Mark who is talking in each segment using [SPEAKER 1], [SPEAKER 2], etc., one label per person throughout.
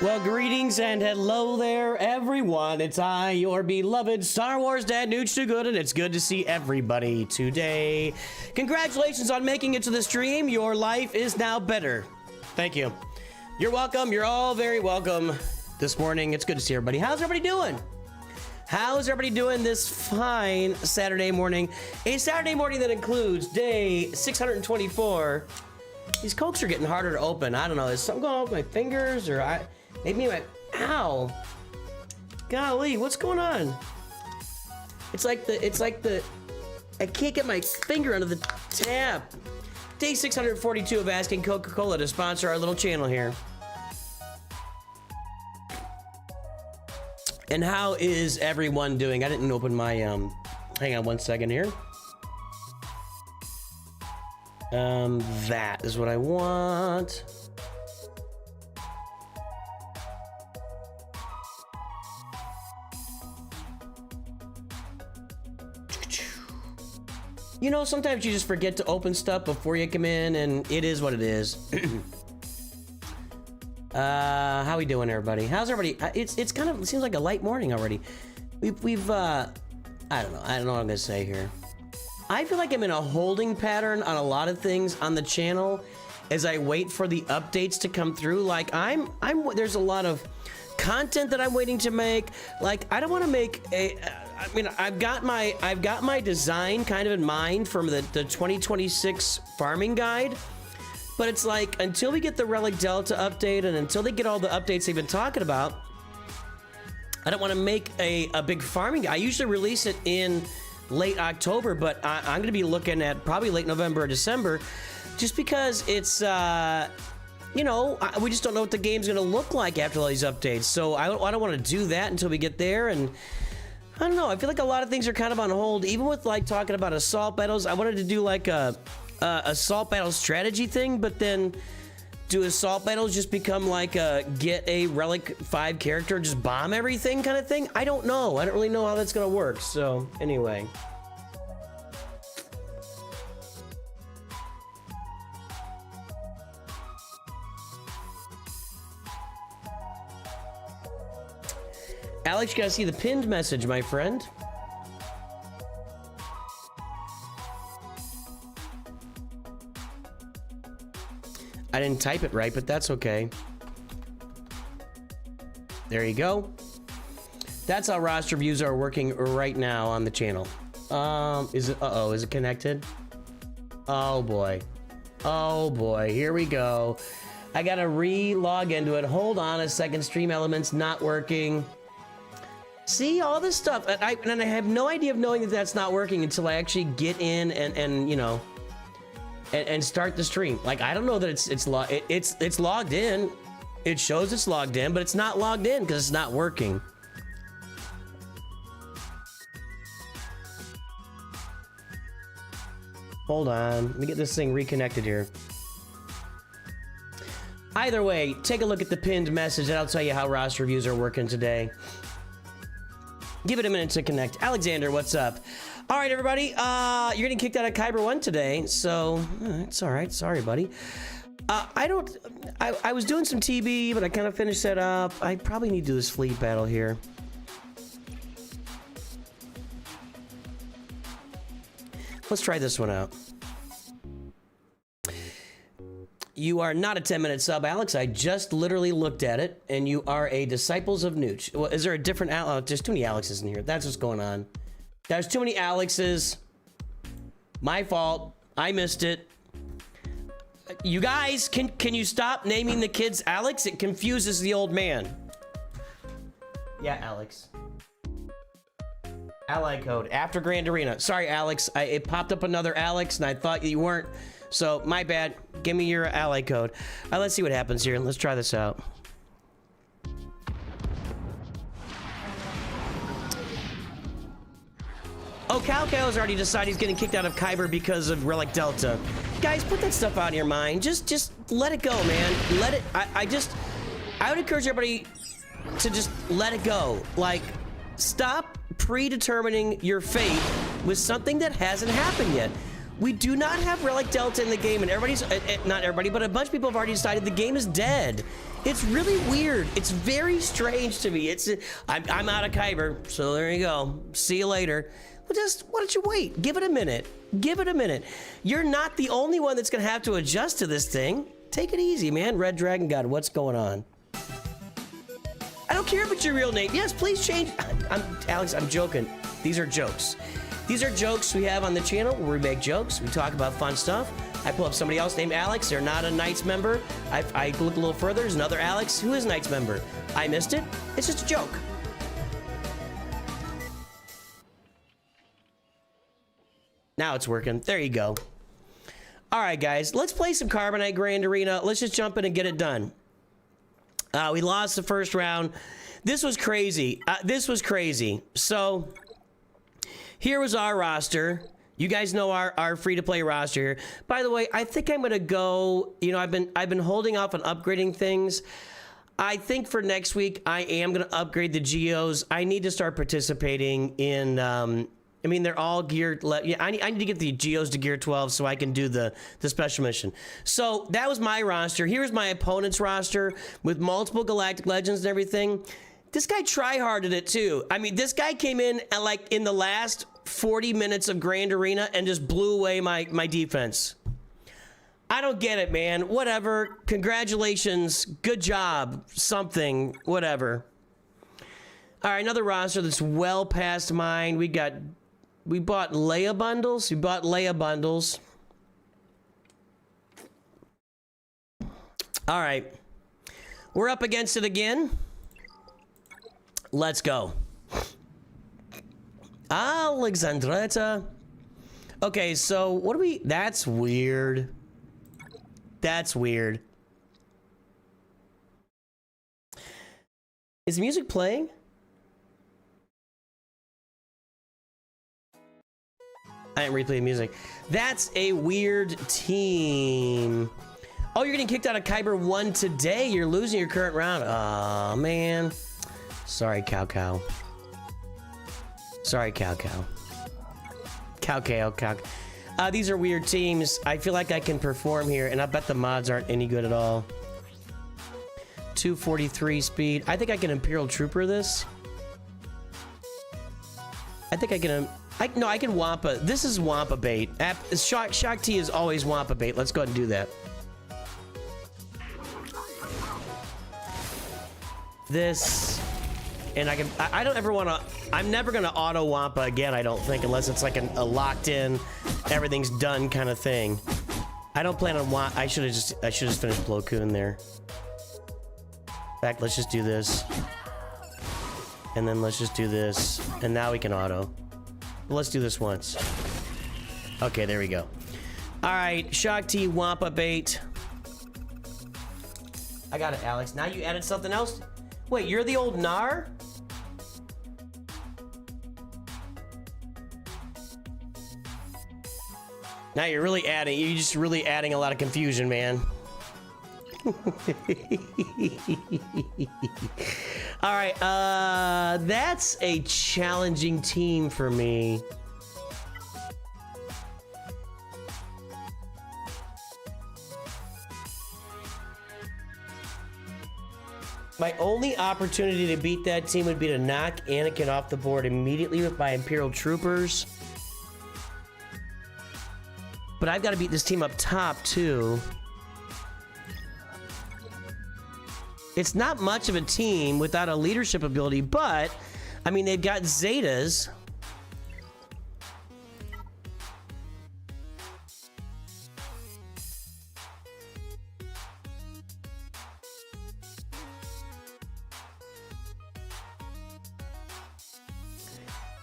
[SPEAKER 1] Well, greetings and hello there, everyone. It's I, your beloved Star Wars dad, Nooch2Gud, and it's good to see everybody today. Congratulations on making it to the stream. Your life is now better. Thank you. You're welcome. You're all very welcome this morning. It's good to see everybody. How's everybody doing? How's everybody doing this fine Saturday morning? A Saturday morning that includes day 624. These cokes are getting harder to open. I don't know. Is something going on with my fingers, or maybe my, ow. Golly, what's going on? It's like the, I can't get my finger under the tab. Day 642 of asking Coca-Cola to sponsor our little channel here. And how is everyone doing? I didn't open my, hang on one second here. That is what I want. You know, sometimes you just forget to open stuff before you come in, and it is what it is. How we doing, everybody? How's everybody? It's kind of, it seems like a light morning already. We've I don't know. I don't know what I'm gonna say here. I feel like I'm in a holding pattern on a lot of things on the channel as I wait for the updates to come through. Like there's a lot of content that I'm waiting to make. Like I don't want to make a. I mean, I've got my design kind of in mind from the 2026 farming guide, but it's like until we get the Relic Delta update and until they get all the updates they've been talking about, I don't want to make a big farming guide. I usually release it in late October, but I'm going to be looking at probably late November or December, just because it's, you know, we just don't know what the game's going to look like after all these updates. So I don't want to do that until we get there. And I don't know. I feel like a lot of things are kind of on hold, even with like talking about assault battles. I wanted to do like a assault battle strategy thing, but then do assault battles just become like a get a Relic 5 character, just bomb everything kind of thing? I don't know. I don't really know how that's gonna work. So anyway. Alex, you gotta see the pinned message, my friend. I didn't type it right, but that's okay. There you go. That's how roster views are working right now on the channel. Is it connected? Oh boy. Oh boy, here we go. I gotta re-log into it. Hold on a second, Stream Elements not working. See, all this stuff, and I have no idea of knowing that that's not working until I actually get in and you know, and start the stream. Like, I don't know that it's logged in. It shows it's logged in, but it's not logged in because it's not working. Hold on, let me get this thing reconnected here. Either way, take a look at the pinned message and I'll tell you how roster reviews are working today. Give it a minute to connect. Alexander, what's up? All right, everybody. You're getting kicked out of Kyber 1 today, so it's all right. Sorry, buddy. I was doing some TB, but I kind of finished that up. I probably need to do this fleet battle here. Let's try this one out. You are not a 10-minute sub, Alex. I just literally looked at it, and you are a Disciples of Nooch. Well, is there a different Alex? There's too many Alexes in here. That's what's going on. There's too many Alexes. My fault. I missed it. You guys, can you stop naming the kids Alex? It confuses the old man. Yeah, Alex. Ally code after Grand Arena. Sorry, Alex. It popped up another Alex, and I thought you weren't. So my bad. Give me your ally code. Let's see what happens here. Let's try this out. Oh, Calco's already decided he's getting kicked out of Kyber because of Relic Delta. Guys, put that stuff out of your mind. Just let it go, man. Let it. I would encourage everybody to just let it go. Like, stop predetermining your fate with something that hasn't happened yet. We do not have Relic Delta in the game, and everybody's, not everybody, but a bunch of people have already decided the game is dead. It's really weird. It's very strange to me. I'm out of Kyber, so there you go. See you later. Well, why don't you wait? Give it a minute. Give it a minute. You're not the only one that's gonna have to adjust to this thing. Take it easy, man. Red Dragon God, what's going on? I don't care if it's your real name. Yes, please change. Alex, I'm joking. These are jokes. These are jokes we have on the channel where we make jokes. We talk about fun stuff. I pull up somebody else named Alex. They're not a Knights member. I look a little further. There's another Alex who is a Knights member. I missed it. It's just a joke. Now it's working. There you go. All right, guys. Let's play some Carbonite Grand Arena. Let's just jump in and get it done. We lost the first round. This was crazy. This was crazy. So here was our roster. You guys know our free-to-play roster here. By the way, I think I'm gonna go. You know, I've been holding off on upgrading things. I think for next week I am gonna upgrade the geos. I need to start participating in. I mean, they're all geared. Yeah, I need to get the geos to gear 12 so I can do the special mission. So that was my roster. Here's my opponent's roster with multiple galactic legends and everything. This guy tryharded it too. I mean, this guy came in at, like, in the last 40 minutes of Grand Arena and just blew away my defense. I don't get it, man. Whatever. Congratulations. Good job. Something. Whatever. All right, another roster that's well past mine. We bought Leia bundles. We bought Leia bundles. All right. We're up against it again. Let's go. Alexandretta. Okay, so what do we... That's weird. That's weird. Is music playing? I didn't replay the music. That's a weird team. Oh, you're getting kicked out of Kyber 1 today. You're losing your current round. Oh, man. Sorry, Cow. Sorry, Cow. Cow. These are weird teams. I feel like I can perform here, and I bet the mods aren't any good at all. 243 speed. I think I can Imperial Trooper this. I think I can... No, I can Wampa. This is Wampa bait. Shock T is always Wampa bait. Let's go ahead and do that. This... And I can... I don't ever want to... I'm never going to auto Wampa again, I don't think, unless it's like a locked-in, everything's done kind of thing. I don't plan on Wampa... I should have just finished Plo Koon there. In fact, let's just do this. And then let's just do this. And now we can auto. Let's do this once. Okay, there we go. All right, Shock T, Wampa bait. I got it, Alex. Now you added something else? Wait, you're the old Nar? Now you're just really adding a lot of confusion, man. All right, that's a challenging team for me. My only opportunity to beat that team would be to knock Anakin off the board immediately with my Imperial Troopers. But I've got to beat this team up top, too. It's not much of a team without a leadership ability, but, I mean, they've got Zetas.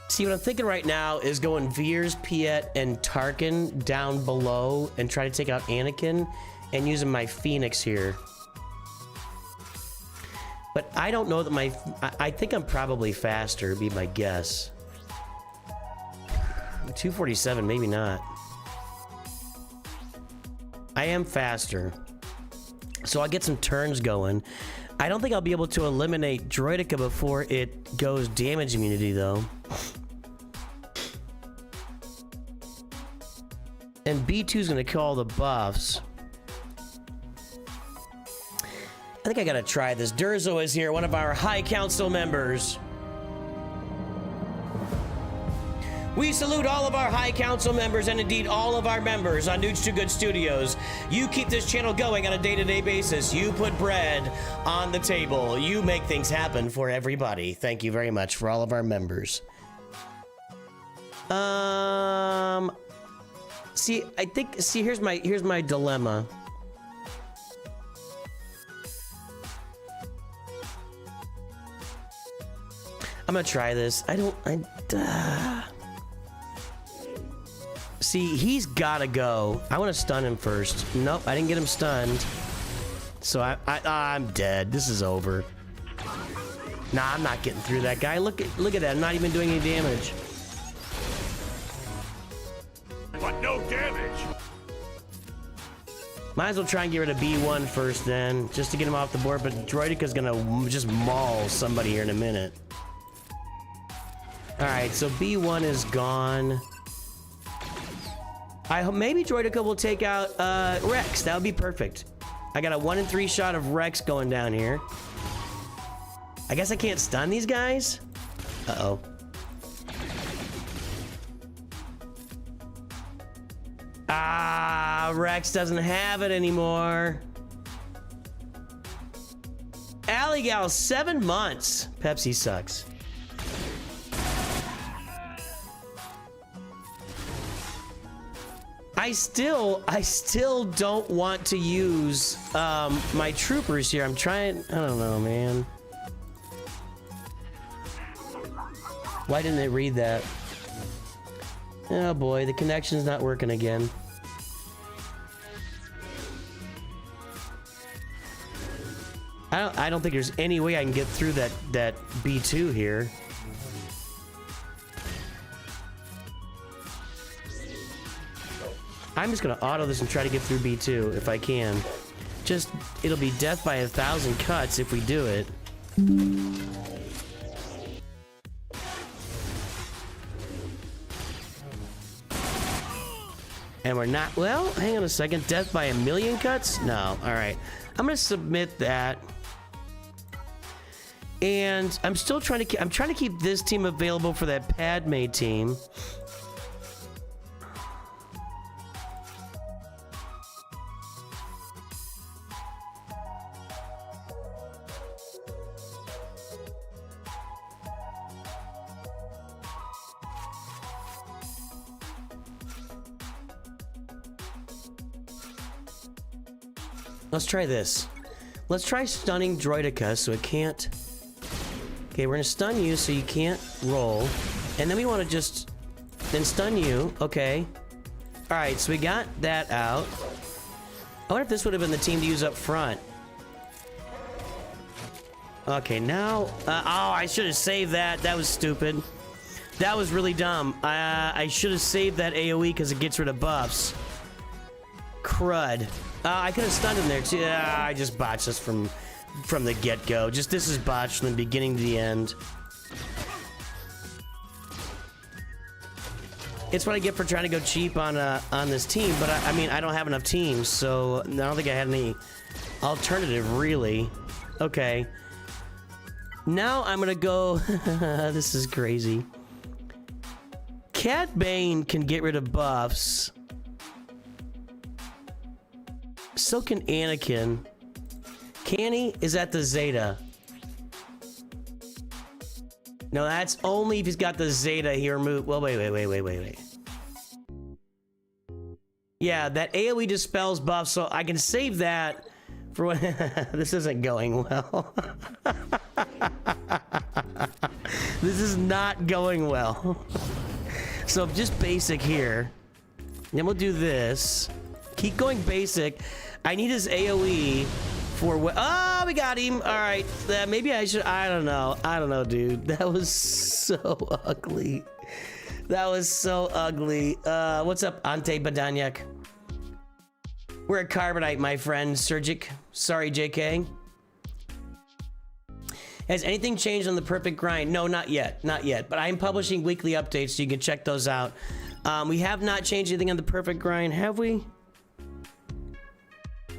[SPEAKER 1] See, what I'm thinking right now is going Veers, Piet, and Tarkin down below and try to take out Anakin and using my Phoenix here. But I don't know that I think I'm probably faster, would be my guess. 247, maybe not. I am faster. So I'll get some turns going. I don't think I'll be able to eliminate Droideka before it goes damage immunity, though. And B2's gonna kill all the buffs. I think I gotta try this. Durzo is here, one of our High Council members. We salute all of our High Council members and indeed all of our members on Nooch2Gud Studios. You keep this channel going on a day-to-day basis. You put bread on the table. You make things happen for everybody. Thank you very much for all of our members. See, here's my dilemma. I'm gonna try this. See, he's gotta go. I want to stun him first. Nope, I didn't get him stunned. So I'm dead. This is over. Nah, I'm not getting through that guy. Look at that. I'm not even doing any damage.
[SPEAKER 2] But no damage.
[SPEAKER 1] Might as well try and get rid of B1 first then, just to get him off the board, but Droideka's gonna just maul somebody here in a minute. Alright, so B1 is gone. I hope maybe Droideka will take out Rex. That would be perfect. I got a 1 in 3 shot of Rex going down here. I guess I can't stun these guys? Uh-oh. Ah, Rex doesn't have it anymore. Alligal, 7 months. Pepsi sucks. I still don't want to use my troopers here. I'm trying. I don't know, man. Why didn't it read that? Oh boy, the connection's not working again. I don't think there's any way I can get through that B2 here. I'm just gonna auto this and try to get through B2 if I can. Just, it'll be death by 1,000 cuts if we do it. And we're not, well, hang on a second. Death by 1,000,000 cuts? No, all right. I'm gonna submit that. And I'm still trying to keep this team available for that Padme team. Let's try this. Let's try stunning Droideka so it can't... Okay, we're gonna stun you so you can't roll. And then we want to just... Then stun you. Okay. Alright, so we got that out. I wonder if this would have been the team to use up front. Okay, now... oh, I should have saved that. That was stupid. That was really dumb. I should have saved that AoE because it gets rid of buffs. Crud. I could have stunned him there too. I just botched this from the get-go. Just this is botched from the beginning to the end. It's what I get for trying to go cheap on this team, but I mean I don't have enough teams, so I don't think I had any alternative really. Okay. Now I'm gonna go. This is crazy. Cat Bane can get rid of buffs. So can Anakin. Can he? Is that the Zeta? No, that's only if he's got the Zeta here. Move. Well, wait. Yeah, that AoE dispels buff, so I can save that for when this isn't going well. This is not going well. So just basic here. Then we'll do this. Keep going basic. I need his AoE for what? Oh, we got him. All right. Maybe I should. I don't know. I don't know, dude. That was so ugly. That was so ugly. What's up, Ante Badanyak? We're at Carbonite, my friend. Surgic. Sorry, JK. Has anything changed on the perfect grind? No, not yet. Not yet. But I'm publishing weekly updates, so you can check those out. We have not changed anything on the perfect grind, have we?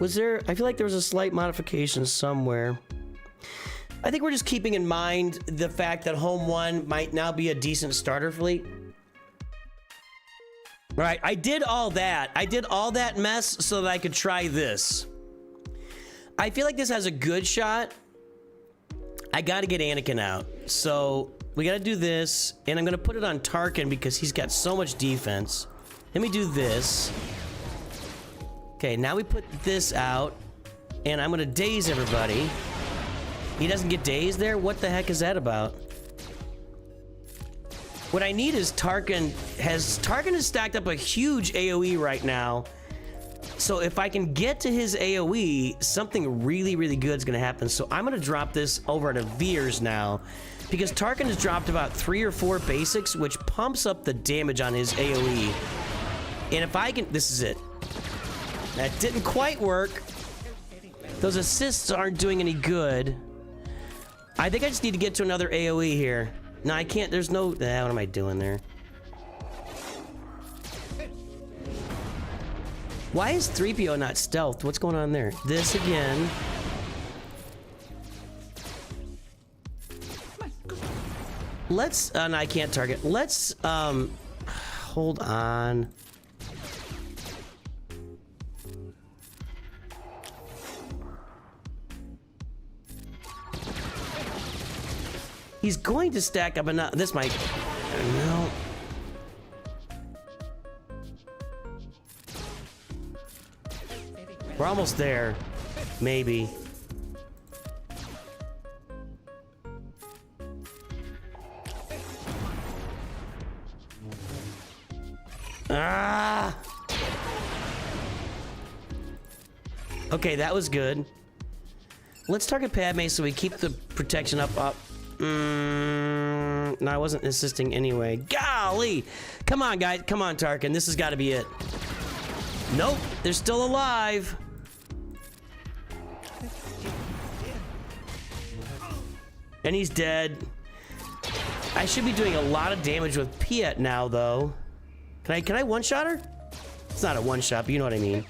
[SPEAKER 1] Was there? I feel like there was a slight modification somewhere. I think we're just keeping in mind the fact that Home 1 might now be a decent starter fleet. All right, I did all that. I did all that mess so that I could try this. I feel like this has a good shot. I gotta get Anakin out. So we gotta do this, and I'm gonna put it on Tarkin because he's got so much defense. Let me do this. Okay, now we put this out, and I'm gonna daze everybody. He doesn't get dazed there? What the heck is that about? What I need is Tarkin has stacked up a huge AoE right now. So if I can get to his AoE, something really, really good is gonna happen. So I'm gonna drop this over to Veers now, because Tarkin has dropped about 3 or 4 basics, which pumps up the damage on his AoE. And if I can, this is it. That didn't quite work. Those assists aren't doing any good. I think I just need to get to another AoE here. No, I can't. There's no... what am I doing there? Why is 3PO not stealthed? What's going on there? This again. Let's, no, I can't target. Let's, hold on. He's going to stack up enough. This might, no. We're almost there. Maybe. Ah! Okay, that was good. Let's target Padme so we keep the protection up. No, I wasn't assisting anyway. Golly! Come on, guys. Come on, Tarkin. This has got to be it. Nope. They're still alive. And he's dead. I should be doing a lot of damage with Piet now, though. Can I one-shot her? It's not a one-shot, but you know what I mean.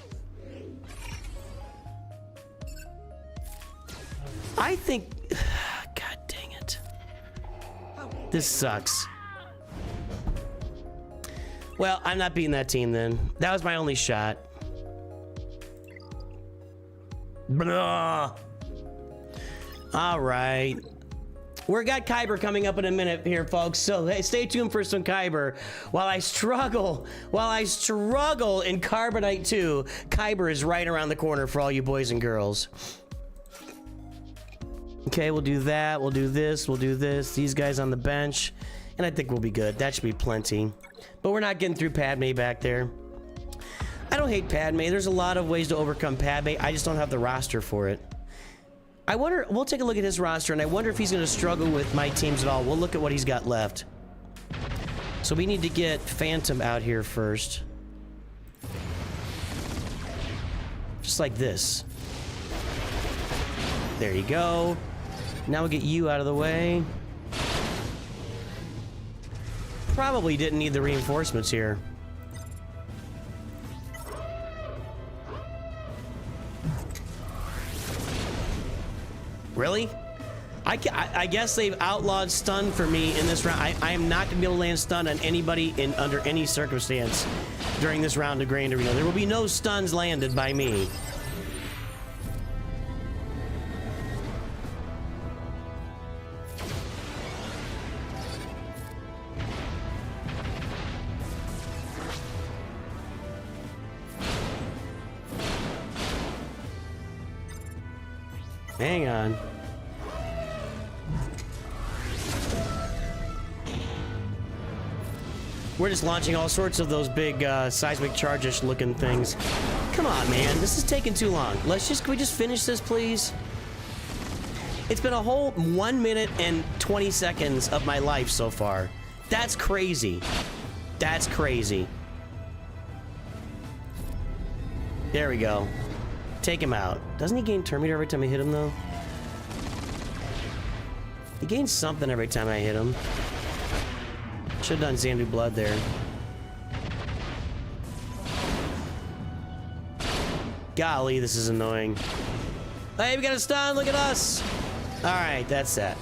[SPEAKER 1] I think... God dang it. This sucks. Well, I'm not beating that team then. That was my only shot. Blah. All right. We got Kyber coming up in a minute here, folks. So hey, stay tuned for some Kyber. While I struggle in Carbonite 2, Kyber is right around the corner for all you boys and girls. Okay, we'll do that. We'll do this. We'll do this. These guys on the bench. And I think we'll be good. That should be plenty. But we're not getting through Padme back there. I don't hate Padme. There's a lot of ways to overcome Padme. I just don't have the roster for it. I wonder, we'll take a look at his roster, and I wonder if he's going to struggle with my teams at all. We'll look at what he's got left. So we need to get Phantom out here first. Just like this. There you go. Now we'll get you out of the way. Probably didn't need the reinforcements here. Really? I guess they've outlawed stun for me in this round. I am not going to be able to land stun on anybody under any circumstance during this round of Grand Arena. There will be no stuns landed by me. Hang on. We're just launching all sorts of those big seismic charge-ish looking things. Come on, man. This is taking too long. Can we just finish this, please? It's been a whole 1 minute and 20 seconds of my life so far. That's crazy. That's crazy. There we go. Take him out. Doesn't he gain Terminator every time I hit him, though? He gains something every time I hit him. Should have done Xandu Blood there. Golly, this is annoying. Hey, we got a stun. Look at us. All right, that's that.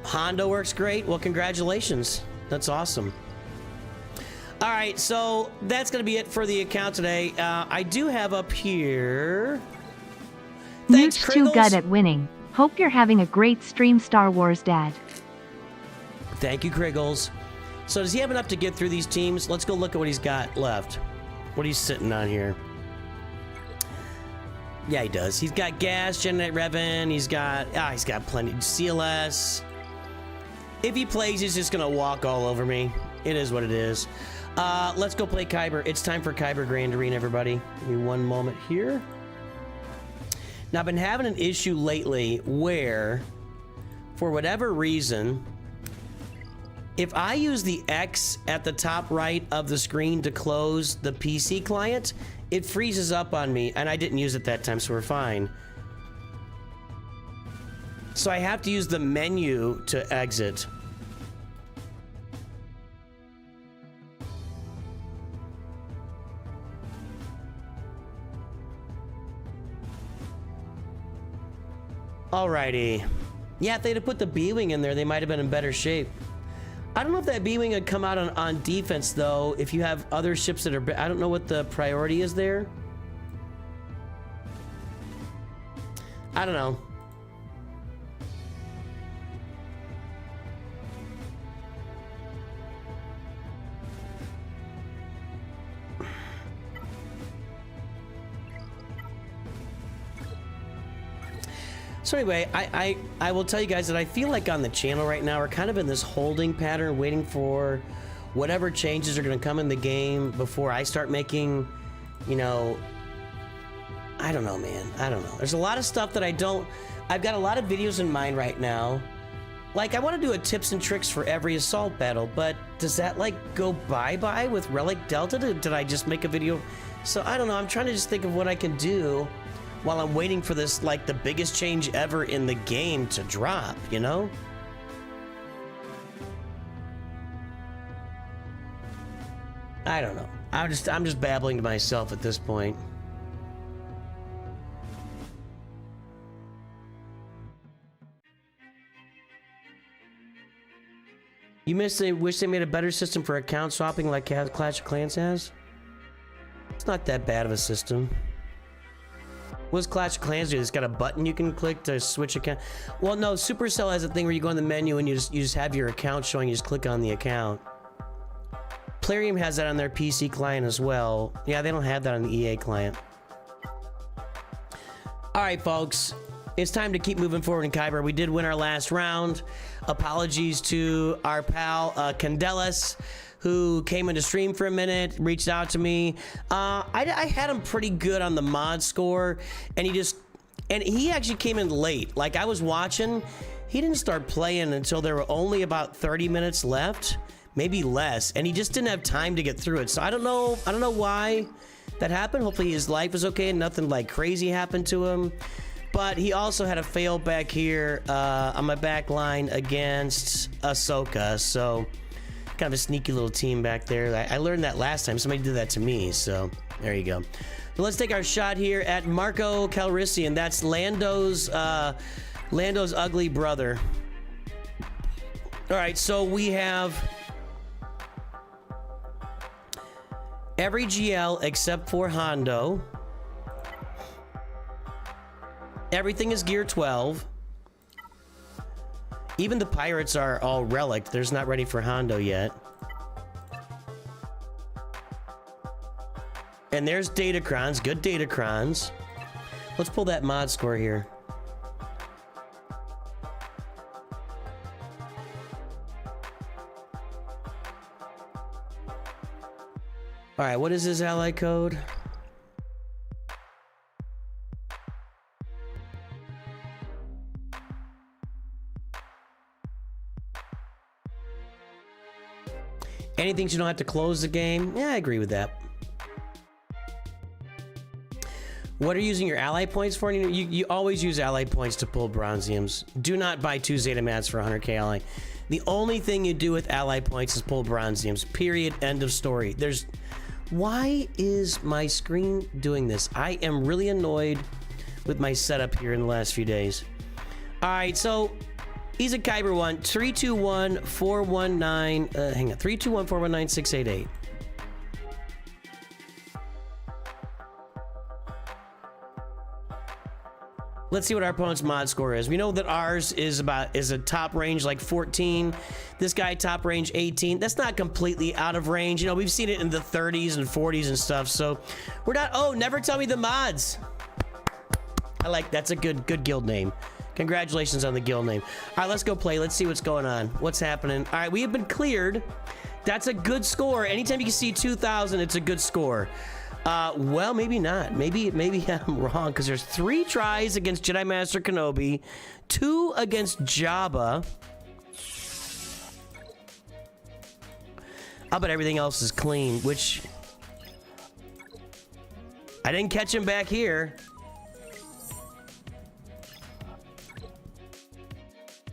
[SPEAKER 1] Hondo works great. Well, congratulations. That's awesome. All right, so that's going to be it for the account today. I do have up here... Thanks,
[SPEAKER 3] Nooch2Gud at winning. Hope you're having a great stream, Star Wars Dad.
[SPEAKER 1] Thank you, Kriggles. So does he have enough to get through these teams? Let's go look at what he's got left. What he's sitting on here. Yeah, he does. He's got gas, generate Revan. He's got plenty. CLS. If he plays, he's just going to walk all over me. It is what it is. Let's go play Kyber. It's time for Kyber Grand Arena, everybody. Give me one moment here. Now, I've been having an issue lately where, for whatever reason, if I use the X at the top right of the screen to close the PC client, it freezes up on me, and I didn't use it that time, so we're fine. So I have to use the menu to exit. Alrighty. Yeah, if they'd have put the B-Wing in there, they might have been in better shape. I don't know if that B-Wing would come out on defense, though, if you have other ships that are... I don't know what the priority is there. I don't know. So anyway, I will tell you guys that I feel like on the channel right now, we're kind of in this holding pattern, waiting for whatever changes are going to come in the game before I start making, you know, I don't know, man. I don't know. There's a lot of stuff that I've got a lot of videos in mind right now. Like, I want to do a tips and tricks for every assault battle, but does that, like, go bye-bye with Relic Delta? Did I just make a video? So, I don't know. I'm trying to just think of what I can do while I'm waiting for this, like, the biggest change ever in the game to drop, you know? I don't know. I'm just babbling to myself at this point. Wish they made a better system for account swapping like Clash of Clans has? It's not that bad of a system. What's Clash of Clans do? It's got a button you can click to switch account. Well, no, Supercell has a thing where you go in the menu and you just have your account showing. You just click on the account. Plarium has that on their PC client as well. Yeah, they don't have that on the EA client. All right, folks. It's time to keep moving forward in Kyber. We did win our last round. Apologies to our pal, Candelas, who came into stream for a minute, reached out to me. I had him pretty good on the mod score, and he actually came in late. Like, I was watching, he didn't start playing until there were only about 30 minutes left, maybe less, and he just didn't have time to get through it. So I don't know why that happened. Hopefully his life is okay and nothing like crazy happened to him. But he also had a fail back here on my back line against Ahsoka, so kind of a sneaky little team back there. I learned that last time. Somebody did that to me, so there you go. So let's take our shot here at Marco Calrissian. That's Lando's ugly brother. All right, so we have every GL except for Hondo. Everything is gear 12. Even the pirates are all relic. They're just not ready for Hondo yet. And there's Datacrons, good Datacrons. Let's pull that mod score here. All right, what is his ally code? Anything so you don't have to close the game? Yeah, I agree with that. What are you using your ally points for? You always use ally points to pull bronziums. Do not buy 2 Zeta mats for 100k ally. The only thing you do with ally points is pull bronziums. Period. End of story. Why is my screen doing this? I am really annoyed with my setup here in the last few days. All right, so he's a Kyber one. 321-419. Hang on. 321-419-688. Let's see what our opponent's mod score is. We know that ours is a top range like 14. This guy top range 18. That's not completely out of range. You know, we've seen it in the 30s and 40s and stuff. So we're not. Oh, never tell me the mods. I like that's a good guild name. Congratulations on the guild name. All right, let's go play. Let's see what's going on. What's happening? All right, we have been cleared. That's a good score. Anytime you can see 2,000, it's a good score. Well, maybe not. Maybe I'm wrong because there's 3 tries against Jedi Master Kenobi, 2 against Jabba. I bet everything else is clean, which I didn't catch him back here.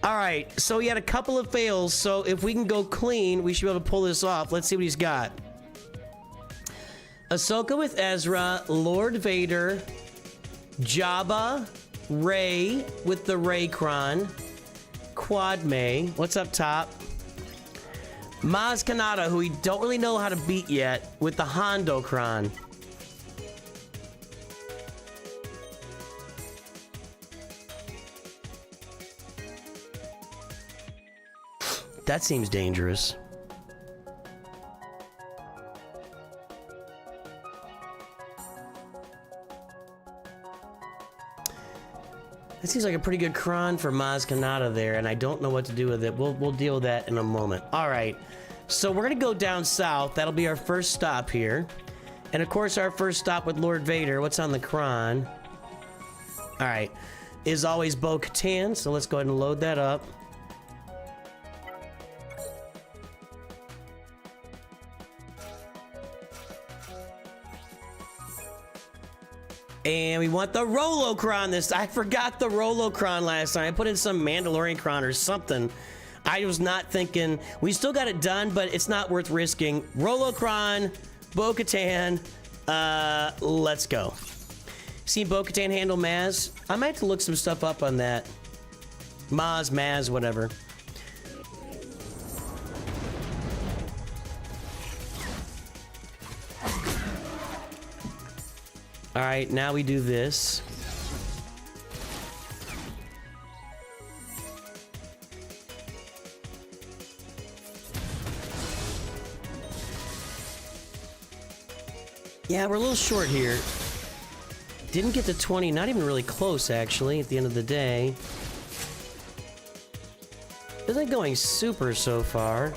[SPEAKER 1] All right, so he had a couple of fails, so if we can go clean, we should be able to pull this off. Let's see what he's got. Ahsoka with Ezra, Lord Vader, Jabba, Ray with the Raycron. Quad May. What's up top? Maz Kanata, who we don't really know how to beat yet, with the Hondocron. That seems dangerous. That seems like a pretty good cron for Maz Kanata there, and I don't know what to do with it. We'll deal with that in a moment. All right, so we're gonna go down south. That'll be our first stop here, and of course our first stop with Lord Vader. What's on the cron? All right, is always Bo-Katan. So let's go ahead and load that up. And we want the Rolocron this. I forgot the Rolocron last time. I put in some Mandalorian Cron or something. I was not thinking. We still got it done, but it's not worth risking. Rolocron, Bo-Katan. Let's go. Seen Bo-Katan handle Maz? I might have to look some stuff up on that. Maz, whatever. All right, now we do this. Yeah, we're a little short here. Didn't get to 20, not even really close, actually, at the end of the day. Isn't going super so far.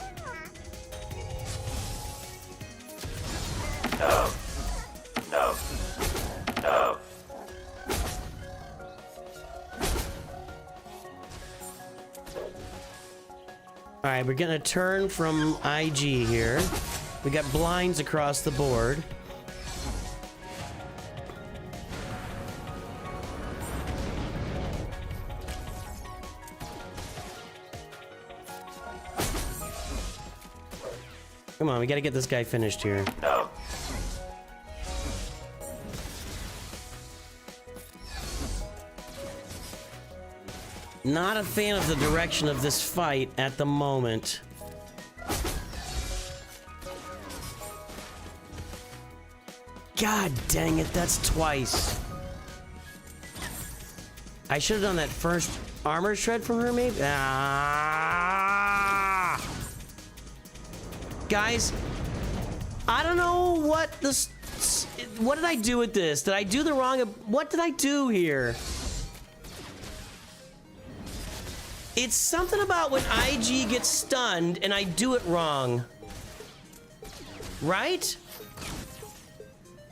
[SPEAKER 1] Alright, we're getting a turn from IG here. We got blinds across the board. Come on, we gotta get this guy finished here. No. Not a fan of the direction of this fight at the moment. God dang it, that's twice. I should have done that first armor shred from her, maybe? Ah! Guys, I don't know what this... What did I do with this? Did I do the wrong... What did I do here? It's something about when IG gets stunned and I do it wrong. Right?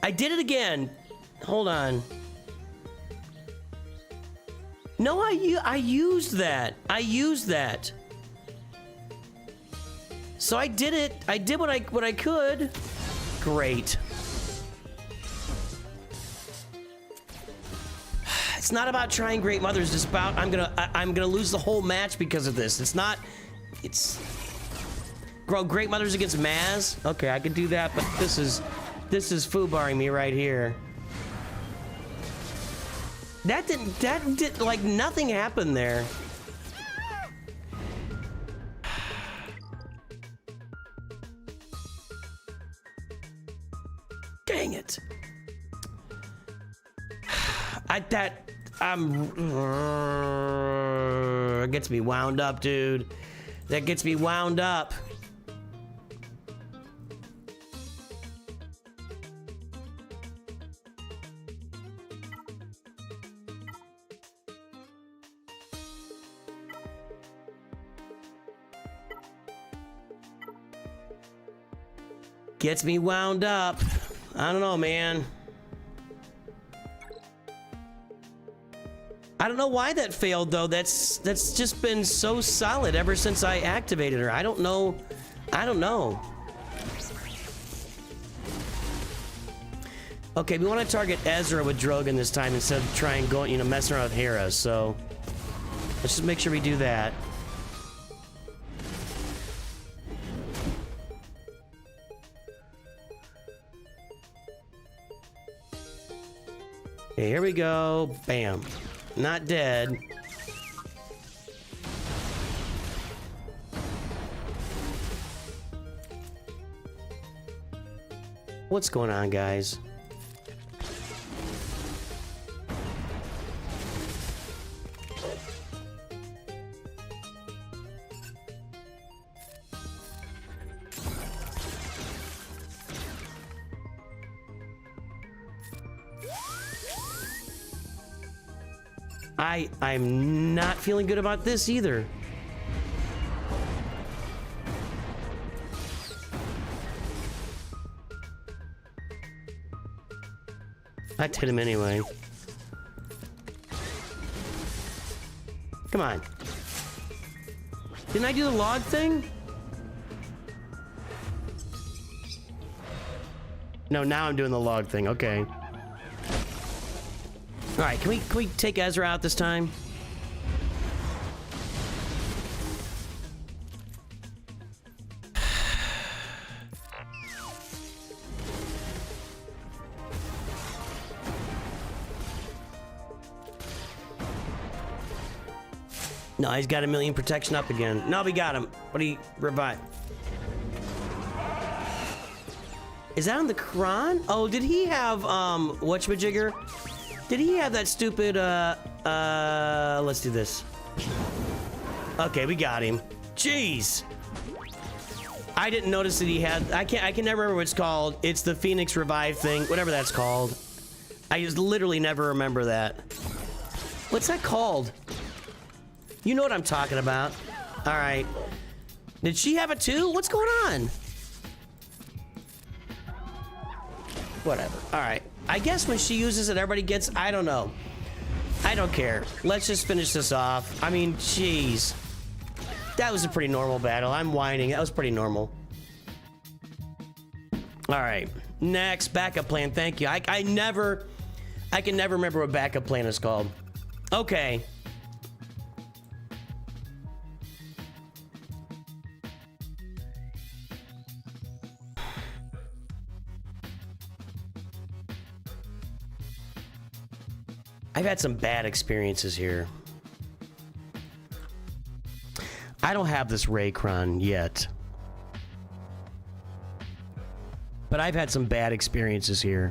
[SPEAKER 1] I did it again. Hold on. No, I used that. I used that. So I did it. I did what I could. Great. It's not about trying Great Mothers. It's about I'm gonna lose the whole match because of this. It's not. It's. Grow Great Mothers against Maz. Okay, I could do that, but this is foobarring me right here. That did like nothing happened there. Dang it. It gets me wound up, dude. That gets me wound up. Gets me wound up. I don't know, man. I don't know why that failed, though. That's just been so solid ever since I activated her. I don't know. I don't know. Okay, we want to target Ezra with Drogon this time instead of trying going, messing around with Hera. So let's just make sure we do that. Okay, here we go. Bam. not dead. What's going on, guys? I'm not feeling good about this either. I'd hit him anyway. Come on. Didn't I do the log thing? No, now I'm doing the log thing. Okay. All right, can we take Ezra out this time? No, he's got a million protection up again. No, we got him. What do you revive? Is that on the Kron? Oh, did he have whatchamajigger? Did he have that stupid let's do this. Okay, we got him. Jeez. I didn't notice that he had I can never remember what it's called. It's the Phoenix Revive thing, whatever that's called. I just literally never remember that. What's that called? You know what I'm talking about. All right. Did she have it too? What's going on? Whatever. All right. I guess when she uses it, everybody gets... I don't know. I don't care. Let's just finish this off. I mean, jeez. That was a pretty normal battle. I'm whining. That was pretty normal. All right. Next, backup plan. Thank you. I can never remember what backup plan is called. Okay. I've had some bad experiences here. I don't have this Raycron yet. But I've had some bad experiences here.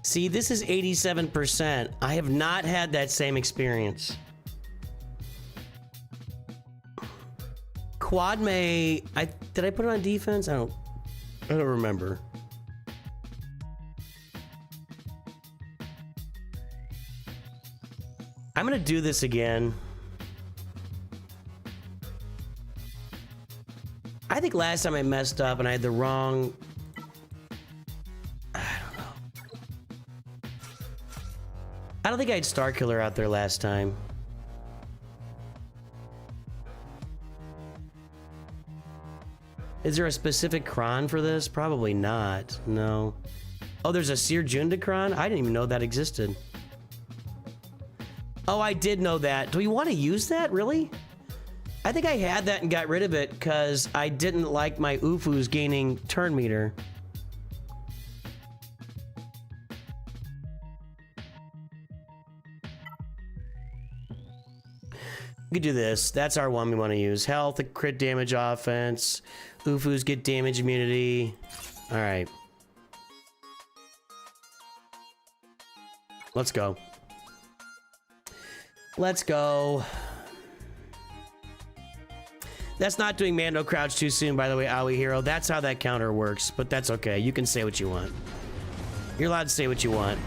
[SPEAKER 1] See, this is 87%. I have not had that same experience. Quad May, did I put it on defense? I don't remember. I'm gonna do this again. I think last time I messed up and I had the wrong... I don't think I had Star Killer out there last time. Is there a specific cron for this? Probably not. No. Oh, there's a Seer Junda cron? I didn't even know that existed. Oh, I did know that. Do we want to use that? Really? I think I had that and got rid of it because I didn't like my Ufus gaining turn meter. We could do this. That's our one we want to use. Health, crit damage offense. Ufus get damage immunity. All right. Let's go. Let's go. That's not doing Mando Crouch too soon, by the way, Aoi Hero. That's how that counter works, but that's okay. You can say what you want. You're allowed to say what you want.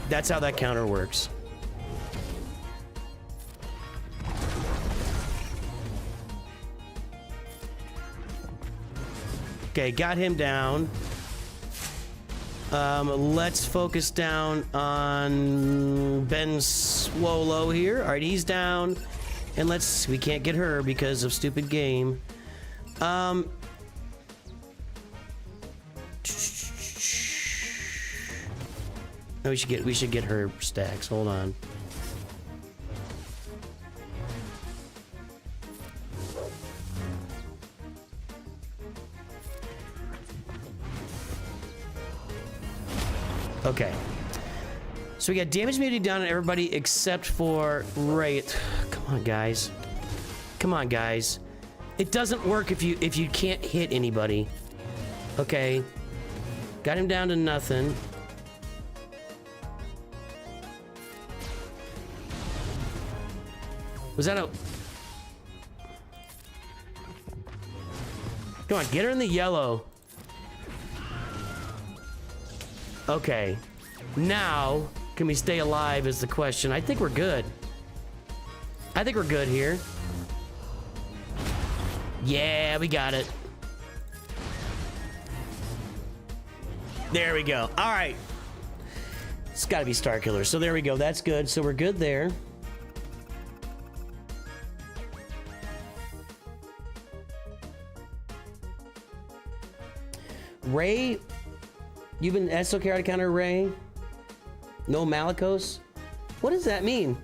[SPEAKER 1] That's how that counter works. Okay, got him down. Let's focus down on Ben Swolo here. All right, he's down. And we can't get her because of stupid game. No, we should get her stacks. Hold on. Okay. So we got damage immunity down on everybody except for Wraith. Come on, guys. Come on, guys. It doesn't work if you can't hit anybody. Okay. Got him down to nothing. Was that a... Come on, get her in the yellow. Okay. Now, can we stay alive is the question. I think we're good. I think we're good here. Yeah, we got it. There we go. All right. It's got to be Star Killer. So there we go. That's good. So we're good there. Ray, you've been SOKR to counter Ray? No Malicos? What does that mean?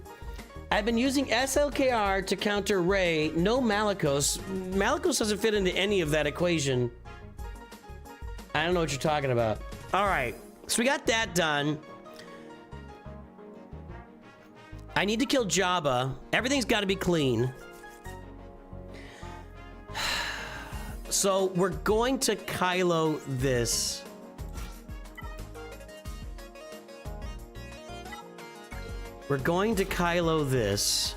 [SPEAKER 1] I've been using SLKR to counter Ray, no Malicos. Malicos doesn't fit into any of that equation. I don't know what you're talking about. All right, so we got that done. I need to kill Jabba. Everything's got to be clean. So we're going to Kylo this. We're going to Kylo this.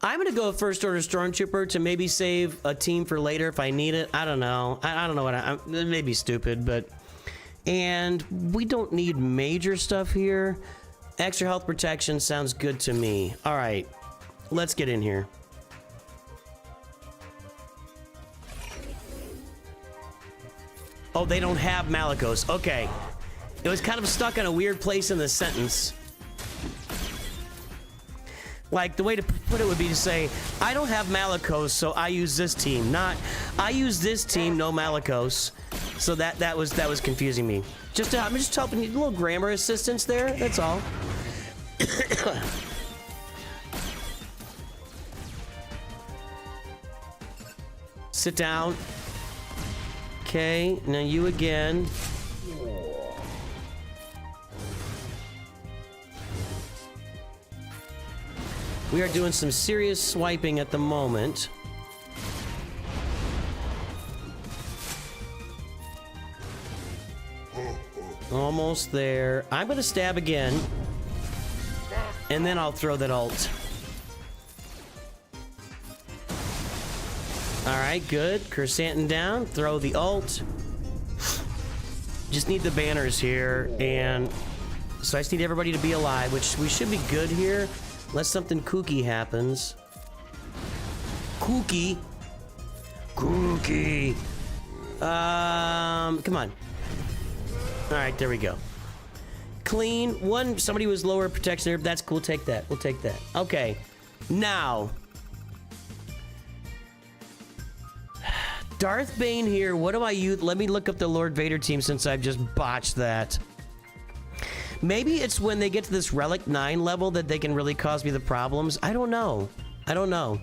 [SPEAKER 1] I'm gonna go First Order Stormtrooper to maybe save a team for later if I need it. I don't know. I don't know what it may be stupid, but... And we don't need major stuff here. Extra health protection sounds good to me. All right, let's get in here. Oh, they don't have Malicos. Okay. It was kind of stuck in a weird place in the sentence. Like, the way to put it would be to say, I don't have Malicos, so I use this team. Not, I use this team, no Malicos. So that was confusing me. I'm just helping you, a little grammar assistance there, that's all. Sit down. Okay, now you again. We are doing some serious swiping at the moment. Almost there. I'm gonna stab again. And then I'll throw that ult. Alright, good. Kersantin down. Throw the ult. Just need the banners here. And so I just need everybody to be alive, which we should be good here. Unless something kooky happens. Kooky. Kooky. Come on. All right, there we go. Clean. Somebody was lower protection there. That's cool. Take that. We'll take that. Okay. Now. Darth Bane here. What do I use? Let me look up the Lord Vader team since I've just botched that. Maybe it's when they get to this Relic 9 level that they can really cause me the problems. I don't know. I don't know.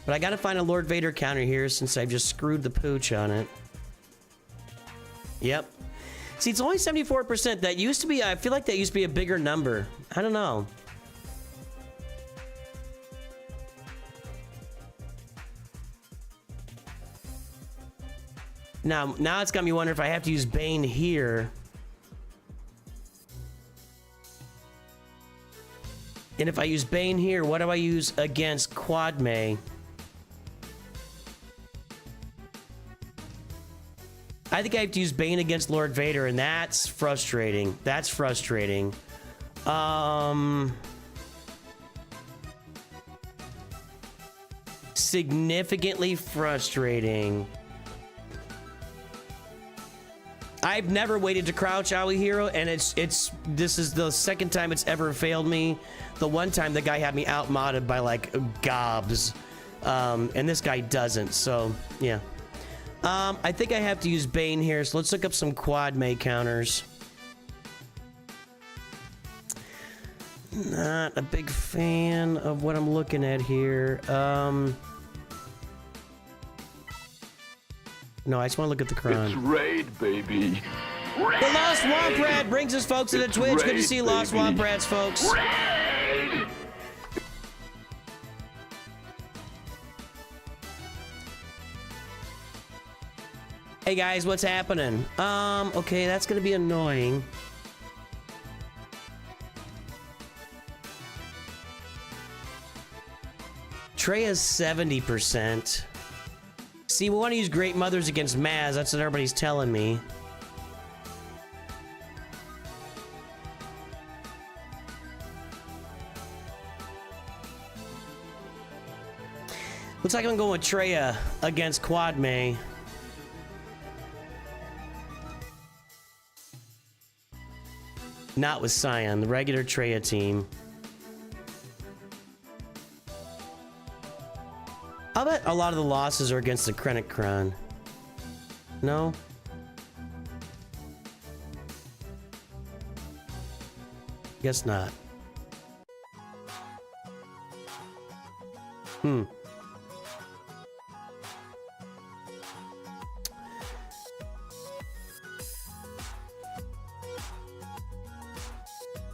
[SPEAKER 1] But I gotta find a Lord Vader counter here since I've just screwed the pooch on it. Yep. See, it's only 74%. That used to be, I feel like that used to be a bigger number. I don't know. Now it's got me wondering if I have to use Bane here. And if I use Bane here, what do I use against Quad May? I think I have to use Bane against Lord Vader, and that's frustrating. That's frustrating. significantly frustrating. I've never waited to crouch Owie Hero, and this is the second time it's ever failed me. The one time the guy had me outmodded by like gobs, and this guy doesn't. So yeah, I think I have to use Bane here. So let's look up some quad May counters. Not a big fan of what I'm looking at here. No, I just want to look at the crown.
[SPEAKER 2] It's raid, baby. Raid!
[SPEAKER 1] The Lost Womp Rat brings us folks to the Twitch. Good to
[SPEAKER 2] raid,
[SPEAKER 1] see Lost
[SPEAKER 2] baby.
[SPEAKER 1] Womp Rats, folks.
[SPEAKER 2] Raid!
[SPEAKER 1] Hey guys, what's happening? Okay, that's gonna be annoying. Treya's 70%. See, we want to use Great Mothers against Maz. That's what everybody's telling me. Looks like I'm going with Treya against Quad May. Not with Scion, the regular Treya team. I'll bet a lot of the losses are against the Krennic. No? Guess not.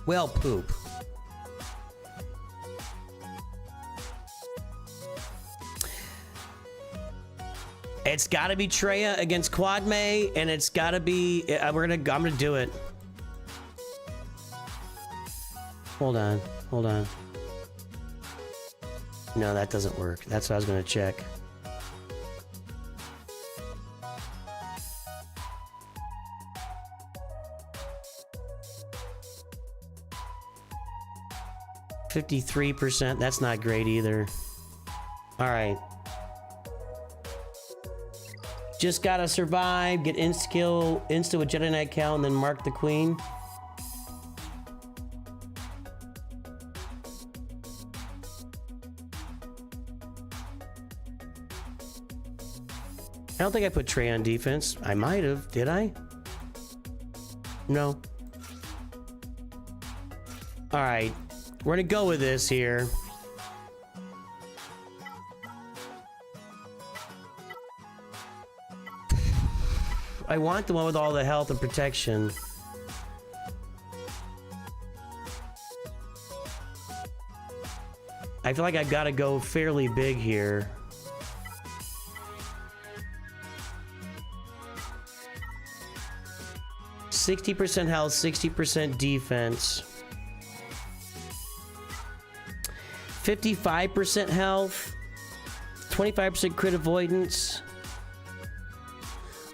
[SPEAKER 1] Well, poop. It's got to be Treya against Quad May, and it's got to be. I'm gonna do it. Hold on. No, that doesn't work. That's what I was gonna check. %. That's not great either. All right. Just gotta survive, get insta with Jedi Knight Cal, and then mark the Queen. I don't think I put Trey on defense. I might have. Did I? No. All right. We're gonna go with this here. I want the one with all the health and protection. I feel like I've got to go fairly big here. %60 health, 60% defense. 55% health, 25% crit avoidance.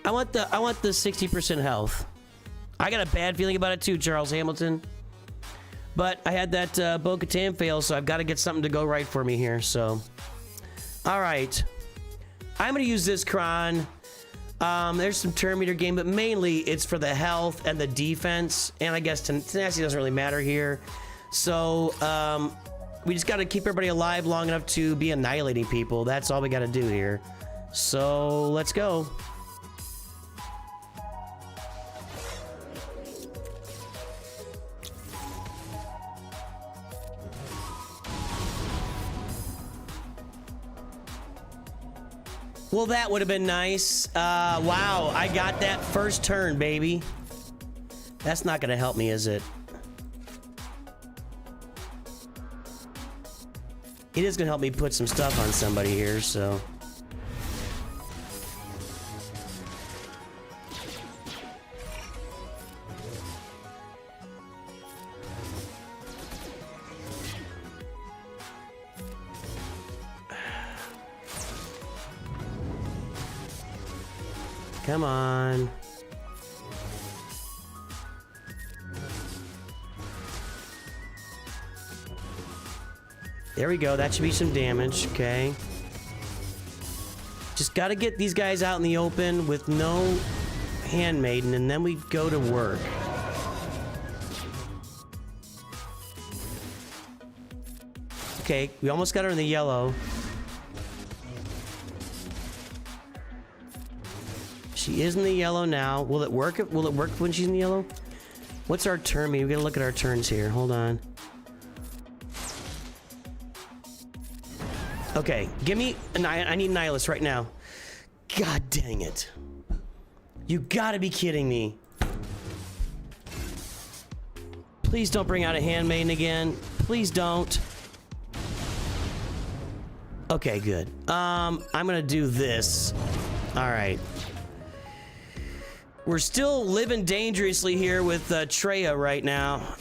[SPEAKER 1] I want the 60% health. I got a bad feeling about it too, Charles Hamilton. But I had that Bo-Katan fail, so I've got to get something to go right for me here. So, all right, I'm gonna use this Kron. There's some turn meter game, but mainly it's for the health and the defense. And I guess tenacity doesn't really matter here. So we just got to keep everybody alive long enough to be annihilating people. That's all we got to do here. So let's go. Well, that would have been nice. Wow, I got that first turn, baby. That's not gonna help me, is it? It is gonna help me put some stuff on somebody here, so. Come on. There we go. That should be some damage. Okay. Just gotta get these guys out in the open with no handmaiden, and then we go to work. Okay, we almost got her in the yellow. She is in the yellow now. Will it work? Will it work when she's in the yellow? What's our turn mean? We gotta look at our turns here. Hold on. Okay, give me... I need Nihilus right now. God dang it. You gotta be kidding me. Please don't bring out a handmaiden again. Please don't. Okay, good. I'm gonna do this. Alright. We're still living dangerously here with Treya right now.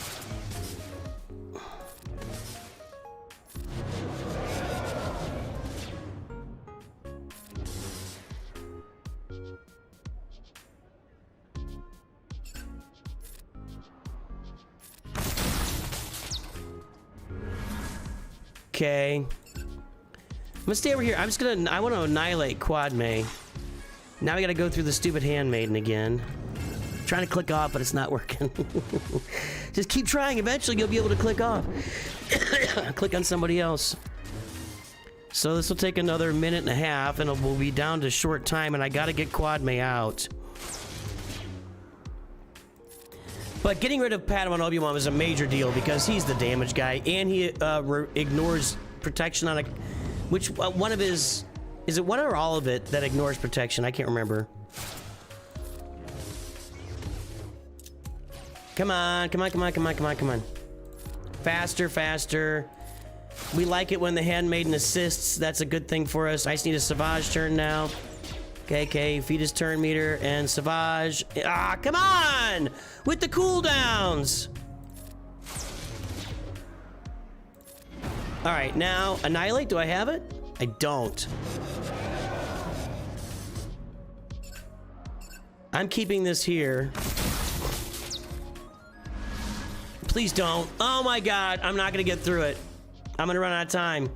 [SPEAKER 1] Okay. I'm gonna stay over here. I want to annihilate Quad May. Now we gotta go through the stupid handmaiden again. I'm trying to click off, but it's not working. Just keep trying. Eventually you'll be able to click off. Click on somebody else. So this will take another minute and a half, and we'll be down to short time, and I gotta get Quad May out. But getting rid of Padawan Obi-Wan was a major deal because he's the damage guy, and he ignores protection on a... Which one of his... Is it one or all of it that ignores protection? I can't remember. Come on, come on, come on, come on, come on, come on. Faster, faster. We like it when the handmaiden assists. That's a good thing for us. I just need a Savage turn now. Okay, feed his turn meter and Savage. Ah, come on! With the cooldowns! Alright, now, Annihilate, do I have it? I don't. I'm keeping this here. Please don't. Oh my god, I'm not gonna get through it. I'm gonna run out of time.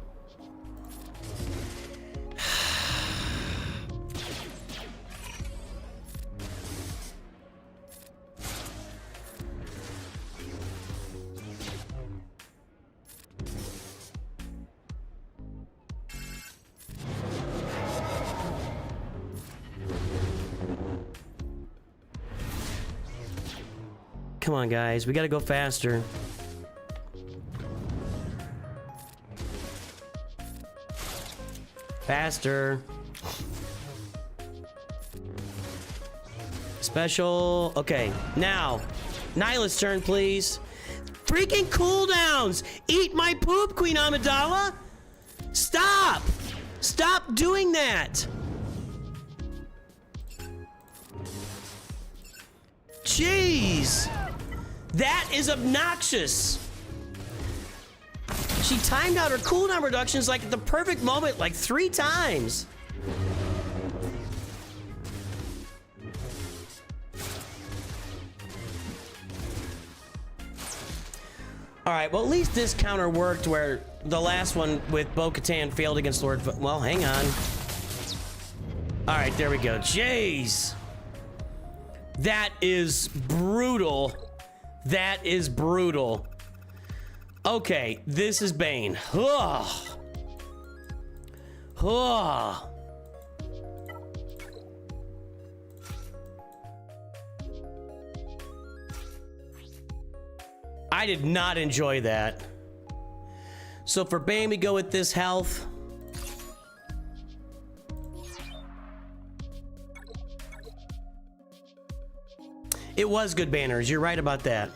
[SPEAKER 1] Come on, guys. We gotta go faster. Faster. Special. Okay, now. Nyla's turn, please. Freaking cooldowns! Eat my poop, Queen Amidala! Stop! Stop doing that! Jeez! That is obnoxious! She timed out her cooldown reductions like at the perfect moment, like 3 times. Alright, well at least this counter worked where the last one with Bo-Katan failed against Lord... Well, hang on. Alright, there we go. Jeez! That is brutal. That is brutal. Okay, this is Bane. Ugh. Ugh. I did not enjoy that. So for Bane, we go with this health. It was good banners. You're right about that.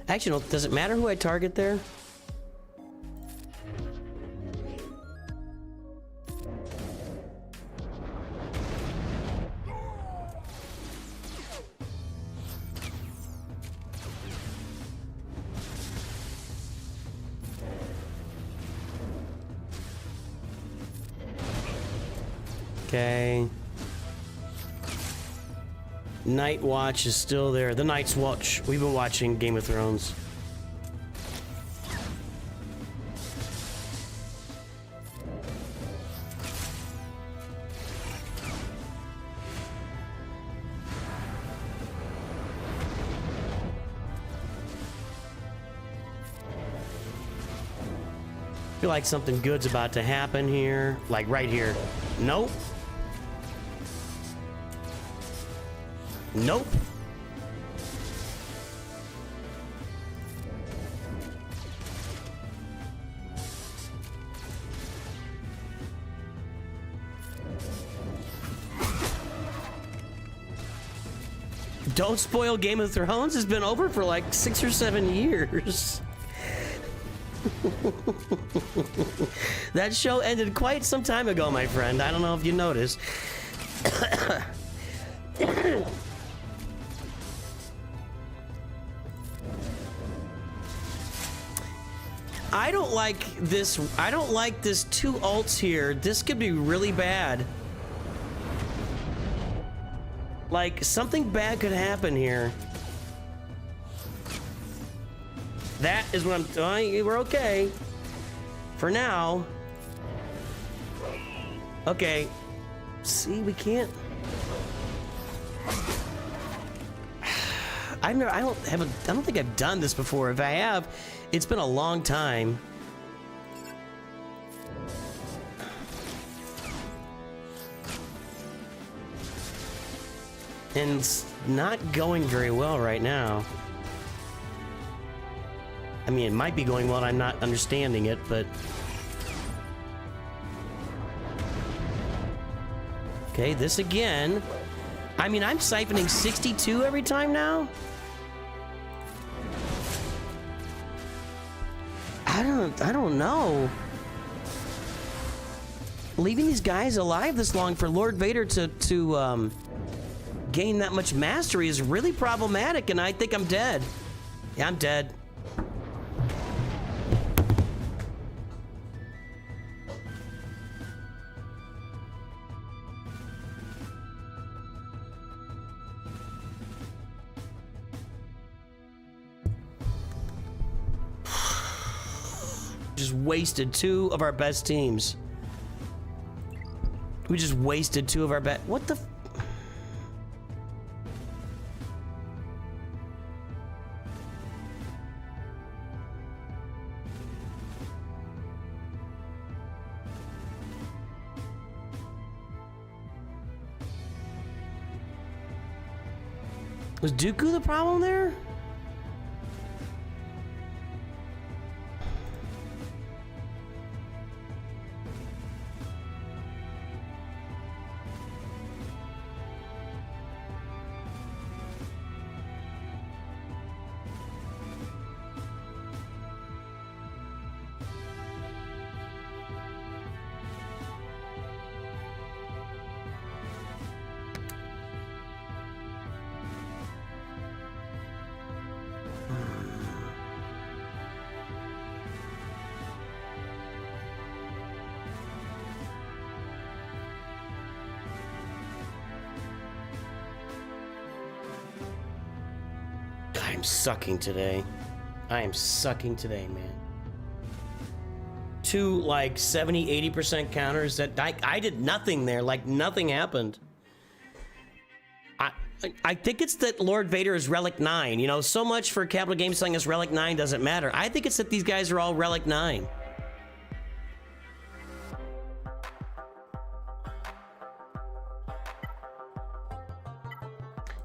[SPEAKER 1] Actually, no, does it matter who I target there? Okay. Night Watch is still there. The Night's Watch. We've been watching Game of Thrones. Feel like something good's about to happen here. Like right here. Nope. Nope. Don't spoil Game of Thrones. It's been over for like 6 or 7 years. That show ended quite some time ago, my friend. I don't know if you noticed. I don't like this. I don't like this 2 ults here. This could be really bad. Like, something bad could happen here. That is what I'm telling you. We're okay. For now. Okay. See, we can't. I don't think I've done this before. If I have, it's been a long time. And it's not going very well right now. I mean, it might be going well and I'm not understanding it, but... Okay, this again. I mean, I'm siphoning 62 every time now? I don't know. Leaving these guys alive this long for Lord Vader to gain that much mastery is really problematic, and I think I'm dead. Yeah, I'm dead. Just wasted 2 of our best teams. We just wasted 2 of our best. What the? Was Dooku the problem there? I'm sucking today. I am sucking today, man. 2 like 70-80% counters that I did nothing there. Like nothing happened. I think it's that Lord Vader is Relic 9. You know, so much for Capital Games telling us Relic 9 doesn't matter. I think it's that these guys are all Relic 9.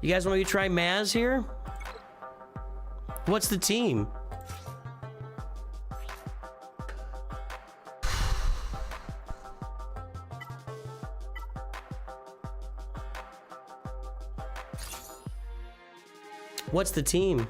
[SPEAKER 1] You guys want me to try Maz here? What's the team? What's the team?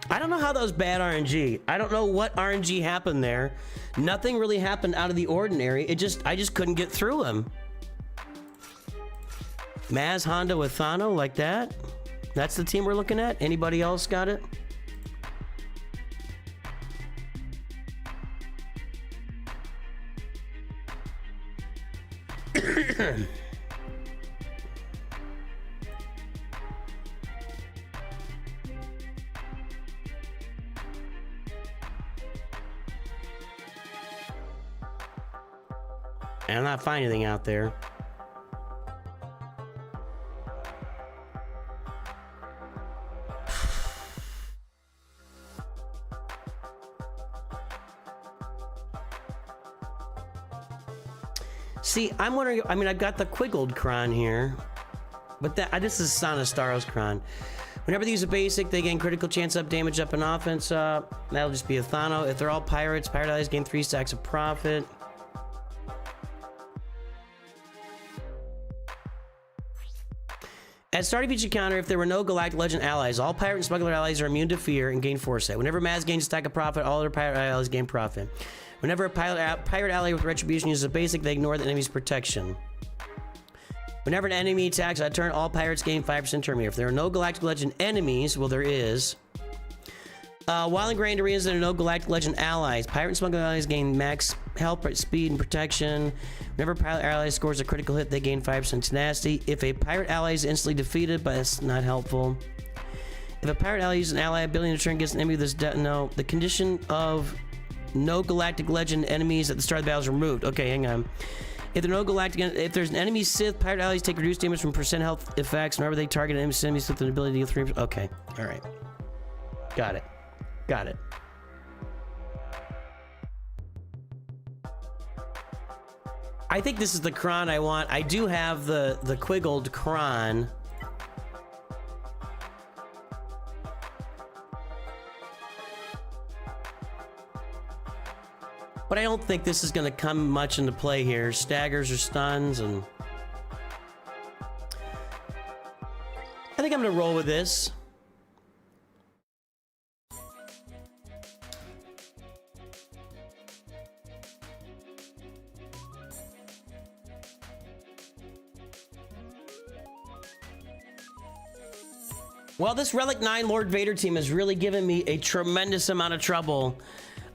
[SPEAKER 1] I don't know how that was bad RNG. I don't know what RNG happened there. Nothing really happened out of the ordinary. I just couldn't get through him. Maz Honda with Thano like that. That's the team we're looking at. Anybody else got it? And I'm not finding anything out there. See, I'm wondering, I mean, I've got the Quiggled Kron here, but this is Sonastaros Kron. Whenever they use a basic, they gain critical chance up, damage up, and offense up. That'll just be a Thano. If they're all pirates, pirate allies gain 3 stacks of profit. At start of each encounter, if there were no Galactic Legend allies, all pirate and smuggler allies are immune to fear and gain foresight. Whenever Maz gains a stack of profit, all other pirate allies gain profit. Whenever a pirate ally with retribution uses a basic, they ignore the enemy's protection. Whenever an enemy attacks on a turn, all pirates gain 5% turn meter. If there are no Galactic Legend enemies, well, there is. While in grand arenas, there are no Galactic Legend allies. Pirate and smuggler allies gain max health, speed, and protection. Whenever a pirate ally scores a critical hit, they gain 5% tenacity. If a pirate ally is instantly defeated, but that's not helpful. If a pirate ally uses an ally ability to turn against an enemy with this no, the condition of no Galactic Legend enemies at the start of the battle is removed. Okay, hang on. If there's an enemy Sith, pirate allies take reduced damage from % health effects whenever they target an enemy Sith with an ability to deal 3%. Okay, all right. Got it. Got it. I think this is the Kron I want. I do have the Quiggled Kron. But I don't think this is going to come much into play here. Staggers or stuns, and I think I'm going to roll with this. Well, this Relic 9 Lord Vader team has really given me a tremendous amount of trouble.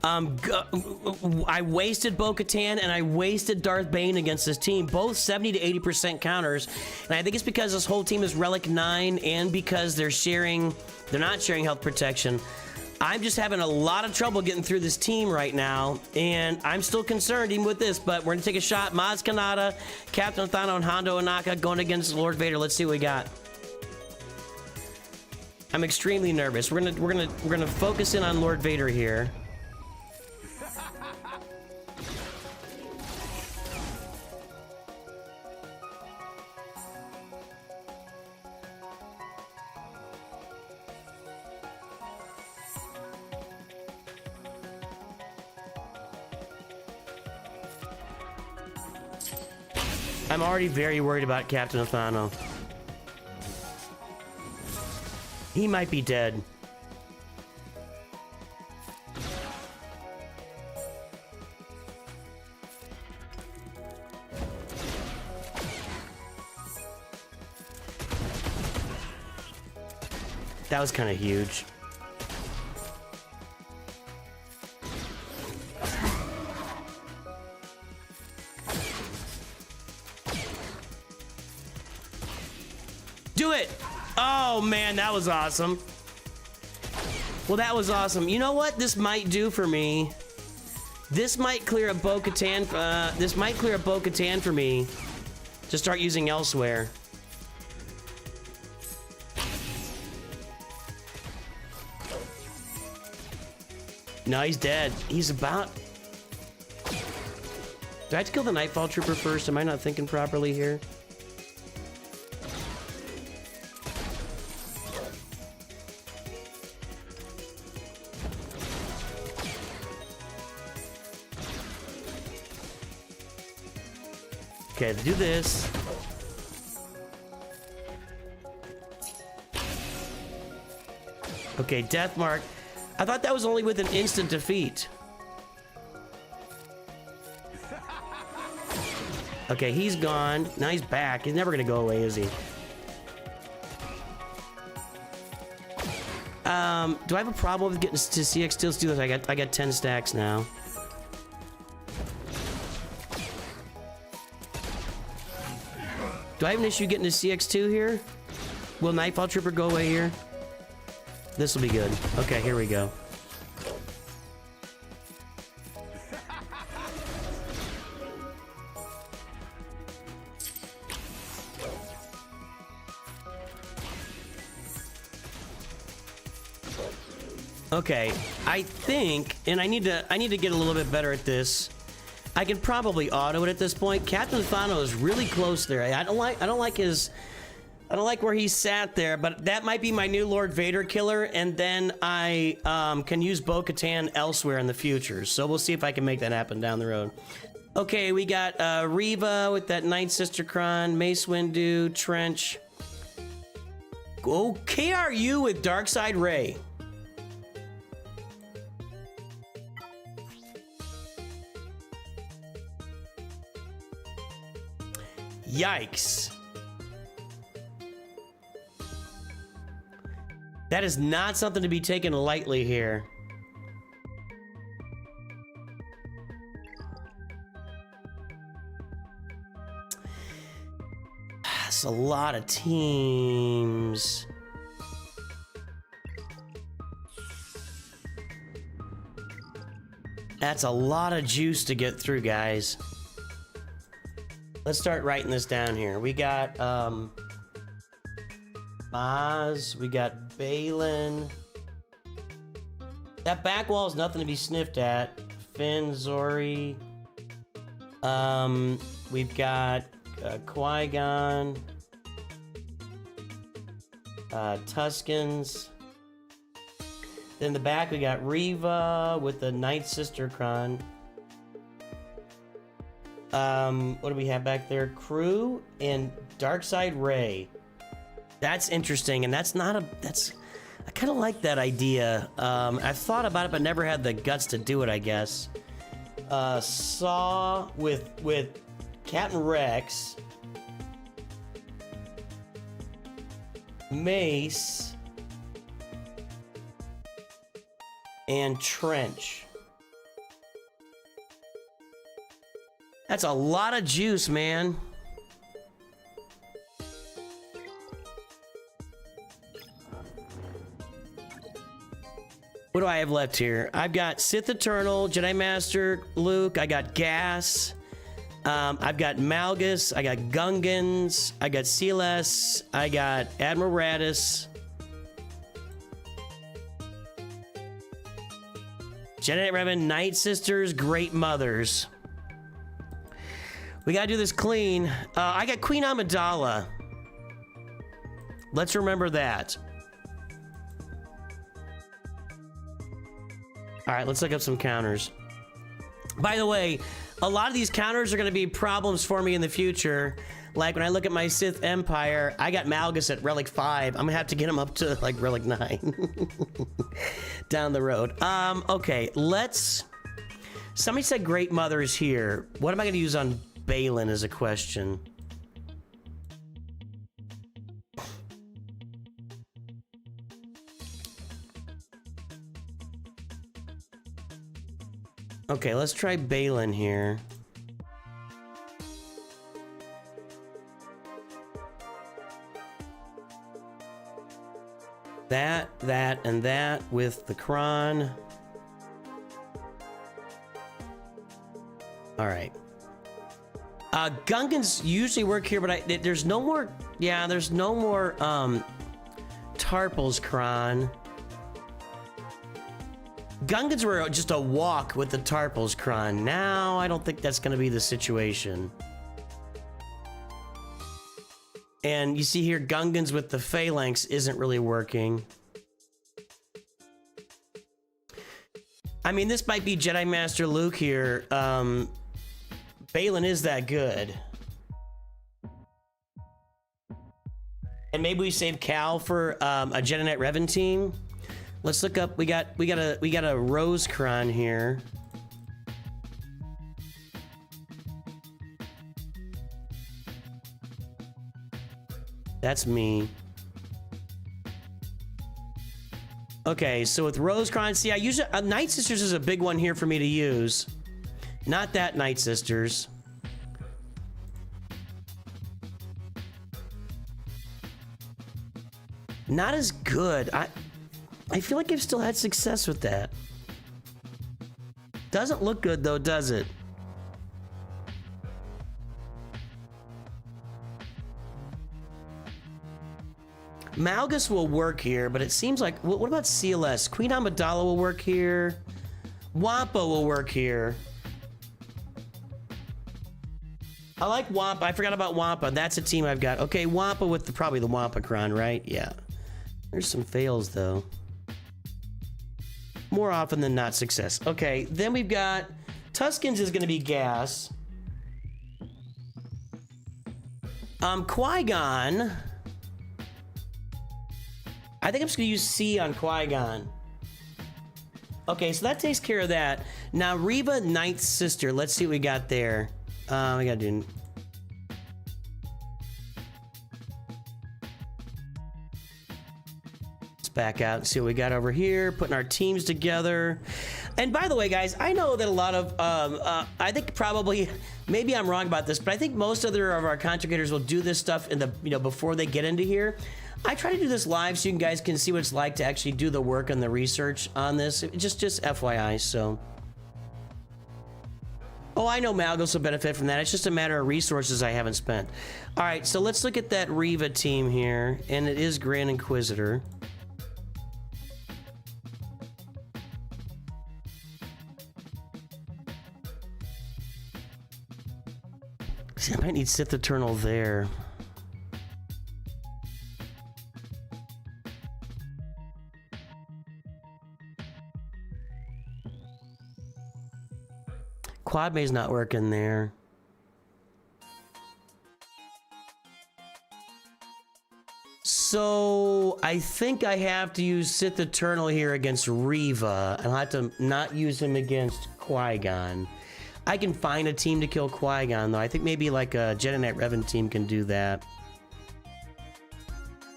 [SPEAKER 1] I wasted Bo-Katan and I wasted Darth Bane against this team, both 70 to 80% counters, and I think it's because this whole team is Relic 9 and because they're not sharing health protection. I'm just having a lot of trouble getting through this team right now, and I'm still concerned even with this, but we're gonna take a shot. Maz Kanata, Captain Thano, and Hondo Inaka going against Lord Vader. Let's see what we got. I'm extremely nervous. We're gonna focus in on Lord Vader here. I'm already very worried about Captain Othano. He might be dead. That was kind of huge. Do it! Oh man, that was awesome. Well, that was awesome. You know what this might do for me? This might clear a Bo-Katan. This might clear a Bo-Katan for me to start using elsewhere. No, he's dead. He's about... Do I have to kill the Nightfall Trooper first? Am I not thinking properly here? Okay, to do this. Okay, Death Mark. I thought that was only with an instant defeat. Okay, he's gone. Now he's back. He's never gonna go away, is he? Do I have a problem with getting to CX Steel Steelers? I got 10 stacks now. Do I have an issue getting to CX2 here? Will Nightfall Trooper go away here? This will be good. Okay, here we go. Okay, I think, and I need to get a little bit better at this. I can probably auto it at this point. Captain Thano is really close there. I don't like where he sat there, but that might be my new Lord Vader killer, and then I can use Bo-Katan elsewhere in the future. So we'll see if I can make that happen down the road. Okay, we got Reva with that Night Sister Kron, Mace Windu, Trench. Oh, KRU with Darkside Ray. Yikes. That is not something to be taken lightly here. That's a lot of teams. That's a lot of juice to get through, guys. Let's start writing this down here. We got Maz, we got Balin. That back wall is nothing to be sniffed at. Finn, Zori. We've got Qui-Gon. Tuskens. Then the back we got Reva with the Night Sister Kron. What do we have back there? Crew and Darkside Ray. That's interesting, and that's not a... I kind of like that idea. I've thought about it, but never had the guts to do it, I guess. Saw with Captain Rex. Mace. And Trench. That's a lot of juice, man. What do I have left here? I've got Sith Eternal, Jedi Master Luke, I got Gas, I've got Malgus, I got Gungans, I got Sealess, I got Admiral Raddus, Jedi Revan, Night Sisters, Great Mothers. We gotta do this clean. I got Queen Amidala. Let's remember that. All right, let's look up some counters. By the way, a lot of these counters are gonna be problems for me in the future. Like when I look at my Sith Empire, I got Malgus at Relic 5. I'm gonna have to get him up to like Relic 9 down the road. Okay, let's... Somebody said Great Mothers here. What am I gonna use on Balin is a question. Okay, let's try Balin here. That, and that with the Kron. All right. Gungans usually work here, but there's no more... Yeah, there's no more, Tarpals Kron. Gungans were just a walk with the Tarpals Kron. Now, I don't think that's going to be the situation. And you see here, Gungans with the Phalanx isn't really working. I mean, this might be Jedi Master Luke here. Balin is that good. And maybe we save Cal for a Jedi Knight Revan team. Let's look up. We got a Rose Kron here. That's me. Okay, so with Rose Kron, see, I usually Night Sisters is a big one here for me to use. Not that Night Sisters. Not as good. I feel like I've still had success with that. Doesn't look good though, does it? Malgus will work here, but it seems like... What about CLS? Queen Amidala will work here. Wampa will work here. I like Wampa. I forgot about Wampa. That's a team I've got. Okay, Wampa with probably the Wampacron, right? Yeah. There's some fails, though. More often than not, success. Okay, then we've got... Tuskens is going to be gas. Qui-Gon... I think I'm just going to use C on Qui-Gon. Okay, so that takes care of that. Now, Reva, Ninth Sister. Let's see what we got there. We gotta do... Let's back out and see what we got over here. Putting our teams together. And by the way, guys, I know that a lot of... I think probably... Maybe I'm wrong about this, but I think most other of our content creators will do this stuff in the... before they get into here. I try to do this live so you guys can see what it's like to actually do the work and the research on this. Just FYI, so... Oh, I know Malgus will benefit from that. It's just a matter of resources I haven't spent. All right, so let's look at that Reva team here, and it is Grand Inquisitor. See, I might need Sith Eternal there. Quad Bay's not working there. So I think I have to use Sith Eternal here against Reva, and I'll have to not use him against Qui-Gon. I can find a team to kill Qui-Gon, though. I think maybe like a Jedi Knight Revan team can do that.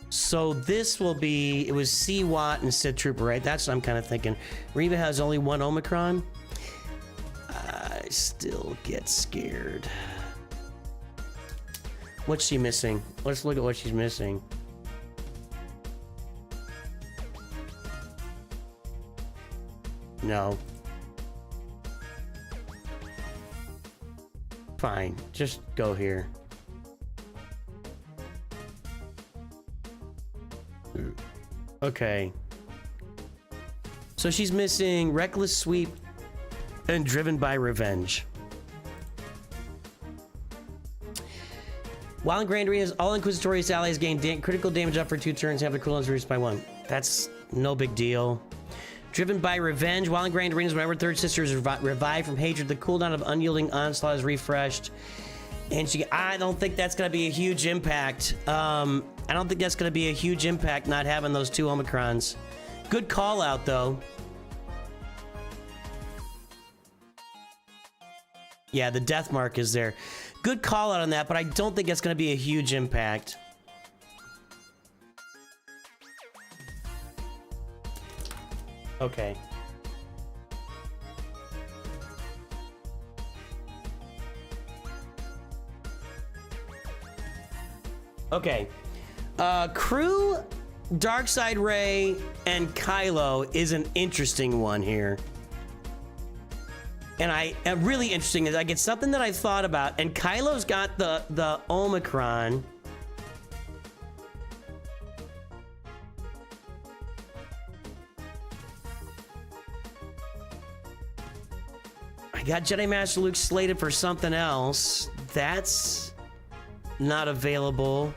[SPEAKER 1] So this will be... It was C-Watt and Sith Trooper, right? That's what I'm kind of thinking. Reva has only one Omicron. I still get scared. What's she missing? Let's look at what she's missing. No. Fine, just go here. Okay. So she's missing Reckless Sweep and Driven by Revenge. While in Grand Arenas, all Inquisitorious allies gain critical damage up for 2 turns and have their cooldowns reduced by 1. That's no big deal. Driven by Revenge. While in Grand Arenas, whenever Third Sister is revived from hatred, the cooldown of Unyielding Onslaught is refreshed. And I don't think that's going to be a huge impact. I don't think that's going to be a huge impact not having those 2 Omicrons. Good call out, though. Yeah, the death mark is there. Good call out on that, but I don't think that's going to be a huge impact. Okay. Okay. Crew, Darkside Ray, and Kylo is an interesting one here. And really interesting is I get something that I thought about, and Kylo's got the Omicron. I got Jedi Master Luke slated for something else. That's not available.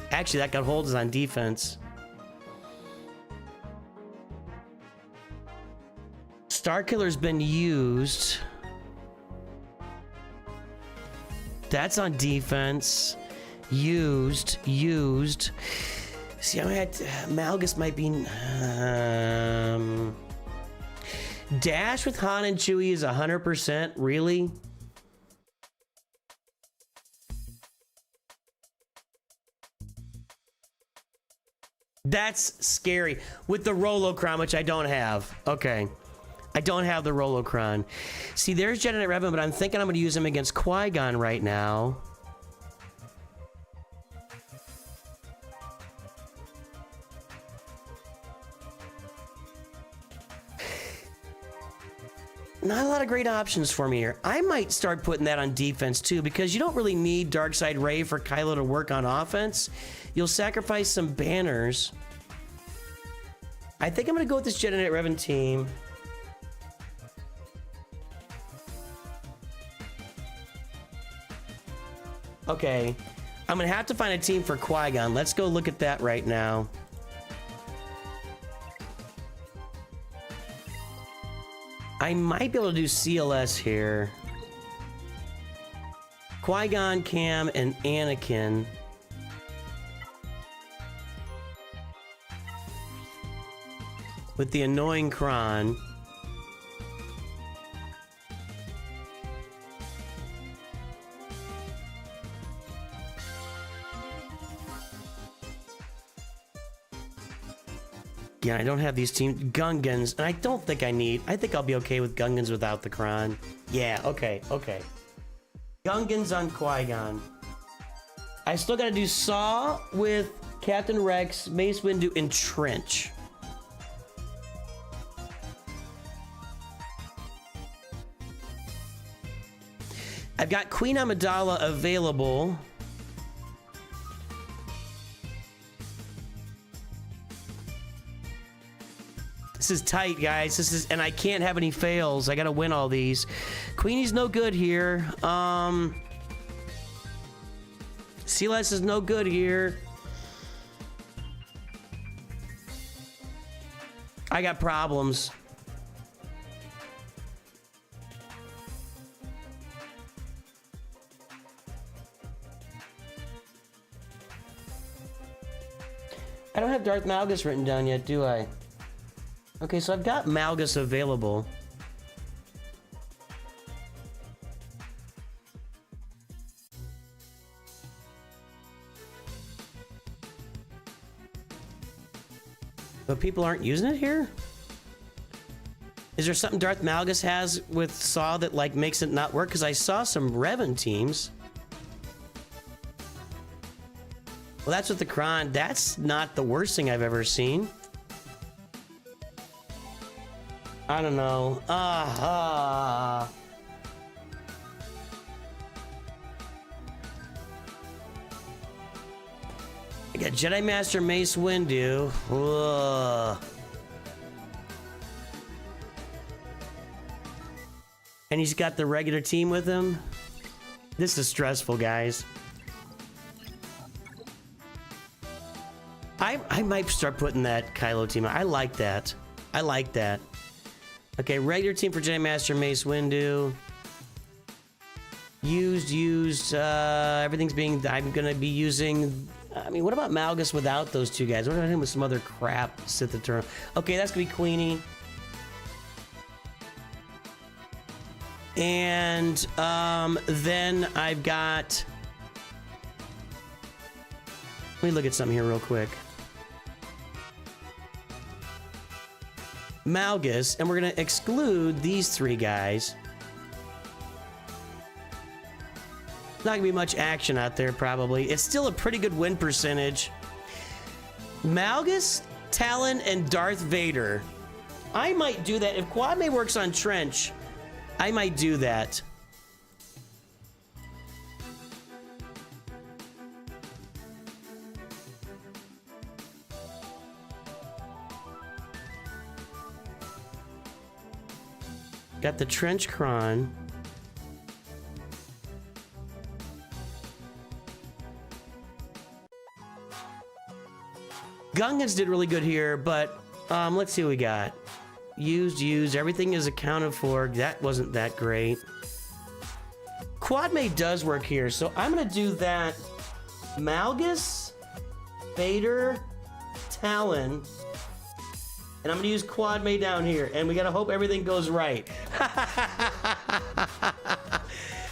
[SPEAKER 1] Actually, that got holds on defense. Starkiller's been used. That's on defense. Used. See, I had Malgus might be. Dash with Han and Chewie is 100%. Really? That's scary. With the Rolocron, which I don't have. Okay. I don't have the Rolocron. See, there's Jedi Knight Revan, but I'm thinking I'm going to use him against Qui-Gon right now. not a lot of great options for me here. I might start putting that on defense too, because you don't really need Darkside Ray for Kylo to work on offense. You'll sacrifice some banners. I think I'm gonna go with this Jedi Knight Revan team. Okay, I'm gonna have to find a team for Qui-Gon. Let's go look at that right now. I might be able to do CLS here. Qui-Gon, Cam, and Anakin. With the annoying Kron. Yeah, I don't have these teams. Gungans, and I don't think I need. I think I'll be okay with Gungans without the Kron. Yeah, okay, okay. Gungans on Qui-Gon. I still gotta do Saw with Captain Rex, Mace Windu, and Trench. I've got Queen Amidala available. This is tight, guys. This is, and I can't have any fails. I gotta win all these. Queenie's no good here. CLS is no good here. I got problems. I don't have Darth Malgus written down yet, do I? Okay, so I've got Malgus available. But people aren't using it here? Is there something Darth Malgus has with Saw that like makes it not work? Because I saw some Revan teams. Well, that's with the Kron. That's not the worst thing I've ever seen. I don't know. I got Jedi Master Mace Windu. Ugh. And he's got the regular team with him. This is stressful, guys. I might start putting that Kylo team. I like that. I like that. Okay, regular team for Jedi Master Mace Windu. Used. Everything's being. I'm gonna be using. I mean, what about Malgus without those two guys? What about him with some other crap? Sith the turn. Okay, that's gonna be Queenie. And then I've got. Let me look at something here real quick. Malgus, and we're gonna exclude these three guys. Not gonna be much action out there, probably. It's still a pretty good win percentage. Malgus, Talon, and Darth Vader. I might do that. If Quad May works on Trench, I might do that. Got the Trench Kron. Gungans did really good here, but let's see what we got. Used. Everything is accounted for. That wasn't that great. Quad May does work here, so I'm gonna do that. Malgus, Vader, Talon. And I'm gonna use Quad May down here, and we gotta hope everything goes right.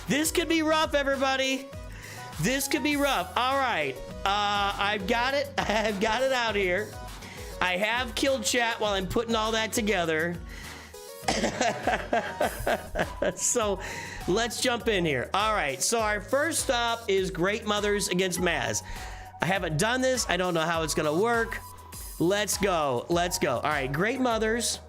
[SPEAKER 1] This could be rough, everybody. This could be rough. All right, I've got it. I've got it out here. I have killed chat while I'm putting all that together. So let's jump in here. All right, so our first stop is Great Mothers against Maz. I haven't done this. I don't know how it's gonna work. Let's go. Let's go. All right, Great Mothers.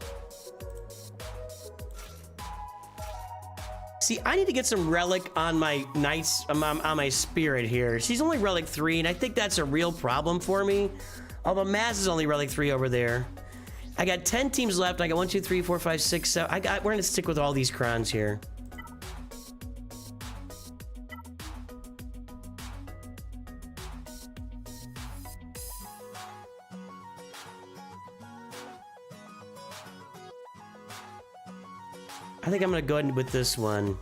[SPEAKER 1] See, I need to get some relic on my knights, on my spirit here. She's only relic 3, and I think that's a real problem for me. Although Maz is only relic 3 over there. I got 10 teams left. I got 1, 2, 3, 4, 5, 6, 7. We're gonna stick with all these crons here. I think I'm gonna go ahead with this one.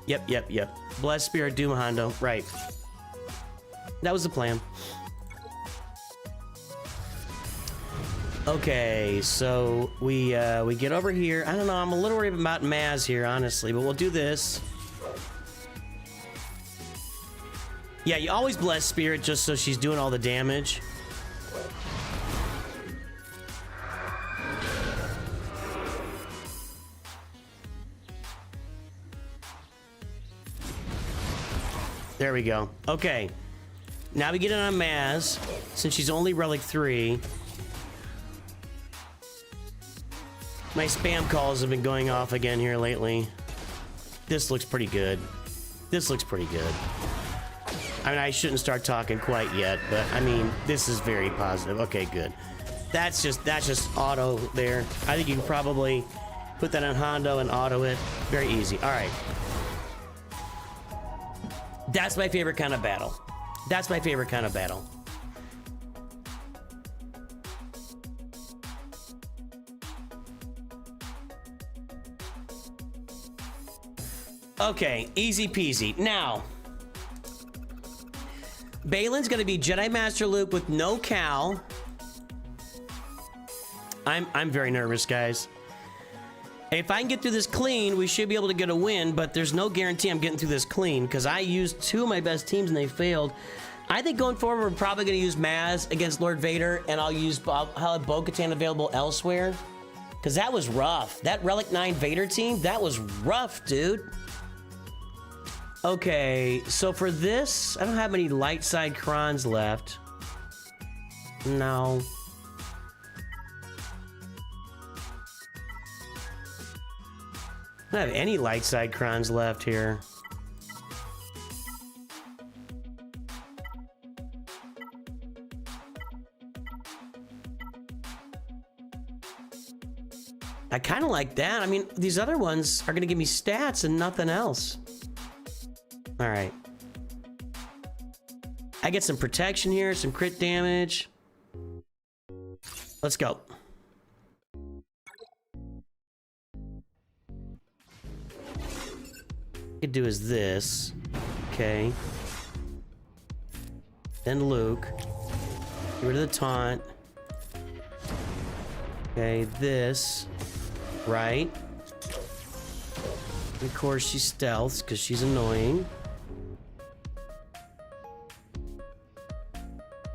[SPEAKER 1] Yep. Blessed Spirit, Doom Hondo. Right. That was the plan. Okay, so we get over here. I don't know, I'm a little worried about Maz here, honestly, but we'll do this. Yeah, you always bless Spirit just so she's doing all the damage. There we go. Okay. Now we get it on Maz, since she's only relic 3. My spam calls have been going off again here lately. This looks pretty good. This looks pretty good. I mean, I shouldn't start talking quite yet, but I mean, this is very positive. Okay, good. That's just auto there. I think you can probably put that on Hondo and auto it. Very easy. All right. That's my favorite kind of battle. That's my favorite kind of battle. Okay, easy peasy. Now, Balin's gonna be Jedi Master Luke with no Cal. I'm very nervous, guys. If I can get through this clean, we should be able to get a win, but there's no guarantee I'm getting through this clean because I used 2 of my best teams and they failed. I think going forward, we're probably going to use Maz against Lord Vader, and I'll have Bo-Katan available elsewhere because that was rough. That Relic 9 Vader team, that was rough, dude. Okay, so for this, I don't have any light side crons left. No. I don't have any light side crons left here. I kind of like that. I mean, these other ones are going to give me stats and nothing else. All right. I get some protection here, some crit damage. Let's go. Could do is this. Okay. Then Luke. Get rid of the taunt. Okay, this. Right. And of course she stealths because she's annoying.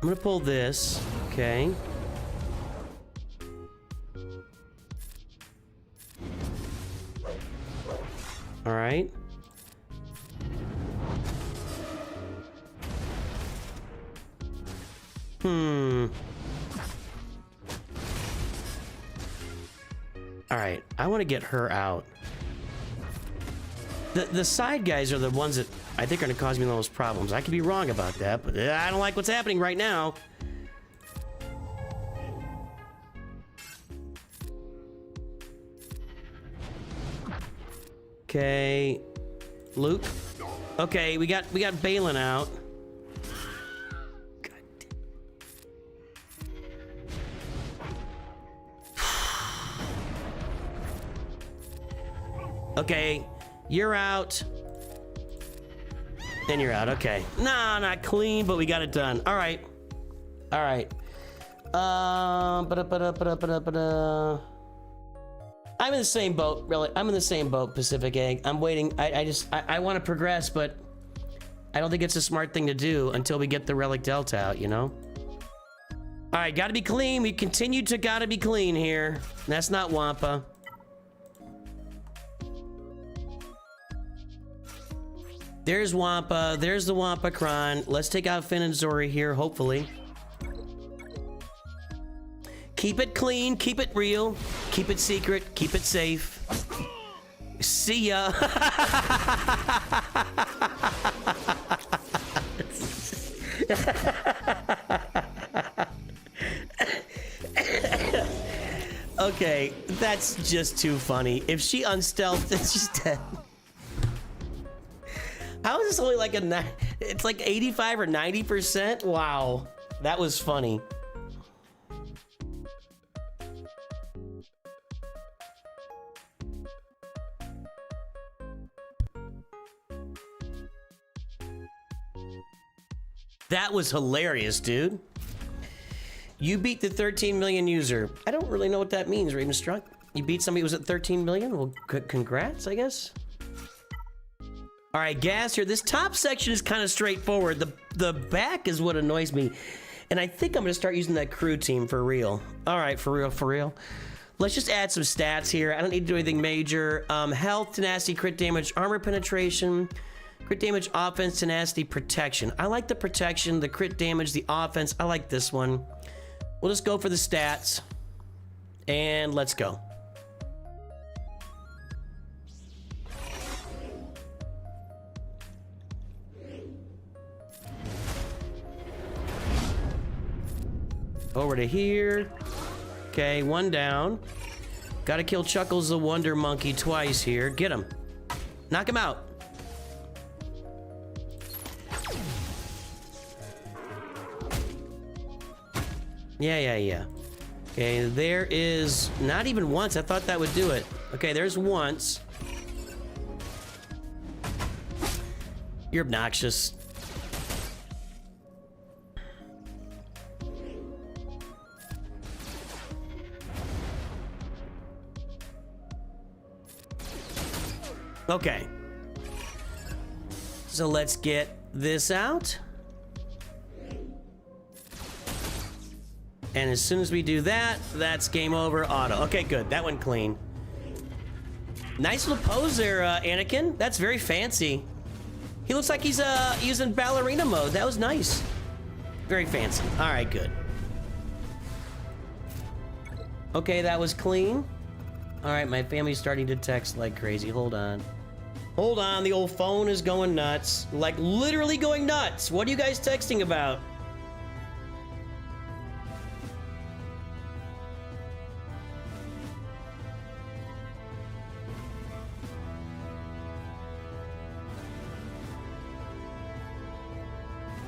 [SPEAKER 1] I'm gonna pull this. Okay. All right. All right, I want to get her out. The side guys are the ones that I think are going to cause me the most problems. I could be wrong about that, but I don't like what's happening right now. Okay, Luke. Okay, we got Balin out. Okay, you're out. Then you're out. Okay. Nah, not clean, but we got it done. All right. All right. I'm in the same boat, really. I'm in the same boat, Pacific Egg. I'm waiting. I want to progress, but I don't think it's a smart thing to do until we get the Relic Delta out, you know? All right, gotta be clean. We continue to gotta be clean here. That's not Wampa. There's Wampa. There's the Wampa Cron. Let's take out Finn and Zori here, hopefully. Keep it clean. Keep it real. Keep it secret. Keep it safe. See ya. Okay, that's just too funny. If she unstealthed, she's dead. How is this only like it's like 85 or 90%? Wow, that was funny. That was hilarious, dude. You beat the 13 million user. I don't really know what that means, Ravenstruck. You beat somebody who was at 13 million? Well, congrats, I guess. All right, gas here. This top section is kind of straightforward. The back is what annoys me. And I think I'm gonna start using that crew team for real. All right, for real, for real. Let's just add some stats here. I don't need to do anything major. Health, tenacity, crit damage, armor penetration, crit damage, offense, tenacity, protection. I like the protection, the crit damage, the offense. I like this one. We'll just go for the stats. And let's go. Over to here. Okay, one down. Gotta kill Chuckles the Wonder Monkey twice here. Get him. Knock him out. Yeah. Okay, there is not even once. I thought that would do it. Okay, there's once. You're obnoxious. Okay. So let's get this out. And as soon as we do that, that's game over, auto. Okay, good. That went clean. Nice little pose there, Anakin. That's very fancy. He looks like he's using ballerina mode. That was nice. Very fancy. All right, good. Okay, that was clean. All right, my family's starting to text like crazy. Hold on. Hold on, the old phone is going nuts. Like, literally going nuts. What are you guys texting about?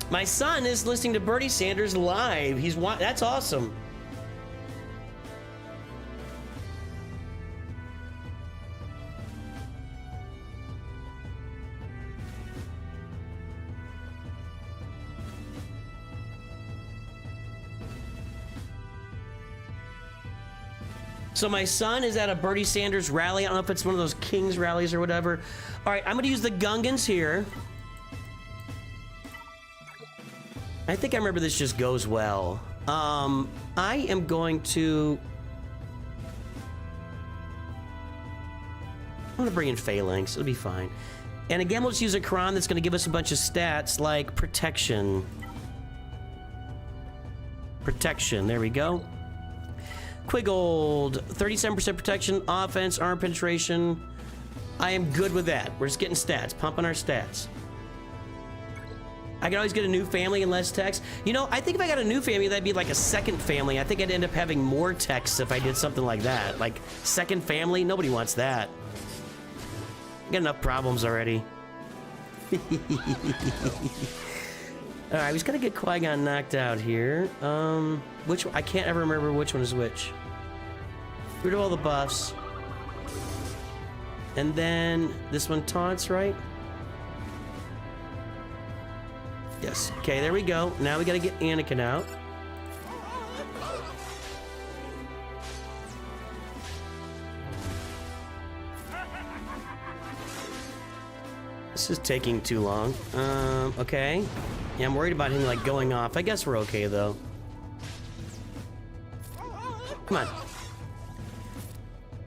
[SPEAKER 1] My son is listening to Bernie Sanders live. That's awesome. So my son is at a Bernie Sanders rally. I don't know if it's one of those Kings rallies or whatever. All right, I'm gonna use the Gungans here. I think I remember this just goes well. I am going to... I'm gonna bring in Phalanx, it'll be fine. And again, we'll just use a Kron that's gonna give us a bunch of stats like protection. Protection, there we go. Quiggold, 37% protection, offense, arm penetration. I am good with that. We're just getting stats, pumping our stats. I can always get a new family and less text. You know, I think if I got a new family, that'd be like a second family. I think I'd end up having more texts if I did something like that. Like, second family? Nobody wants that. I got enough problems already. Alright, we just gotta get Qui-Gon knocked out here. Which one? I can't ever remember which one is which. Get rid of all the buffs. And then this one taunts, right? Yes. Okay, there we go. Now we gotta get Anakin out. This is taking too long. Okay. Yeah, I'm worried about him, like, going off. I guess we're okay, though. Come on.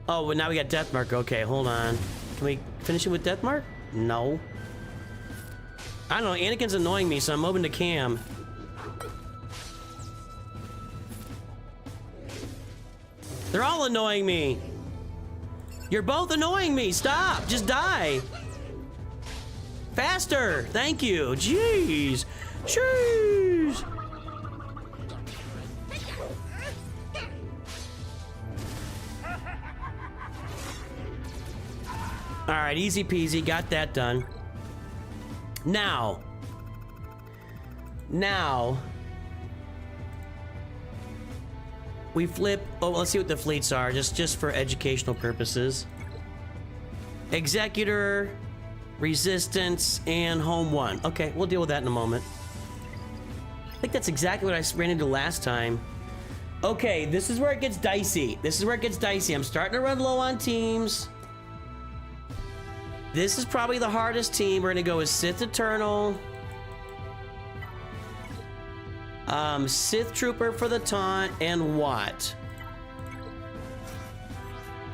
[SPEAKER 1] Oh, but now we got Deathmark. Okay, hold on. Can we finish it with Deathmark? No. I don't know, Anakin's annoying me, so I'm moving to Cam. They're all annoying me. You're both annoying me. Stop. Just die. Faster. Thank you. Jeez. Jeez. All right, easy peasy. Got that done. Now, we flip. Oh, let's see what the fleets are, just for educational purposes. Executor, resistance, and home 1. Okay, we'll deal with that in a moment. I think that's exactly what I ran into last time. Okay, this is where it gets dicey. I'm starting to run low on teams. This is probably the hardest team. We're gonna go with Sith Eternal. Sith Trooper for the taunt, and Watt.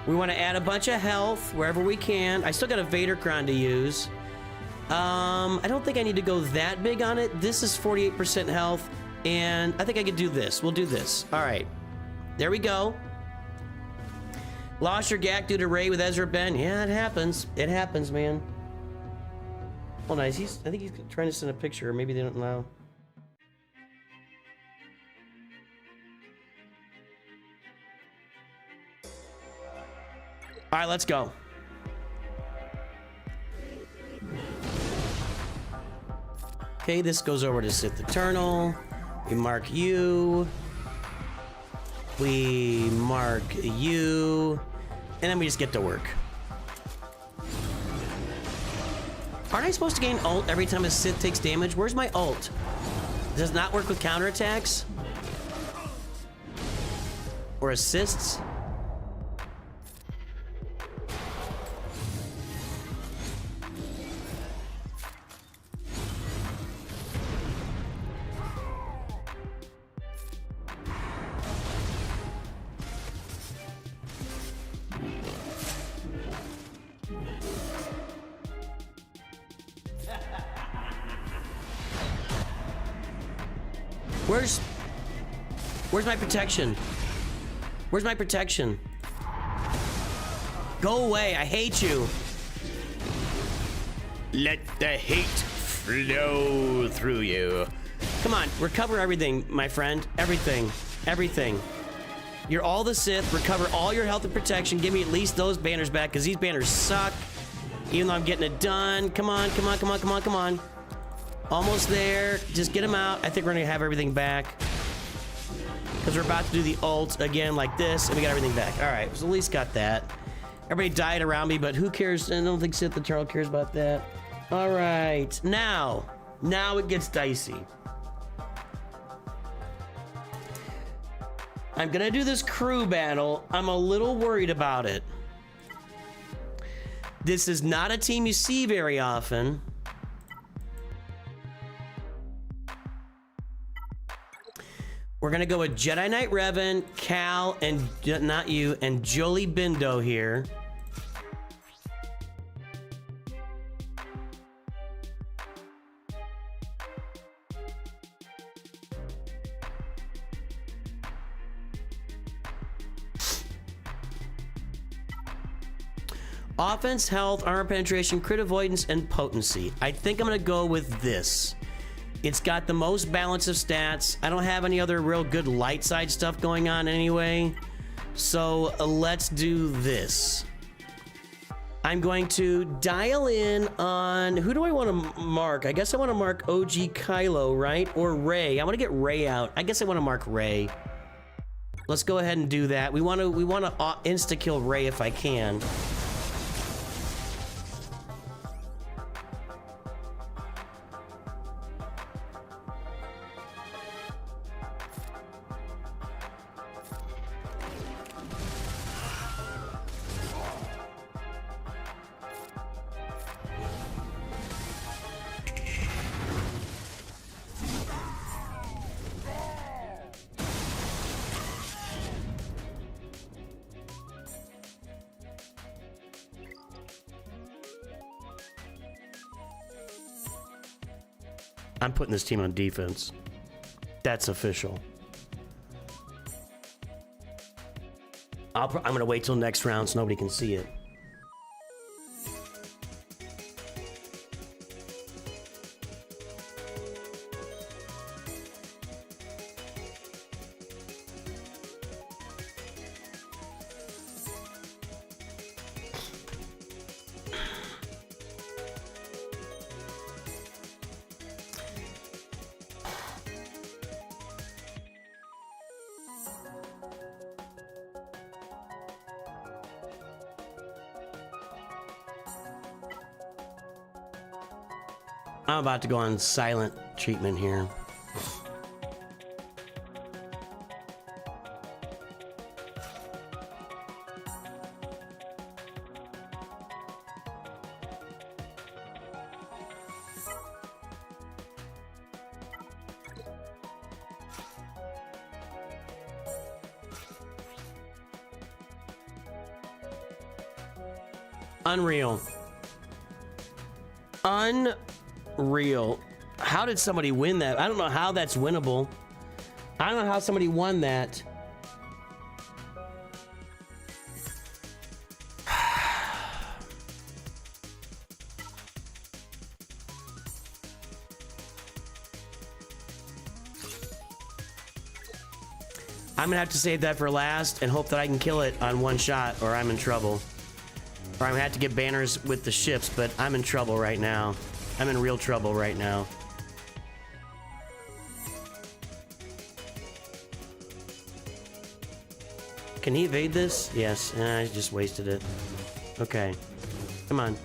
[SPEAKER 1] We want to add a bunch of health wherever we can. I still got a Vader crown to use. I don't think I need to go that big on it. This is 48% health, and I think I could do this. We'll do this. All right. There we go. Lost your GAC due to Rey with Ezra Ben. Yeah, it happens. It happens, man. Oh, nice. I think he's trying to send a picture. Maybe they don't know. All right, let's go. Okay, this goes over to Sith Eternal. We mark you. We mark you. And then we just get to work. Aren't I supposed to gain ult every time a Sith takes damage? Where's my ult? Does it not work with counterattacks? Or assists? Where's my protection? Where's my protection? Go away, I hate you. Let the hate flow through you. Come on, recover everything, my friend. Everything. Everything. You're all the Sith. Recover all your health and protection. Give me at least those banners back, because these banners suck. Even though I'm getting it done. Come on, come on, come on, come on, come on. Almost there. Just get them out. I think we're going to have everything back. Because we're about to do the ult again like this, and we got everything back. All right, so at least got that. Everybody died around me, but who cares? I don't think Sith Eternal cares about that. All right, now it gets dicey. I'm going to do this crew battle. I'm a little worried about it. This is not a team you see very often. We're gonna go with Jedi Knight Revan, Cal, and not you, and Jolie Bindo here. Offense, health, armor penetration, crit avoidance, and potency. I think I'm gonna go with this. It's got the most balance of stats. I don't have any other real good light side stuff going on anyway. So let's do this. I'm going to dial in on, who do I want to mark? I guess I want to mark OG Kylo, right? Or Rey. I want to get Rey out. I guess I want to mark Rey. Let's go ahead and do that. We want to insta-kill Rey if I can. I'm putting this team on defense. That's official. I'm gonna wait till next round so nobody can see it. I'm about to go on silent treatment here. Unreal. Unreal. How did somebody win that? I don't know how that's winnable. I don't know how somebody won that. I'm gonna have to save that for last and hope that I can kill it on one shot, or I'm in trouble. Or I'm gonna have to get banners with the ships, but I'm in trouble right now. I'm in real trouble right now. Can he evade this? Yes. I just wasted it. Okay. Come on.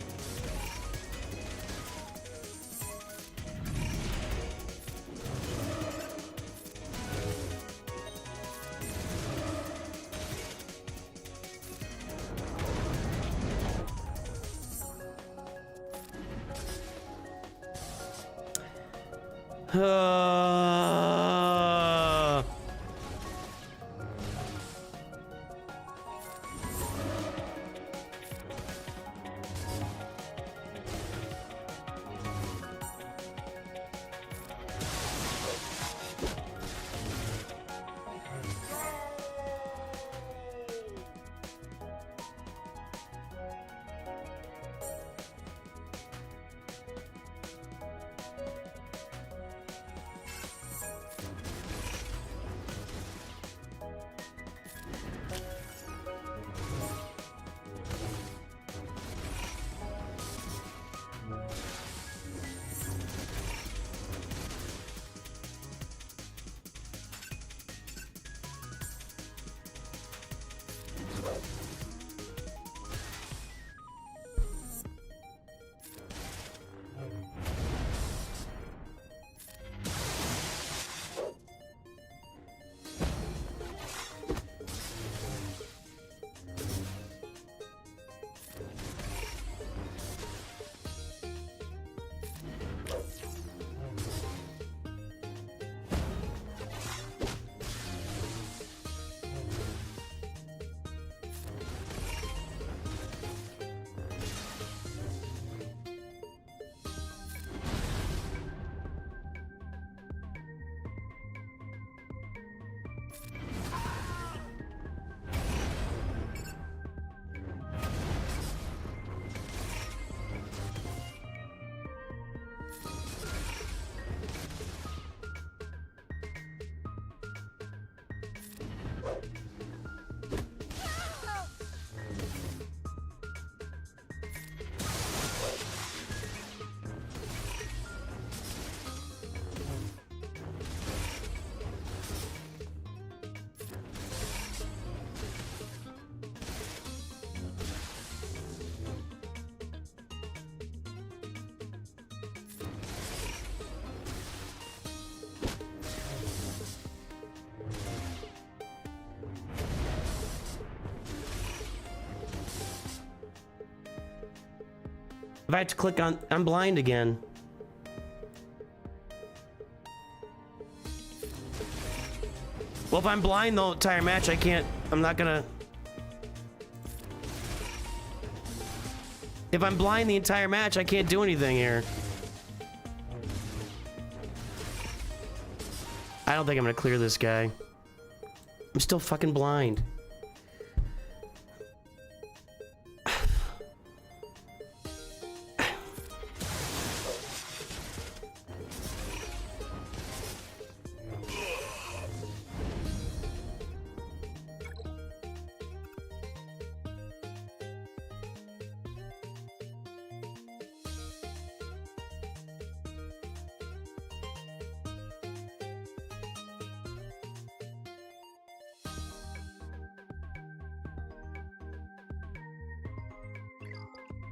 [SPEAKER 1] If I have to click on, I'm blind again. Well, if I'm blind the entire match, I can't, I'm not gonna. If I'm blind the entire match, I can't do anything here. I don't think I'm gonna clear this guy. I'm still fucking blind.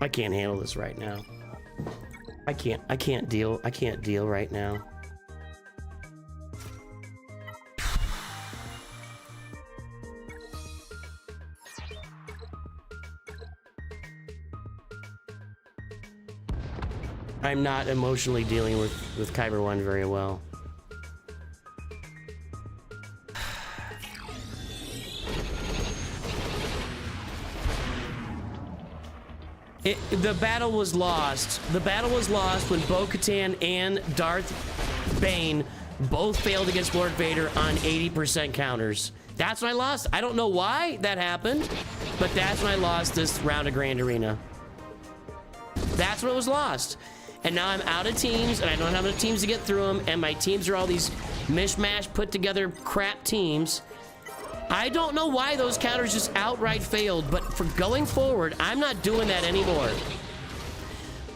[SPEAKER 1] I can't handle this right now. I can't deal right now. I'm not emotionally dealing with Kyber 1 very well. The battle was lost. The battle was lost when Bo-Katan and Darth Bane both failed against Lord Vader on 80% counters. That's when I lost. I don't know why that happened, but that's when I lost this round of Grand Arena. That's when it was lost. And now I'm out of teams, and I don't have enough teams to get through them, and my teams are all these mishmash, put-together crap teams. I don't know why those counters just outright failed, but for going forward, I'm not doing that anymore.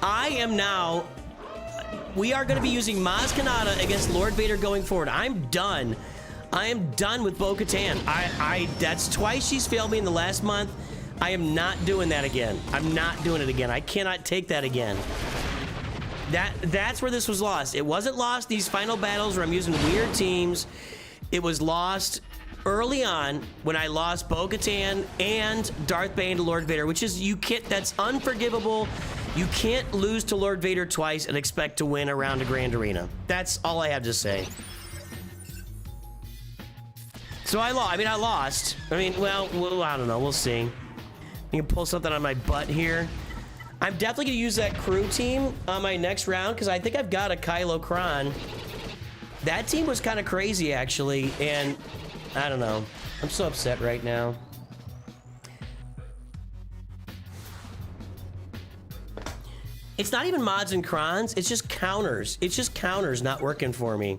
[SPEAKER 1] I am now... We are going to be using Maz Kanata against Lord Vader going forward. I'm done. I am done with Bo-Katan. That's twice she's failed me in the last month. I am not doing that again. I'm not doing it again. I cannot take that again. That's where this was lost. It wasn't lost these final battles where I'm using weird teams. It was lost early on when I lost Bo-Katan and Darth Bane to Lord Vader, which is, that's unforgivable. You can't lose to Lord Vader twice and expect to win a round of Grand Arena. That's all I have to say. So I lost. I mean, well, I don't know. We'll see. You can pull something on my butt here. I'm definitely going to use that crew team on my next round because I think I've got a Kylo Kron. That team was kind of crazy, actually, and I don't know. I'm so upset right now. It's not even mods and crons. It's just counters. It's just counters not working for me.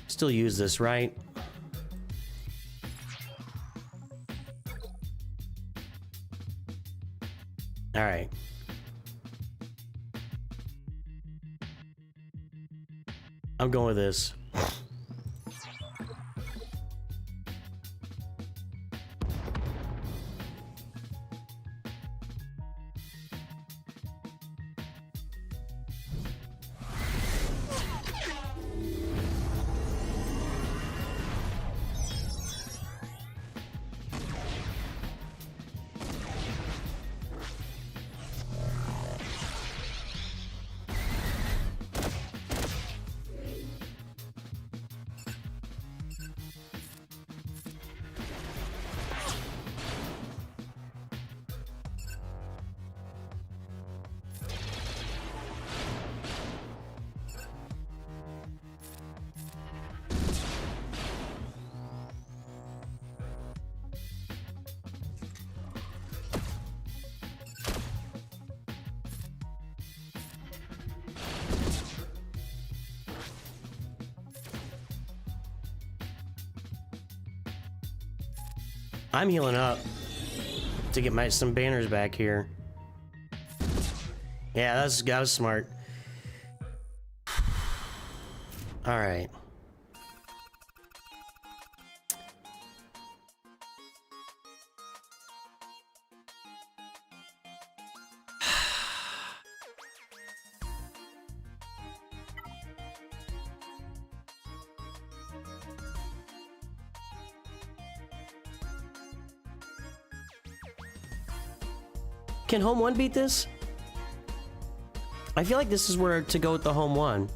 [SPEAKER 1] Still use this, right? All right. I'm going with this. I'm healing up to get some banners back here. Yeah, that was smart. All right. Can home one beat this? I feel like this is where to go with the home one.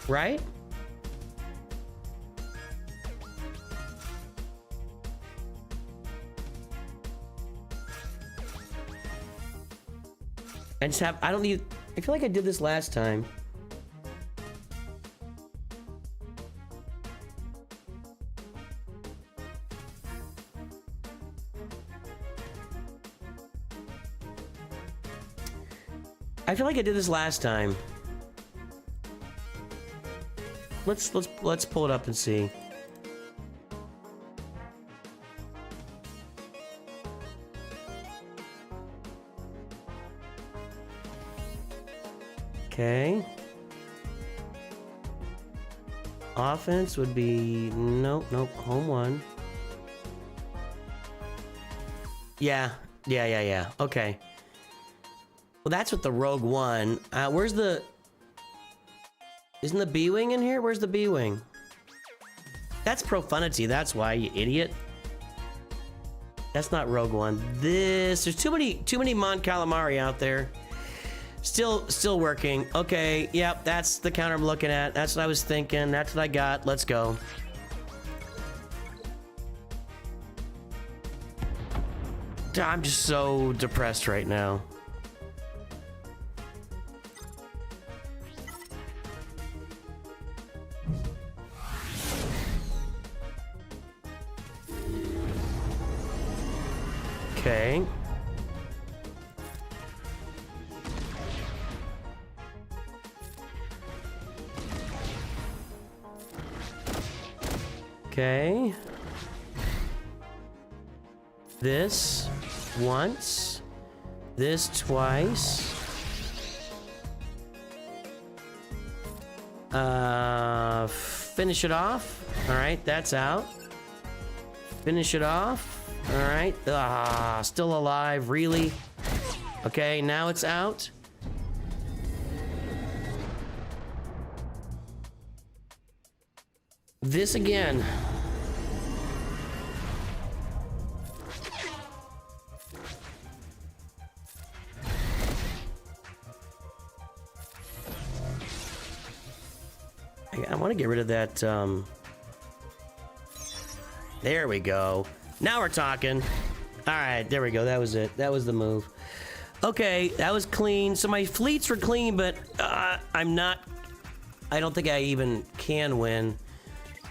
[SPEAKER 1] Right? I feel like I did this last time. I feel like I did this last time. let's pull it up and see. Okay. Offense would be nope, home one. Yeah. Okay. Well, that's what the Rogue One. Where's the... Isn't the B-Wing in here? Where's the B-Wing? That's Profanity, that's why, you idiot. That's not Rogue One. There's too many Mon Calamari out there. Still working. Okay, yep, that's the counter I'm looking at. That's what I was thinking. That's what I got. Let's go. I'm just so depressed right now. Okay. Okay. This once. This twice. Finish it off. All right, that's out. Finish it off. All right. Still alive, really? Okay, now it's out. This again. I want to get rid of that, There we go. Now we're talking. Alright, there we go. That was it. That was the move. Okay, that was clean. So my fleets were clean, but I'm not... I don't think I even can win.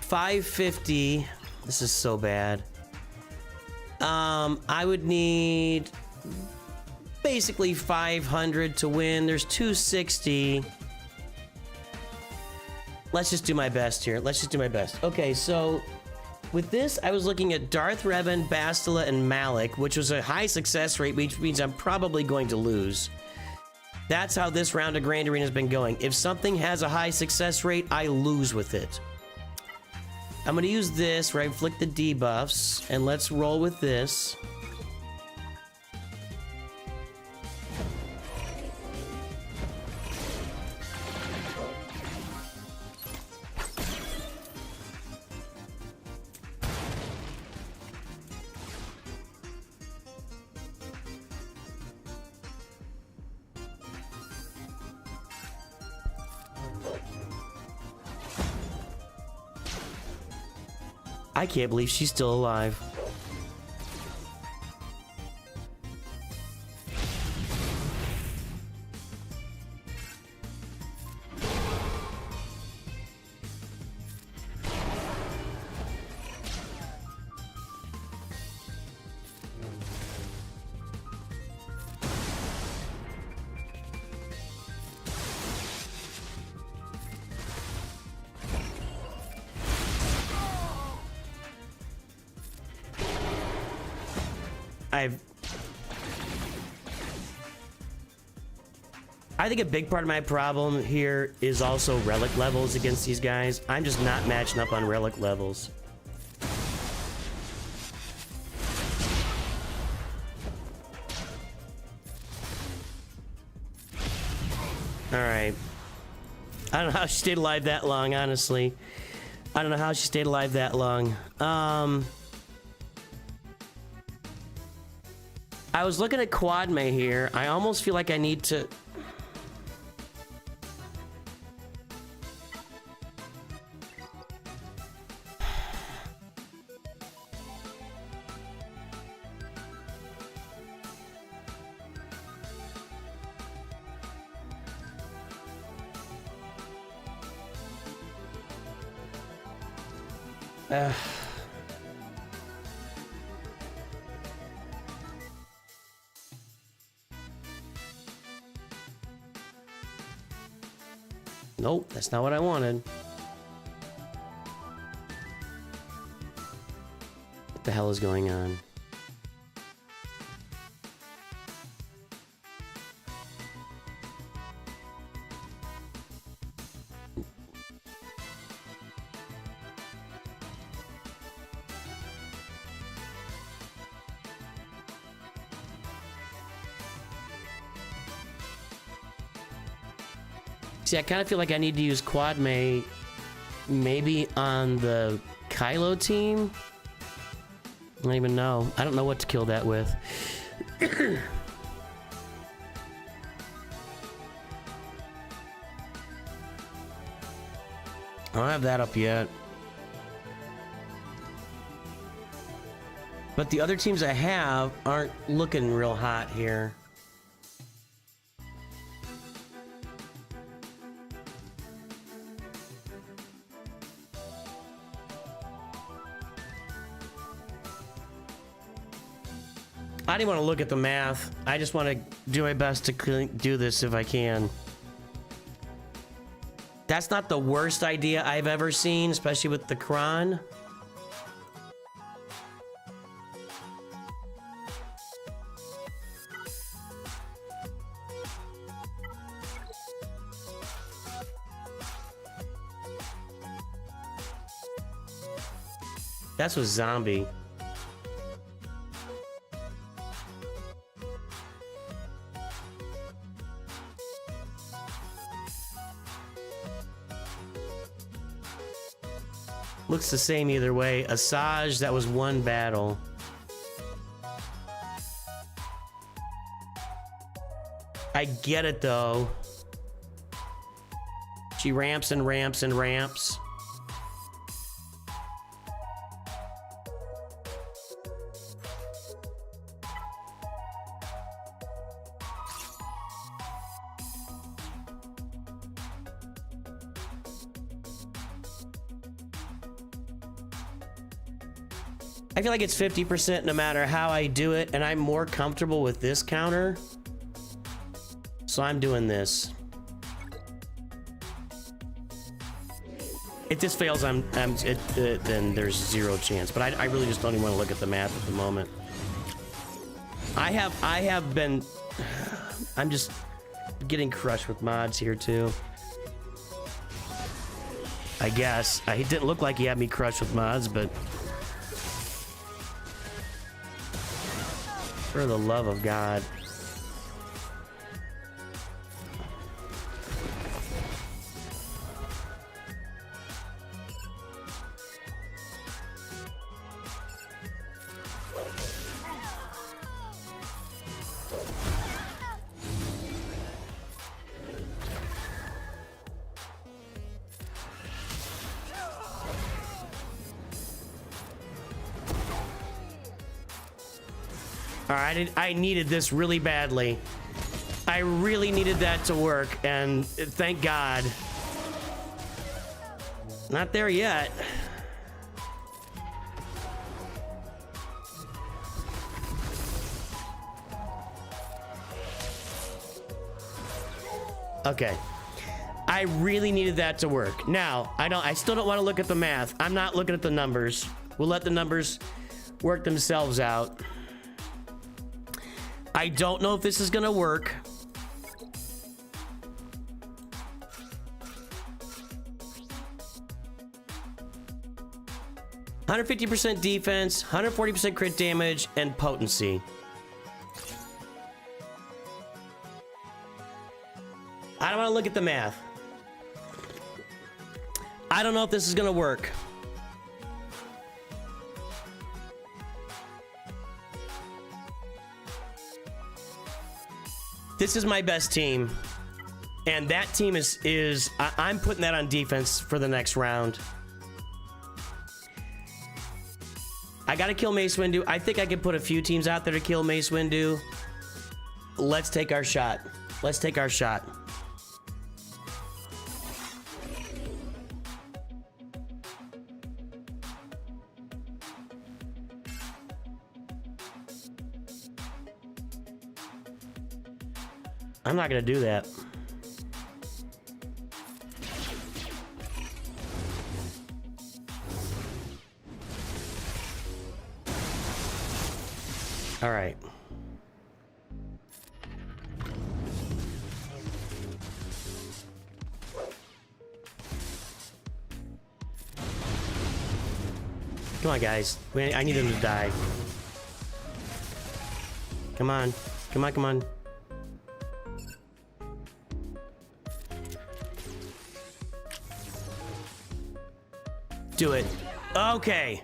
[SPEAKER 1] 550. This is so bad. I would need... basically 500 to win. There's 260. Let's just do my best here. Let's just do my best. Okay, so... with this, I was looking at Darth Revan, Bastila, and Malik, which was a high success rate, which means I'm probably going to lose. That's how this round of Grand Arena has been going. If something has a high success rate, I lose with it. I'm going to use this where I inflict the debuffs, and let's roll with this. I can't believe she's still alive. I think a big part of my problem here is also relic levels against these guys. I'm just not matching up on relic levels. Alright. I don't know how she stayed alive that long, honestly. I don't know how she stayed alive that long. I was looking at Quadme here. I almost feel like I need to... Nope, that's not what I wanted. the hell is going on? See, I kind of feel like I need to use Quad May maybe on the Kylo team. I don't even know. I don't know what to kill that with. I don't have that up yet. But the other teams I have aren't looking real hot here. I didn't want to look at the math. I just want to do my best to do this if I can. That's not the worst idea I've ever seen, especially with the Kron. That's with zombie. Looks the same either way. Asajj, that was one battle. I get it though. She ramps and ramps and ramps. I feel like it's 50% no matter how I do it, and I'm more comfortable with this counter. So I'm doing this. If this fails, then there's zero chance. But I really just don't even want to look at the math at the moment. I'm just getting crushed with mods here too. I guess. It didn't look like he had me crushed with mods, but for the love of God. Alright, I needed this really badly. I really needed that to work, and thank God. Not there yet. Okay. I really needed that to work. Now, I still don't want to look at the math. I'm not looking at the numbers. We'll let the numbers work themselves out. I don't know if this is gonna work. %150% defense, 140% crit damage, and potency. I don't want to look at the math. I don't know if this is gonna work. This is my best team, and that team I'm putting that on defense for the next round. I gotta kill Mace Windu. I think I can put a few teams out there to kill Mace Windu. Let's take our shot. Let's take our shot. I'm not gonna do that. All right. Come on, guys. I need them to die. Come on. Come on, come on. Do it. Okay.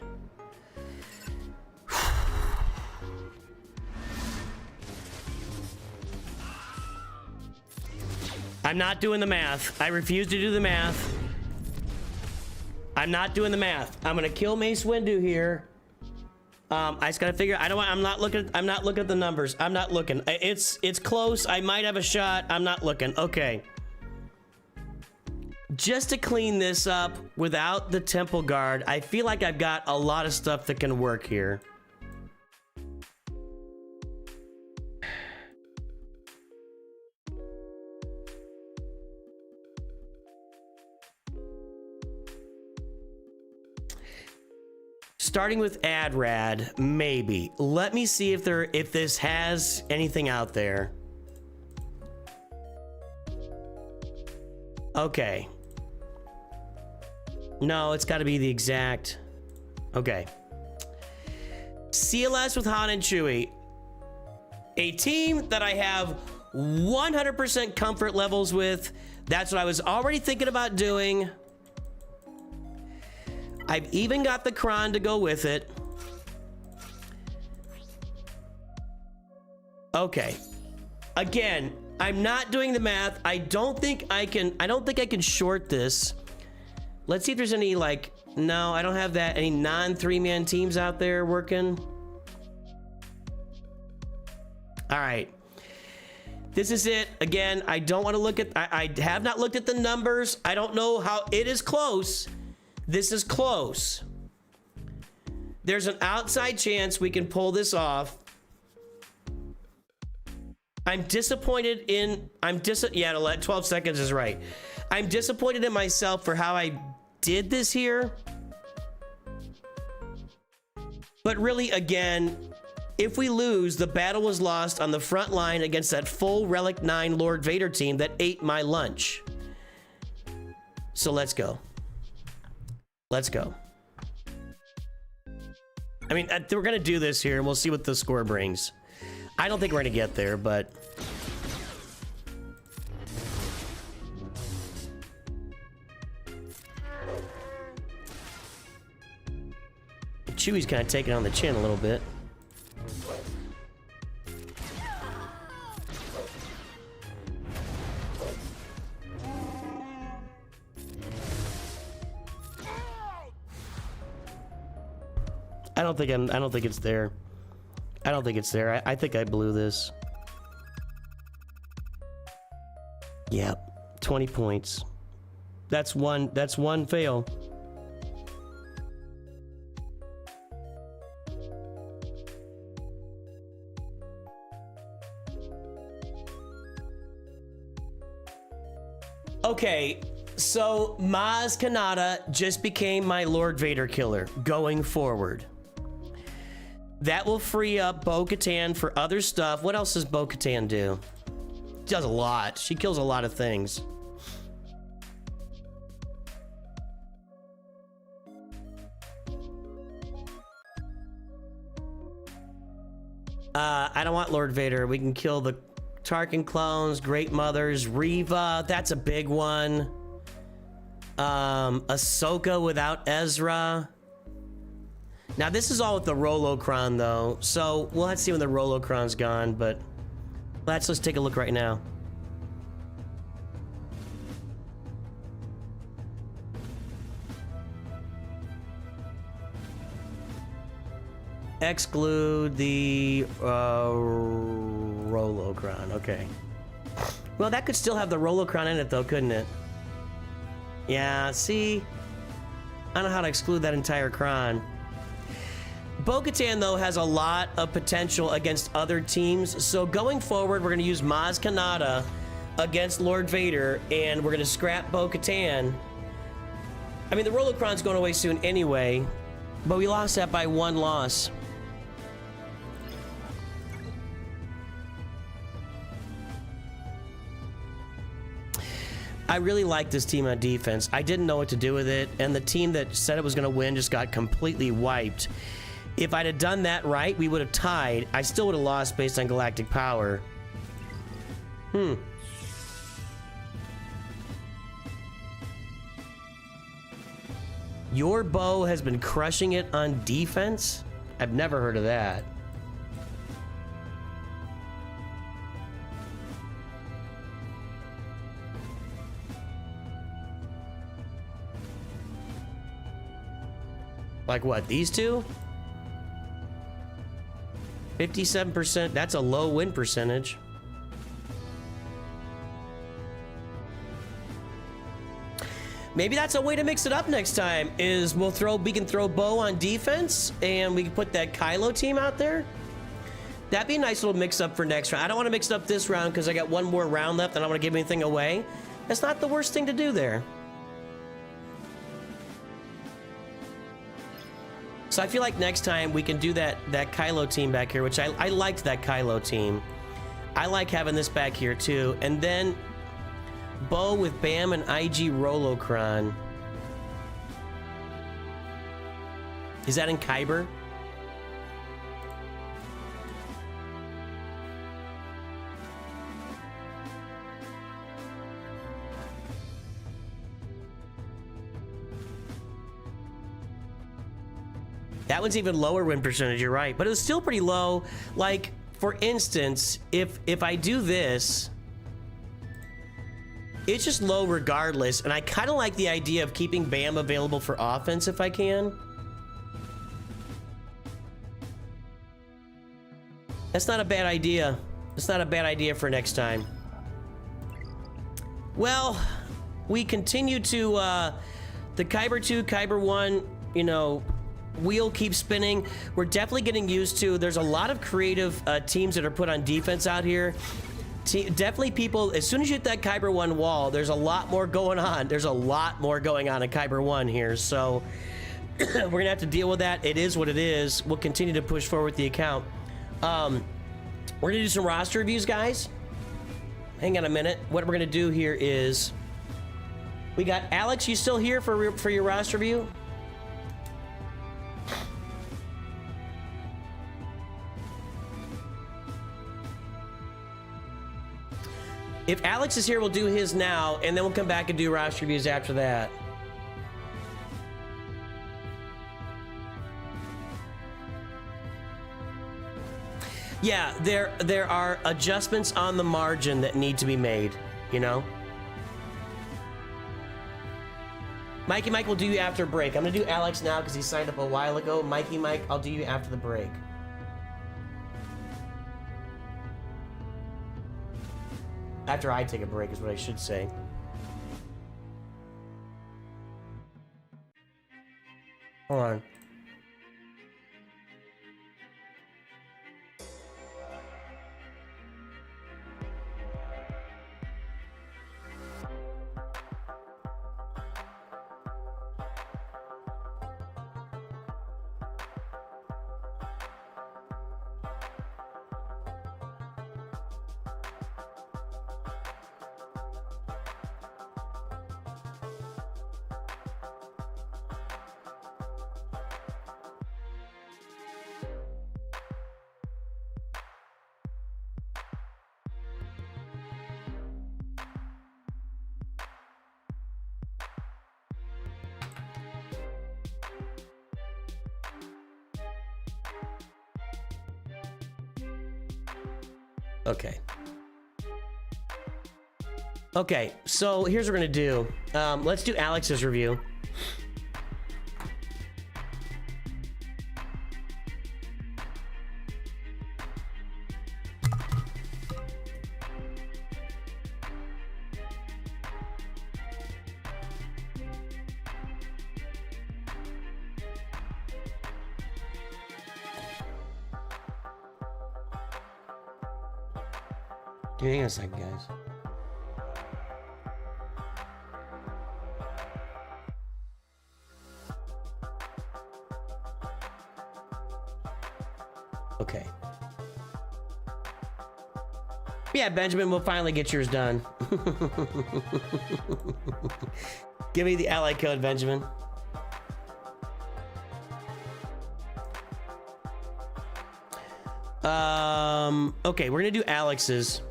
[SPEAKER 1] I'm not doing the math. I refuse to do the math. I'm not doing the math. I'm gonna kill Mace Windu here. I just gotta figure. I'm not looking at the numbers. I'm not looking. It's close. I might have a shot. I'm not looking. Okay. Just to clean this up without the temple guard, I feel like I've got a lot of stuff that can work here. Starting with Adrad, maybe. Let me see if this has anything out there. Okay. No, it's got to be the exact. Okay. CLS with Han and Chewie. A team that I have 100% comfort levels with. That's what I was already thinking about doing. I've even got the Kron to go with it. Okay. Again, I'm not doing the math. I don't think I can short this. Let's see if there's any, like, no, I don't have that. Any non-3-man teams out there working? All right. This is it. Again, I don't want to look at, I have not looked at the numbers. I don't know how, it is close. This is close. There's an outside chance we can pull this off. I'm disappointed in, yeah, 12 seconds is right. I'm disappointed in myself for how I did this here. But really, again, if we lose, the battle was lost on the front line against that full Relic 9 Lord Vader team that ate my lunch. So let's go. Let's go. I mean, we're gonna do this here and we'll see what the score brings. I don't think we're gonna get there, but Chewie's kind of taking on the chin a little bit. I don't think it's there. I don't think it's there. I think I blew this. Yep, 20 points. That's one fail. Okay, so Maz Kanata just became my Lord Vader killer going forward. That will free up Bo-Katan for other stuff. What else does Bo-Katan do? She does a lot. She kills a lot of things. I don't want Lord Vader. We can kill the Tarkin clones, Great Mothers, Reva. That's a big one. Ahsoka without Ezra. Now, this is all with the Rolocron, though, so we'll have to see when the Rolocron's gone, but let's take a look right now. Exclude the Rolocron, okay. Well, that could still have the Rolocron in it, though, couldn't it? Yeah, see? I don't know how to exclude that entire Cron. Bo-Katan, though, has a lot of potential against other teams, so going forward, we're going to use Maz Kanata against Lord Vader, and we're going to scrap Bo-Katan. I mean, the Rolocron's going away soon anyway, but we lost that by one loss. I really like this team on defense. I didn't know what to do with it, and the team that said it was going to win just got completely wiped. If I'd have done that right, we would have tied. I still would have lost based on galactic power. Your bow has been crushing it on defense? I've never heard of that. Like what, these two? 57%, that's a low win percentage. Maybe that's a way to mix it up next time, is we can throw bow on defense and we can put that Kylo team out there. That'd be a nice little mix up for next round. I don't want to mix it up this round because I got one more round left and I don't want to give anything away. That's not the worst thing to do there. So I feel like next time we can do that Kylo team back here, which I liked that Kylo team. I like having this back here too. And then bow with Bam and IG Rolocron. Is that in Kyber? That one's even lower win percentage, you're right. But it was still pretty low. Like, for instance, if I do this, it's just low regardless. And I kind of like the idea of keeping Bam available for offense if I can. That's not a bad idea. That's not a bad idea for next time. Well, we continue to, the Kyber 2, Kyber 1, you know, wheel keeps spinning. We're definitely getting used to, there's a lot of creative teams that are put on defense out here. Definitely people, as soon as you hit that Kyber 1 wall, there's a lot more going on. There's a lot more going on in Kyber 1 here. So we're gonna have to deal with that. It is what it is. We'll continue to push forward the account. We're gonna do some roster reviews, guys. Hang on a minute. What we're gonna do here is, we got Alex, you still here for your roster review? If Alex is here, we'll do his now, and then we'll come back and do roster reviews after that. Yeah, there are adjustments on the margin that need to be made, you know? Mikey Mike will do you after break. I'm gonna do Alex now because he signed up a while ago. Mikey Mike, I'll do you after the break. After I take a break is what I should say. Hold on. Okay. Okay, so here's what we're gonna do. Let's do Alex's review. Hang on a second, guys. Okay. Yeah, Benjamin, we'll finally get yours done. Give me the ally code, Benjamin. Okay, we're gonna do Alex's.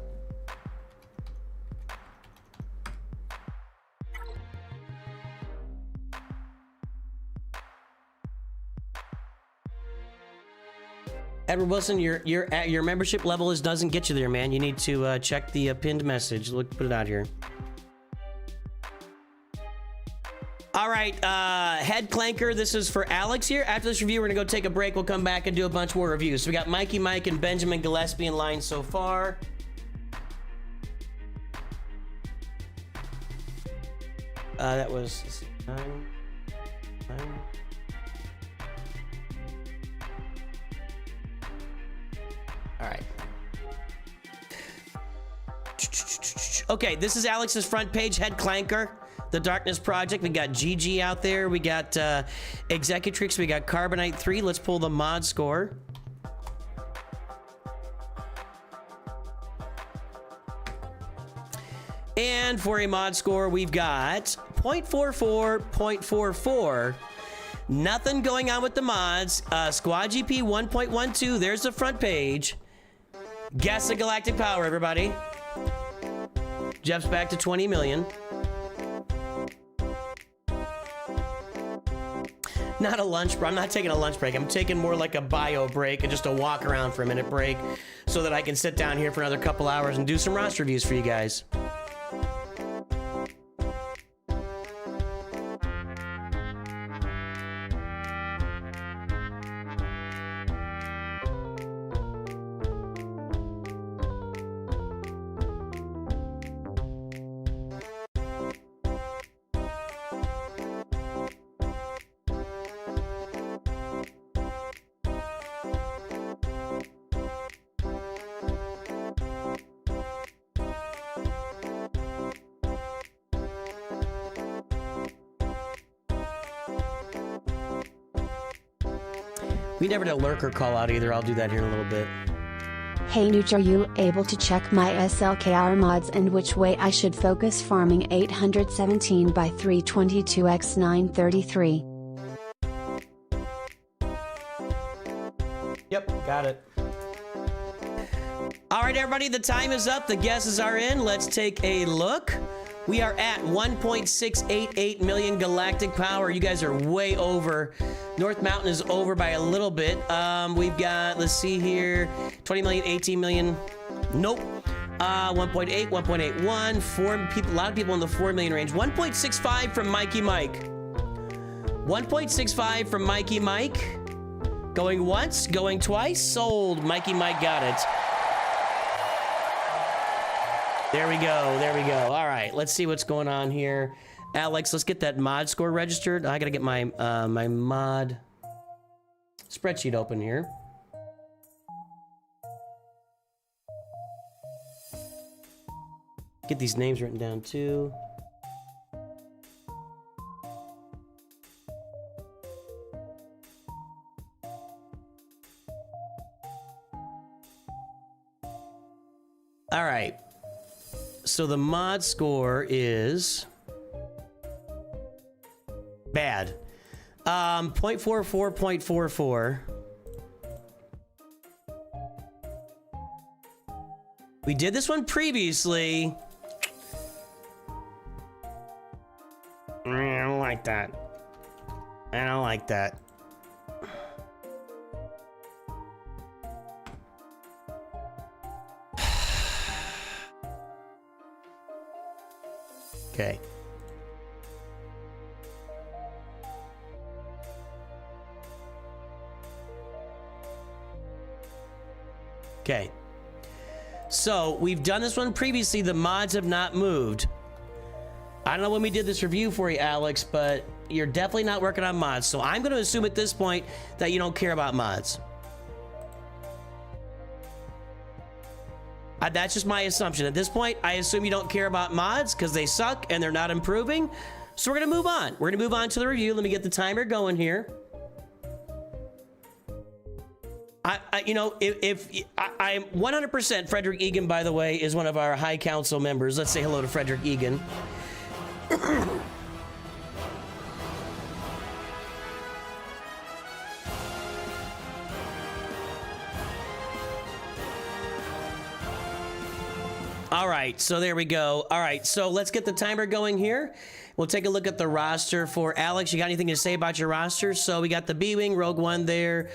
[SPEAKER 1] Edward Wilson, your membership level doesn't get you there, man. You need to check the pinned message. Look, put it out here. All right, Head Clanker, this is for Alex here. After this review, we're gonna go take a break. We'll come back and do a bunch more reviews. So we got Mikey Mike and Benjamin Gillespie in line so far. That was, let's see, nine. All right. Okay, this is Alex's front page, Head Clanker, the Darkness Project. We got GG out there. We got Executrix. We got Carbonite 3. Let's pull the mod score. And for a mod score, we've got 0.44, 0.44. Nothing going on with the mods. Squad GP 1.12. There's the front page. Guess the galactic power, everybody. Jeff's back to 20 million. Not a lunch break. I'm not taking a lunch break. I'm taking more like a bio break and just a walk around for a minute break so that I can sit down here for another couple hours and do some roster reviews for you guys. We never did a lurker call out either. I'll do that here in a little bit.
[SPEAKER 4] Hey Nooch, are you able to check my SLKR mods and which way I should focus farming 817 by 322x 933?
[SPEAKER 1] Yep, got it. All right, everybody, the time is up. The guesses are in. Let's take a look. We are at 1.688 million galactic power. You guys are way over. North Mountain is over by a little bit. We've got, let's see here, 20 million, 18 million. Nope. 1.8, 1.81, 4 people, a lot of people in the 4 million range. 1.65 from Mikey Mike. 1.65 from Mikey Mike. Going once, going twice, sold. Mikey Mike got it. There we go, there we go. All right, let's see what's going on here. Alex, let's get that mod score registered. I gotta get my my mod spreadsheet open here. Get these names written down too. All right. So the mod score is bad. 0.44, 0.44. We did this one previously. I don't like that. I don't like that. Okay. Okay. So we've done this one previously. The mods have not moved. I don't know when we did this review for you, Alex, but you're definitely not working on mods. So I'm going to assume at this point that you don't care about mods. That's just my assumption. At this point, I assume you don't care about mods because they suck and they're not improving. So we're going to move on. We're going to move on to the review. Let me get the timer going here. You know, if I'm 100% Frederick Egan, by the way, is one of our High Council members. Let's say hello to Frederick Egan. All right, so there we go. All right, so let's get the timer going here. We'll take a look at the roster for Alex. You got anything to say about your roster? So we got the B-Wing, Rogue One there.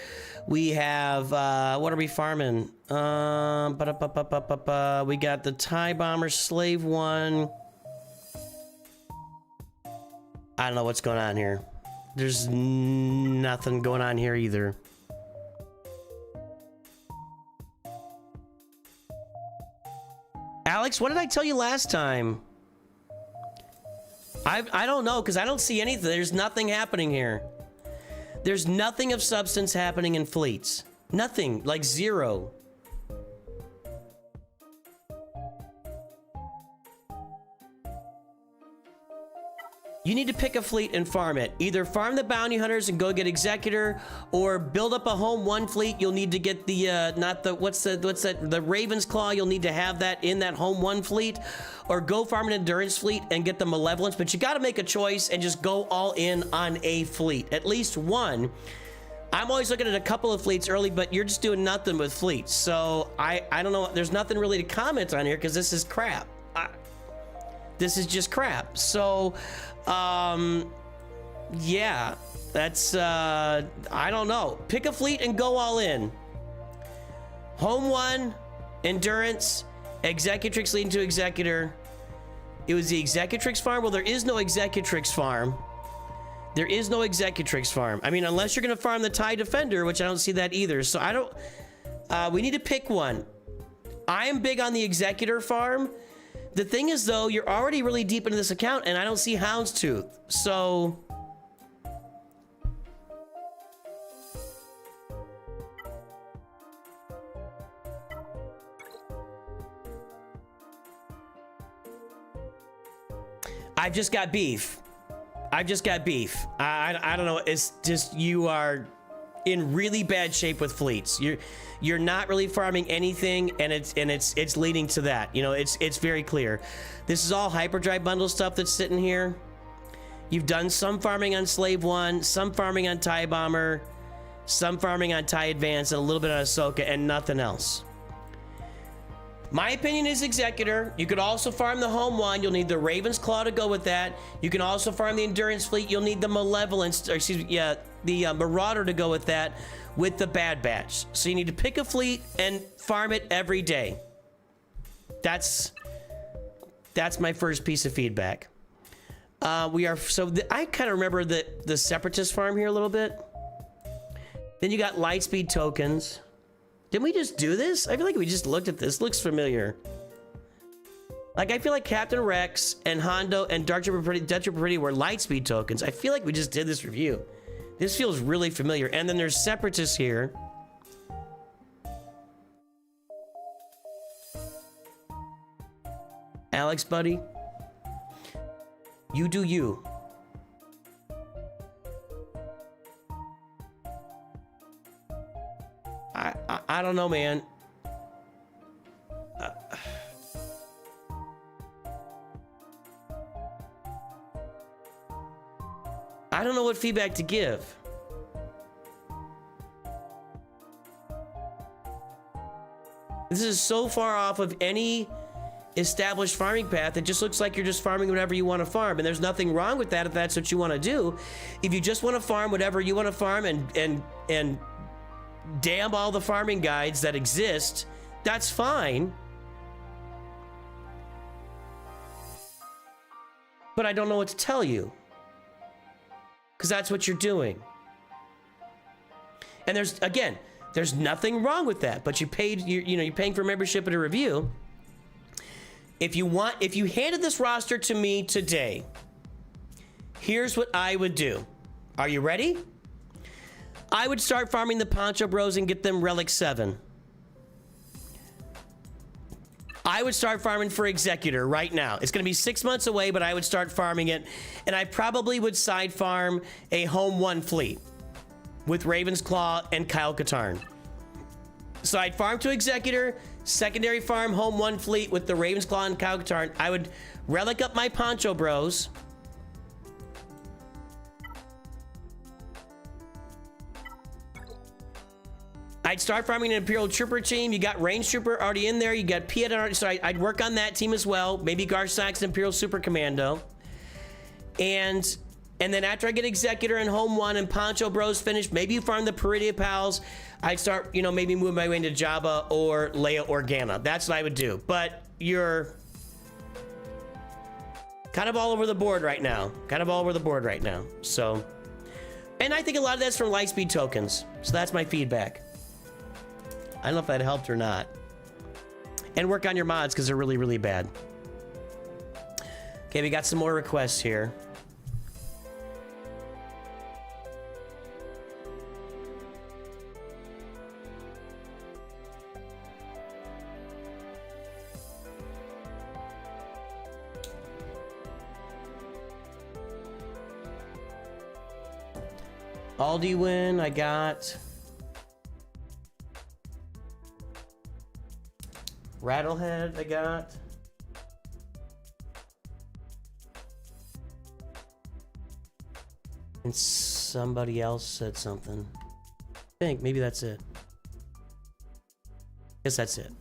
[SPEAKER 1] We have, what are we farming? We got the TIE Bomber, Slave One. I don't know what's going on here. There's nothing going on here either. Alex, what did I tell you last time? I don't know, because I don't see anything. There's nothing happening here. There's nothing of substance happening in fleets. Nothing, like zero. You need to pick a fleet and farm it. Either farm the bounty hunters and go get Executor, or build up a home one fleet. You'll need to get the not the what's that the Raven's Claw. You'll need to have that in that home one fleet, or go farm an endurance fleet and get the Malevolence. But you got to make a choice and just go all in on a fleet, at least one. I'm always looking at a couple of fleets early, but you're just doing nothing with fleets. So I don't know. There's nothing really to comment on here because this is crap. This is just crap. So. Yeah, that's, I don't know. Pick a fleet and go all in. Home one, Endurance, Executrix leading to Executor. It was the Executrix farm. Well, there is no Executrix farm. There is no Executrix farm. I mean, unless you're going to farm the TIE Defender, which I don't see that either. So I don't, we need to pick one. I am big on the Executor farm. The thing is, though, you're already really deep into this account, and I don't see Houndstooth. So... I've just got beef. I've just got beef. I don't know. It's just you are in really bad shape with fleets. You're not really farming anything, and it's leading to that. You know, it's very clear. This is all hyperdrive bundle stuff that's sitting here. You've done some farming on Slave One, some farming on TIE Bomber, some farming on TIE Advance, and a little bit on Ahsoka, and nothing else. My opinion is Executor. You could also farm the home one. You'll need the Raven's Claw to go with that. You can also farm the Endurance Fleet. You'll need the Malevolence, or excuse me, yeah, the Marauder to go with that, with the Bad Batch. So you need to pick a fleet and farm it every day. That's my first piece of feedback. I kind of remember the Separatist farm here a little bit. Then you got Lightspeed tokens. Didn't we just do this? I feel like we just looked at this. Looks familiar. Like, I feel like Captain Rex and Hondo and Dark Trooper Pretty were Lightspeed tokens. I feel like we just did this review. This feels really familiar. And then there's Separatists here. Alex, buddy. You do you. I don't know, man. I don't know what feedback to give. This is so far off of any established farming path. It just looks like you're just farming whatever you want to farm, and there's nothing wrong with that if that's what you want to do. If you just want to farm whatever you want to farm and damn all the farming guides that exist, that's fine. But I don't know what to tell you, because that's what you're doing. And there's nothing wrong with that, but you're paying for membership at a review. If you handed this roster to me today, here's what I would do. Are you ready? I would start farming the Poncho Bros and get them Relic 7. I would start farming for Executor right now. It's going to be 6 months away, but I would start farming it. And I probably would side farm a Home 1 fleet with Raven's Claw and Kyle Katarn. So I'd farm to Executor, secondary farm, home 1 fleet with the Raven's Claw and Cowtarn. I would relic up my Poncho Bros. I'd start farming an Imperial Trooper team. You got Range Trooper already in there. You got Piet already, so I'd work on that team as well. Maybe Garsax and Imperial Super Commando. And then after I get Executor and Home 1 and Poncho Bros finished, maybe you farm the Peridia Pals. I'd start, you know, maybe move my way into Jabba or Leia Organa. That's what I would do. But you're kind of all over the board right now. So, and I think a lot of that's from Lightspeed tokens. So that's my feedback. I don't know if that helped or not. And work on your mods because they're really, really bad. Okay, we got some more requests here. Aldi win, I got. Rattlehead, I got. And somebody else said something. I think maybe that's it. Guess that's it.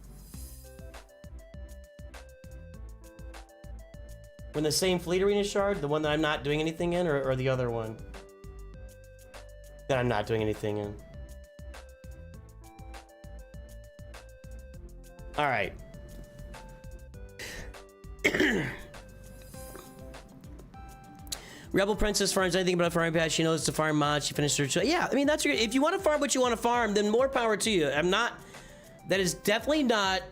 [SPEAKER 1] When the same Fleet Arena shard, the one that I'm not doing anything in, or the other one that I'm not doing anything in? All right. Rebel Princess farms anything about farming pass. She knows to farm mods. She finished her. Yeah, I mean, that's your. If you want to farm what you want to farm, then more power to you. I'm not. That is definitely not.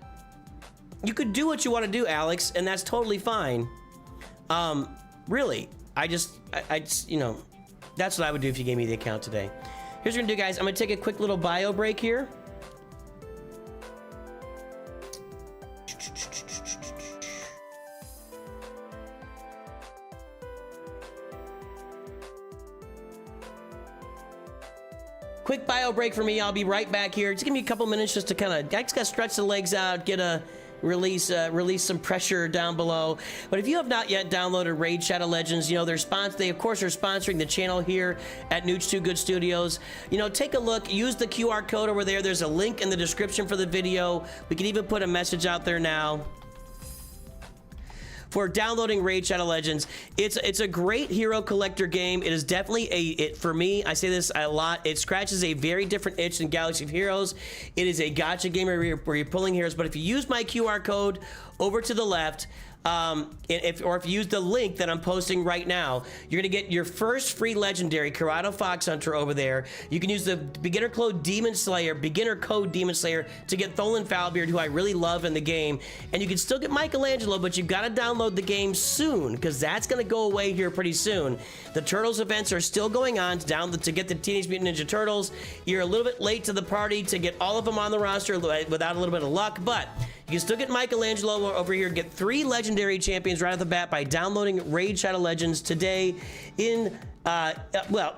[SPEAKER 1] You could do what you want to do, Alex, and that's totally fine. Really, I just, you know, that's what I would do if you gave me the account today. Here's what we're gonna do, guys. I'm gonna take a quick little bio break here. Quick bio break for me. I'll be right back here. Just give me a couple minutes just to kind of, I just gotta stretch the legs out, get a release some pressure down below. But if you have not yet downloaded Raid Shadow Legends, you know, they of course are sponsoring the channel here at Nooch2Gud Studios. You know, take a look, use the QR code over there. There's a link in the description for the video. We can even put a message out there now for downloading Raid Shadow Legends. It's a great hero collector game. It is definitely for me, I say this a lot, it scratches a very different itch than Galaxy of Heroes. It is a gacha game where you're pulling heroes, but if you use my QR code over to the left, if you use the link that I'm posting right now, you're gonna get your first free legendary Corrado Fox Hunter over there. You can use the Beginner Code DEMONSLAYER to get Tholin Foulbeard, who I really love in the game. And you can still get Michelangelo, but you've got to download the game soon because that's gonna go away here pretty soon. The Turtles events are still going on to get the Teenage Mutant Ninja Turtles. You're a little bit late to the party to get all of them on the roster without a little bit of luck, but you can still get Michelangelo over here, get 3 legendary champions right off the bat by downloading Raid Shadow Legends today in,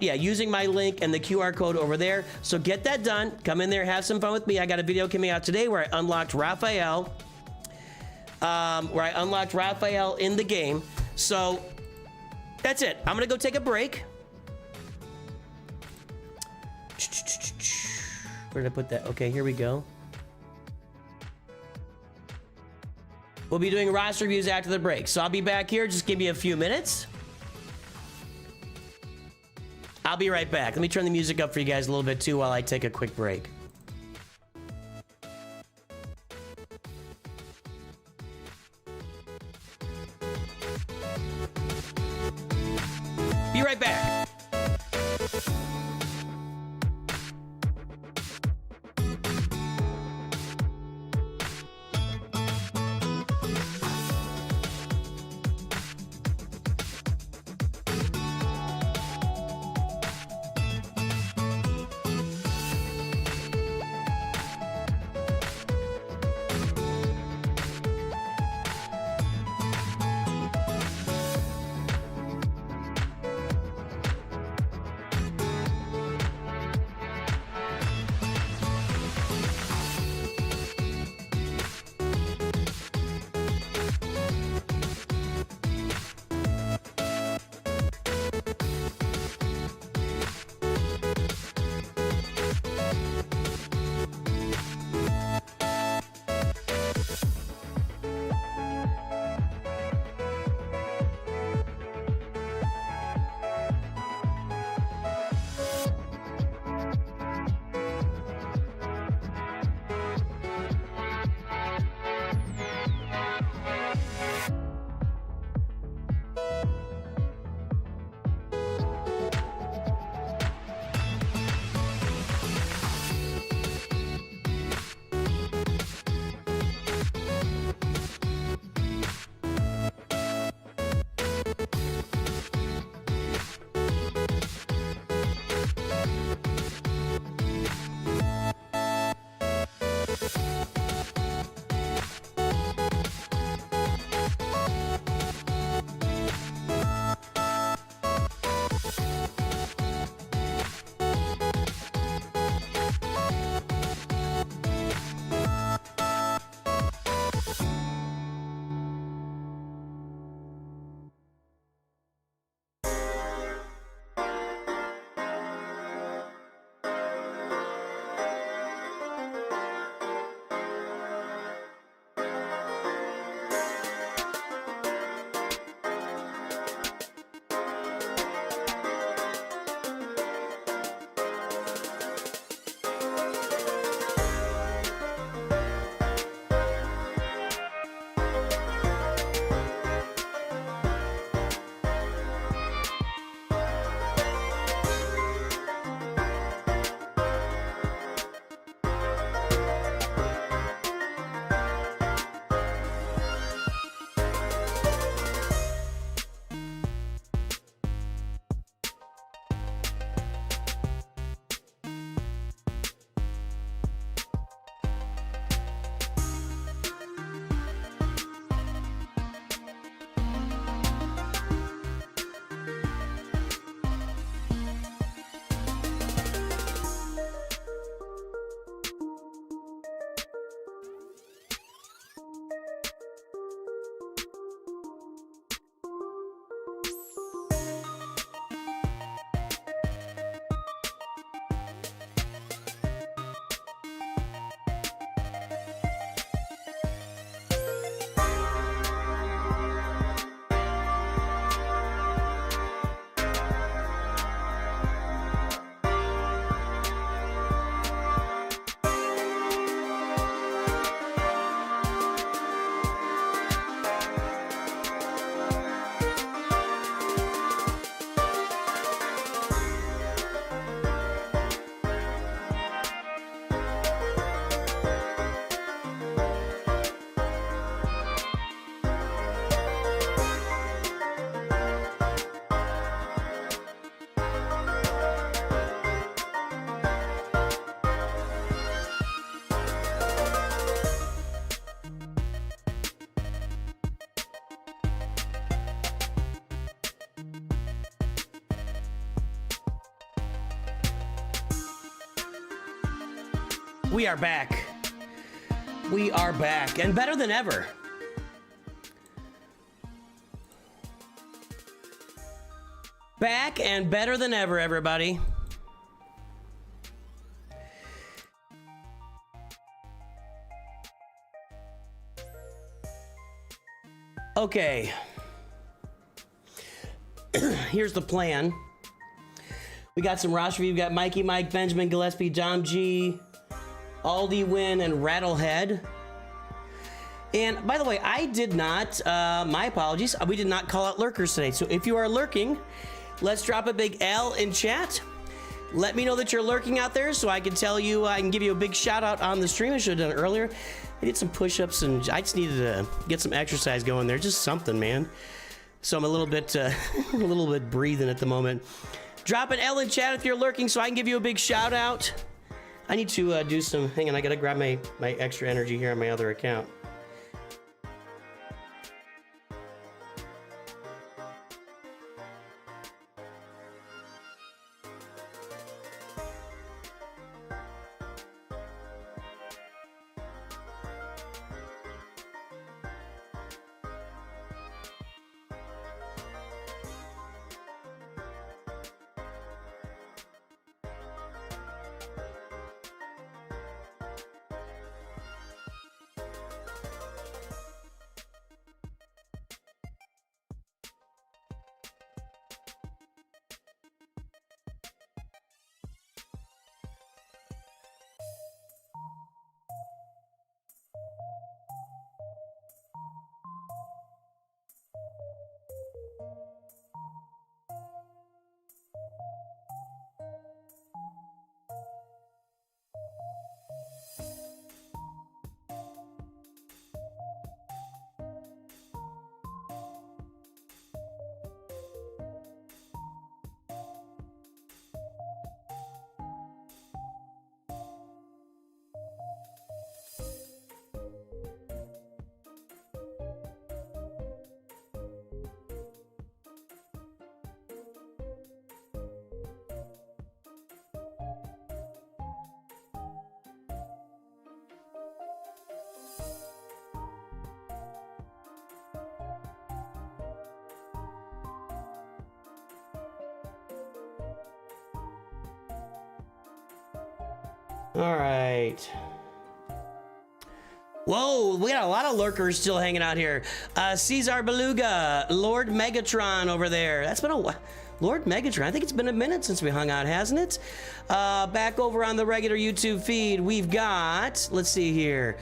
[SPEAKER 1] using my link and the QR code over there. So get that done. Come in there, have some fun with me. I got a video coming out today where I unlocked Raphael, in the game. So that's it. I'm gonna go take a break. Where did I put that? Okay, here we go. We'll be doing roster reviews after the break. So I'll be back here. Just give me a few minutes. I'll be right back. Let me turn the music up for you guys a little bit too while I take a quick break. Be right back. We are back. We are back, and better than ever. Back and better than ever, everybody. Okay. Here's the plan. We got some roster review. We've got Mikey Mike, Benjamin Gillespie, Dom G, Aldi Win, and Rattlehead. And by the way, I did not, my apologies, we did not call out lurkers today. So if you are lurking, let's drop a big L in chat. Let me know that you're lurking out there so I can tell you, I can give you a big shout out on the stream. I should have done it earlier. I did some push-ups and I just needed to get some exercise going there. Just something, man. So I'm a little bit, a little bit breathing at the moment. Drop an L in chat if you're lurking so I can give you a big shout out. I need to do some, hang on, I gotta grab my extra energy here on my other account. All right. Whoa, we got a lot of lurkers still hanging out here. Caesar Beluga, Lord Megatron over there. That's been a while. Lord Megatron, I think it's been a minute since we hung out, hasn't it? Back over on the regular YouTube feed, we've got, let's see here.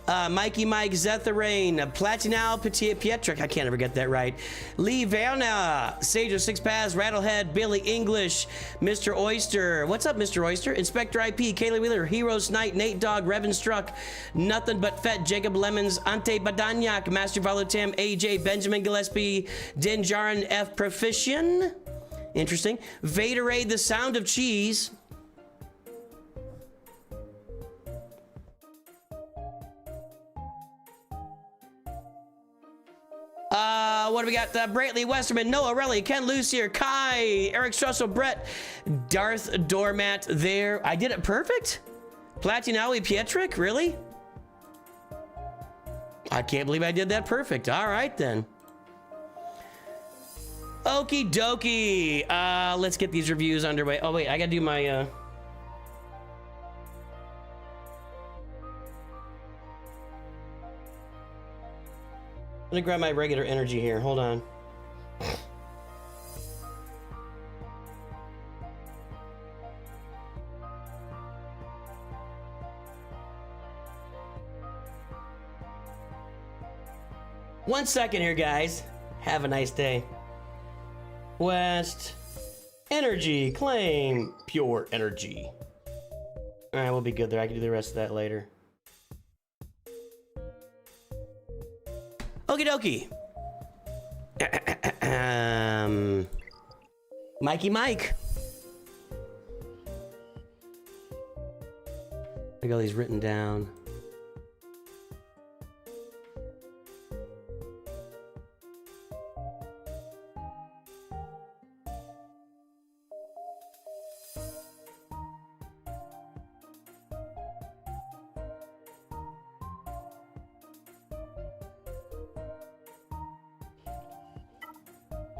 [SPEAKER 1] Mikey Mike, Zetharain, Platinal Pietrick, I can't ever get that right. Lee Verna, Sage of Six Paths, Rattlehead, Billy English, Mr. Oyster. What's up, Mr. Oyster? Inspector IP, Kaylee Wheeler, Heroes Knight, Nate Dog, Revan Struck, Nothing But Fett, Jacob Lemons, Ante Badanyak, Master Valutam, AJ, Benjamin Gillespie, Dinjarin F. Profician. Interesting. Vaderade, The Sound of Cheese. What do we got? Brantley Westerman, Noah Relly, Ken Lucier, Kai, Eric Strussel, Brett, Darth Doormat there. I did it perfect? Platinawi Pietrick, really? I can't believe I did that perfect. All right, then. Okie dokie. Let's get these reviews underway. Oh, wait, I gotta do my... Let me grab my regular energy here. Hold on. One second here, guys. Have a nice day. West. Energy. Claim. Pure energy. All right, we'll be good there. I can do the rest of that later. Okie dokie. Mikey Mike. I got these written down.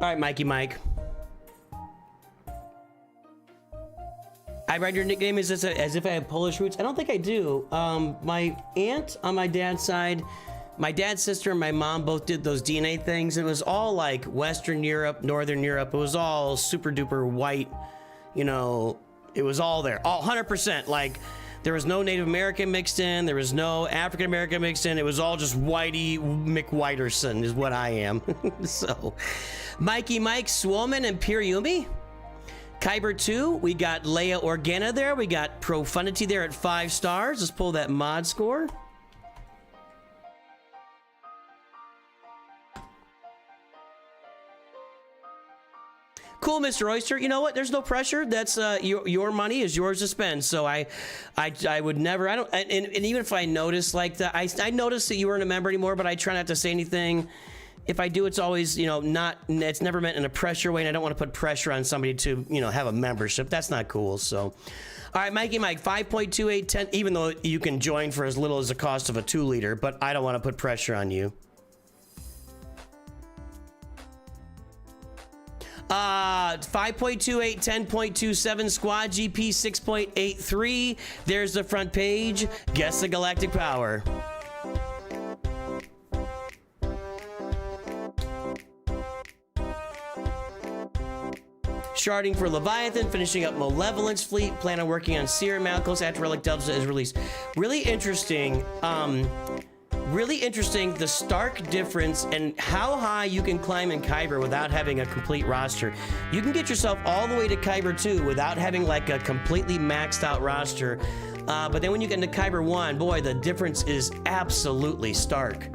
[SPEAKER 1] right, Mikey Mike. I read your nickname as if I have Polish roots. I don't think I do. My aunt on my dad's side, my dad's sister and my mom both did those DNA things. It was all like Western Europe, Northern Europe. It was all super duper white. You know, it was all there. All 100%. Like, there was no Native American mixed in. There was no African American mixed in. It was all just Whitey McWhiterson is what I am. So, Mikey Mike, Swoman, and Piriyumi. Kyber 2, we got Leia Organa there. We got Profundity there at 5 stars. Let's pull that mod score. Cool, Mr. Oyster. You know what? There's no pressure. That's your money is yours to spend. So I would never. I don't. And even if I notice like that, I notice that you weren't a member anymore, but I try not to say anything. If I do, it's always, you know, not, it's never meant in a pressure way, and I don't want to put pressure on somebody to, you know, have a membership. That's not cool. So, all right, Mikey Mike, 5.2810, even though you can join for as little as the cost of a 2-liter, but I don't want to put pressure on you. 5.28, 10.27, Squad GP 6.83. There's the front page. Guess the galactic power. Sharding for Leviathan, finishing up Malevolence Fleet, plan on working on Seer Malchus after Relic Delta is released. Really interesting, the stark difference and how high you can climb in Kyber without having a complete roster. You can get yourself all the way to Kyber 2 without having like a completely maxed out roster. But then when you get into Kyber 1, boy, the difference is absolutely stark.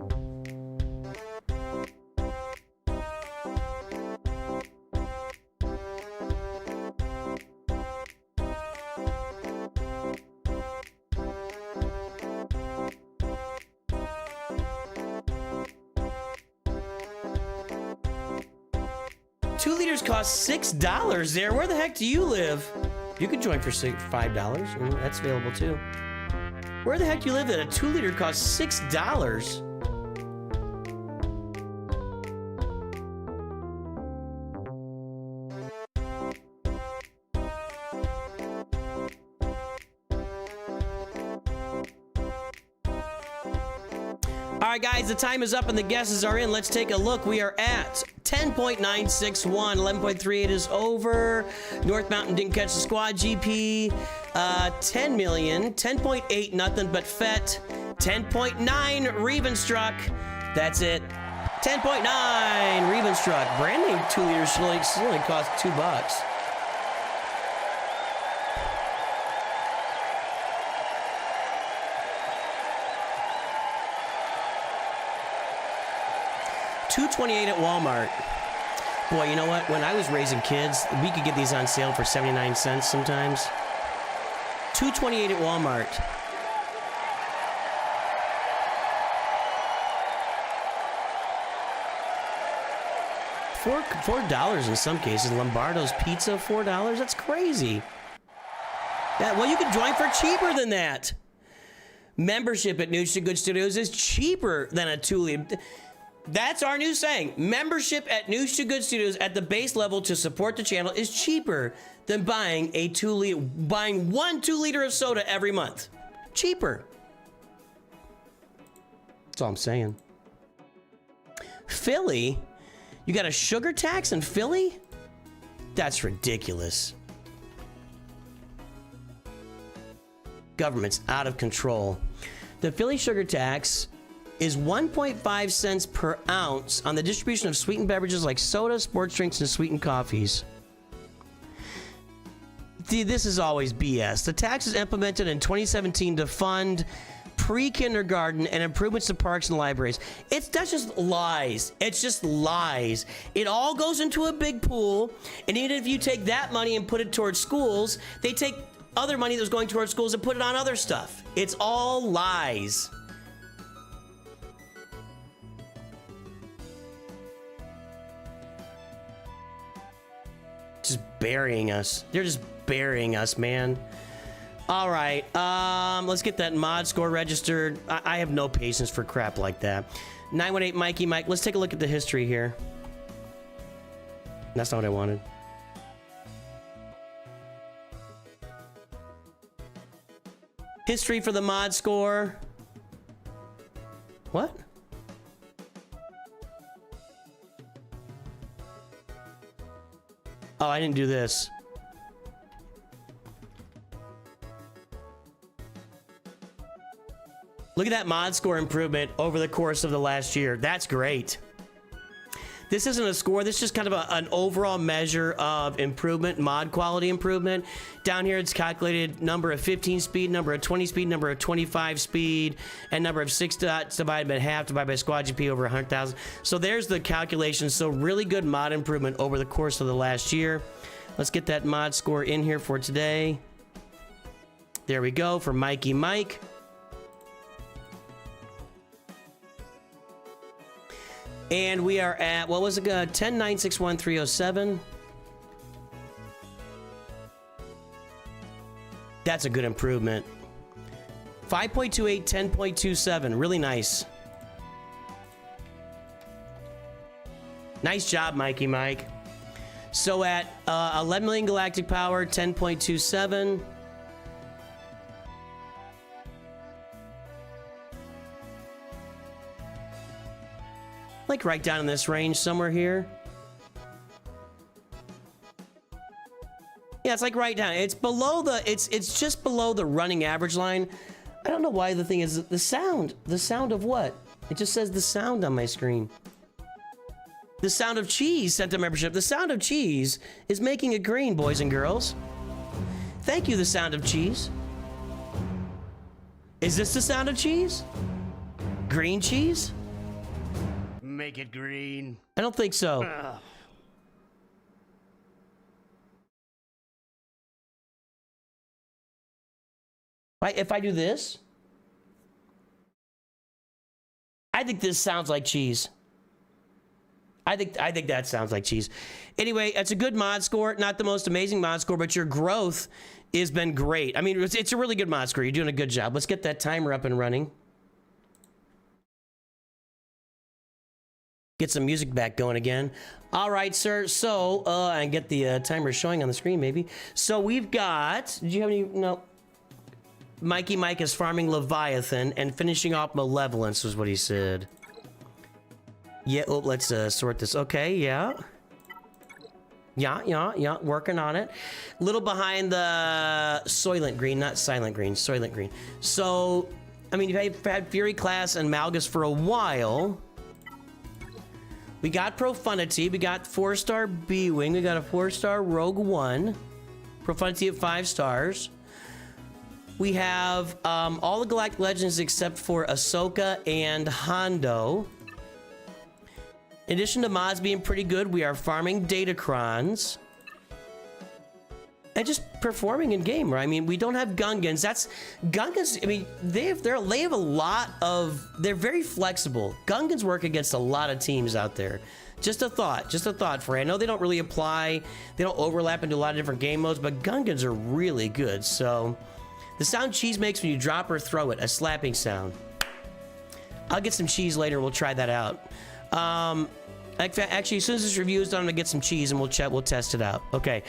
[SPEAKER 1] Cost $6 there. Where the heck do you live? You could join for $5. That's available too. Where the heck do you live that a 2-liter costs $6? All right, guys, the time is up and the guesses are in. Let's take a look. We are at 10.961. 11.38 is over. North Mountain didn't catch the Squad GP. 10 million. 10.8, nothing but FET. 10.9, Revenstruck. That's it. 10.9, Revenstruck. Brand name 2-liter should only cost $2. $2.28 at Walmart. Boy, you know what? When I was raising kids, we could get these on sale for 79 cents sometimes. $2.28 at Walmart. $4 in some cases. Lombardo's Pizza, $4. That's crazy. Well, you could join for cheaper than that. Membership at Nooch2Gud Studios is cheaper than a 2-liter. That's our new saying. Membership at Nooch2Gud Studios at the base level to support the channel is cheaper than buying one 2-liter of soda every month. Cheaper. That's all I'm saying. Philly? You got a sugar tax in Philly? That's ridiculous. Government's out of control. The Philly sugar tax is 1.5 cents per ounce on the distribution of sweetened beverages like soda, sports drinks, and sweetened coffees. This is always BS. The tax was implemented in 2017 to fund pre-kindergarten and improvements to parks and libraries. That's just lies. It's just lies. It all goes into a big pool, and even if you take that money and put it towards schools, they take other money that was going towards schools and put it on other stuff. It's all lies. Just burying us. They're just burying us, man. All right, let's get that mod score registered. I have no patience for crap like that. 918 Mikey Mike, let's take a look at the history here. That's not what I wanted. History for the mod score. What? Oh, I didn't do this. Look at that mod score improvement over the course of the last year. That's great. This isn't a score. This is just kind of an overall measure of improvement, mod quality improvement. Down here, it's calculated number of 15 speed, number of 20 speed, number of 25 speed, and number of 6 dots divided by half divided by squad GP over 100,000. So there's the calculation. So really good mod improvement over the course of the last year. Let's get that mod score in here for today. There we go for Mikey Mike. And we are at, what was it? 10,961,307. That's a good improvement. 5.28, 10.27. Really nice. Nice job, Mikey Mike. So at 11 million galactic power, 10.27. Like right down in this range somewhere here. Yeah, it's like right down. It's below the, it's just below the running average line. I don't know why the thing is the sound. The sound of what? It just says the sound on my screen. The sound of cheese sent a membership. The sound of cheese is making it green, boys and girls. Thank you, the sound of cheese. Is this the sound of cheese? Green cheese? Make it green. I don't think so. If I do this, I think this sounds like cheese. I think that sounds like cheese. Anyway, it's a good mod score. Not the most amazing mod score, but your growth has been great. I mean, it's a really good mod score. You're doing a good job. Let's get that timer up and running. Get some music back going again. All right, sir. So, and get the timer showing on the screen, maybe. So we've got, did you have any, no. Mikey Mike is farming Leviathan and finishing off Malevolence was what he said. Yeah, oh, let's sort this. Okay, yeah. Yeah, working on it. Little behind the Soylent Green, not Silent Green, Soylent Green. So, I mean, you've had Fury Class and Malgus for a while. We got Profundity, we got 4-star B-Wing, we got a 4-star Rogue One. Profundity at 5 stars. We have all the Galactic Legends except for Ahsoka and Hondo. In addition to mods being pretty good, we are farming Datacrons. And just performing in game, right? I mean, we don't have Gungans. Gungans, I mean, they have a lot of, they're very flexible. Gungans work against a lot of teams out there. Just a thought for you. I know they don't really apply, they don't overlap into a lot of different game modes, but Gungans are really good. So, the sound cheese makes when you drop or throw it, a slapping sound. I'll get some cheese later, we'll try that out. Actually, as soon as this review is done, I'm gonna get some cheese and we'll test it out. Okay,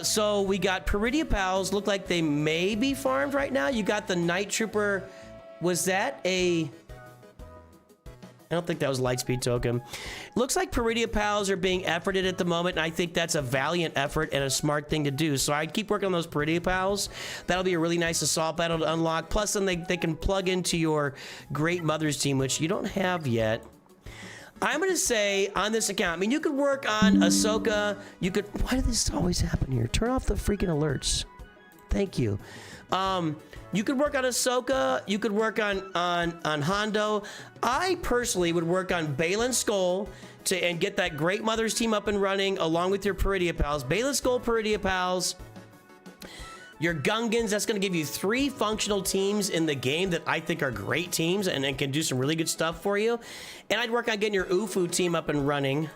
[SPEAKER 1] so we got Peridia Pals. Look like they may be farmed right now. You got the Night Trooper. Was that a... I don't think that was Lightspeed token. Looks like Peridia Pals are being efforted at the moment, and I think that's a valiant effort and a smart thing to do. So I'd keep working on those Peridia Pals. That'll be a really nice assault battle to unlock. Plus, then they can plug into your Great Mothers team, which you don't have yet. I'm going to say on this account, I mean, you could work on Ahsoka. You could... Why does this always happen here? Turn off the freaking alerts. Thank you. You could work on Ahsoka. You could work on Hondo. I personally would work on Baylan Skoll and get that Great Mothers team up and running along with your Peridia Pals. Baylan Skoll, Peridia Pals. Your Gungans, that's going to give you 3 functional teams in the game that I think are great teams and can do some really good stuff for you. And I'd work on getting your Ufu team up and running.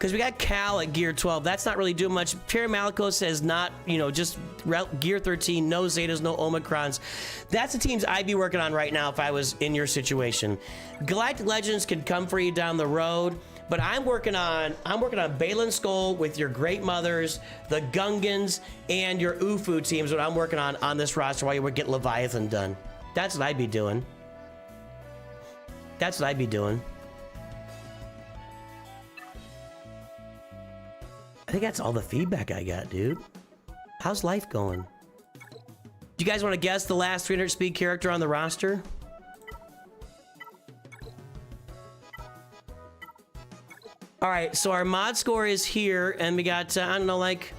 [SPEAKER 1] Because we got Cal at gear 12. That's not really doing much. Terry Malikos has not, you know, just gear 13. No Zetas, no Omicrons. That's the teams I'd be working on right now if I was in your situation. Galactic Legends could come for you down the road. But I'm working on Balin Skull with your Great Mothers, the Gungans, and your Ufu teams. What I'm working on this roster while you would get Leviathan done. That's what I'd be doing. That's what I'd be doing. I think that's all the feedback I got, dude. How's life going? Do you guys want to guess the last 300 speed character on the roster? All right, so our mod score is here, and we got, I don't know, like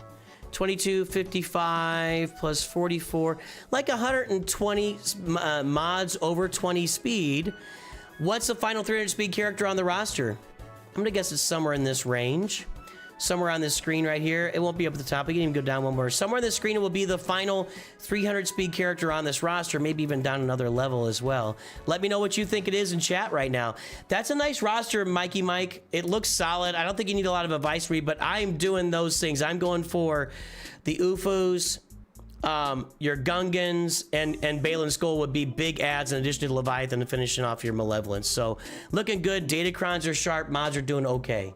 [SPEAKER 1] 2255 plus 44, like 120 mods over 20 speed. What's the final 300 speed character on the roster? I'm gonna guess it's somewhere in this range. Somewhere on this screen right here. It won't be up at the top. We can even go down one more. Somewhere on this screen, it will be the final 300 speed character on this roster, maybe even down another level as well. Let me know what you think it is in chat right now. That's a nice roster, Mikey Mike. It looks solid. I don't think you need a lot of advice from me, but I'm doing those things. I'm going for the Ufus, your Gungans, and Balin Skull would be big adds in addition to Leviathan and finishing off your Malevolence. So looking good. Datacrons are sharp. Mods are doing okay.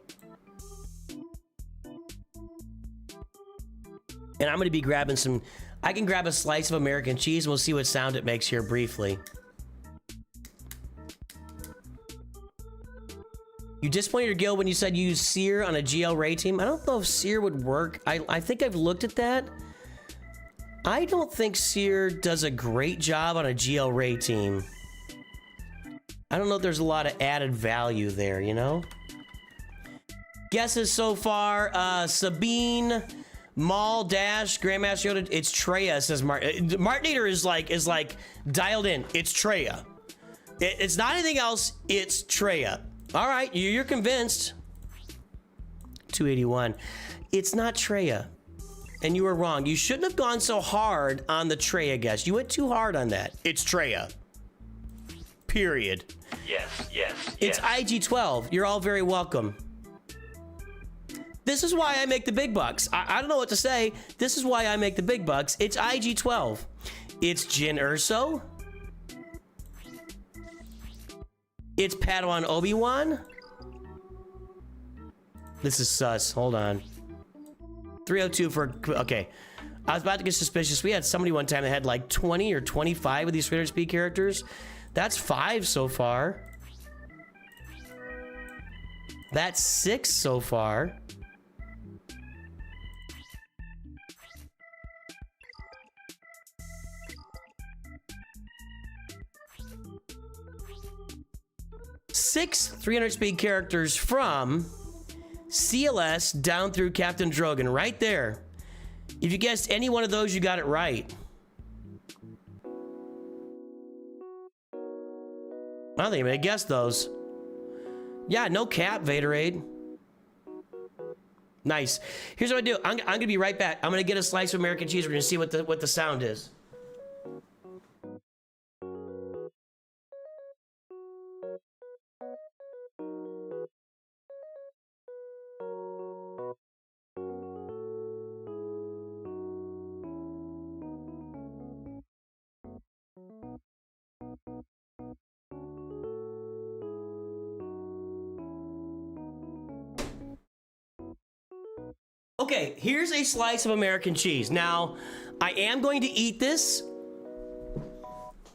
[SPEAKER 1] And I'm going to be grabbing some... I can grab a slice of American cheese and we'll see what sound it makes here briefly. You disappointed your guild when you said you use Seer on a GL raid team. I don't know if Seer would work. I think I've looked at that. I don't think Seer does a great job on a GL raid team. I don't know if there's a lot of added value there, you know? Guesses so far, Sabine... Maul, Dash, Grandmaster Yoda, it's Treya, says Martinator is like dialed in. It's Treya. It's not anything else, it's Treya. All right, you're convinced. 281. It's not Treya. And you were wrong. You shouldn't have gone so hard on the Treya guess. You went too hard on that. It's Treya. Period.
[SPEAKER 2] Yes, yes,
[SPEAKER 1] it's IG-12. You're all very welcome. This is why I make the big bucks. I don't know what to say. This is why I make the big bucks. It's IG-12. It's Jyn Erso. It's Padawan Obi-Wan. This is sus. Hold on. 302 for... Okay. I was about to get suspicious. We had somebody one time that had like 20 or 25 of these 300 speed characters. That's 5 so far. That's 6 so far. Six 300 speed characters from CLS down through Captain Drogon, right there. If you guessed any one of those, you got it right. I don't think anybody guessed those. Yeah, no cap, Vaderade. Nice. Here's what I do. I'm gonna be right back. I'm gonna get a slice of American cheese. We're gonna see what the sound is. Okay, here's a slice of American cheese. Now, I am going to eat this.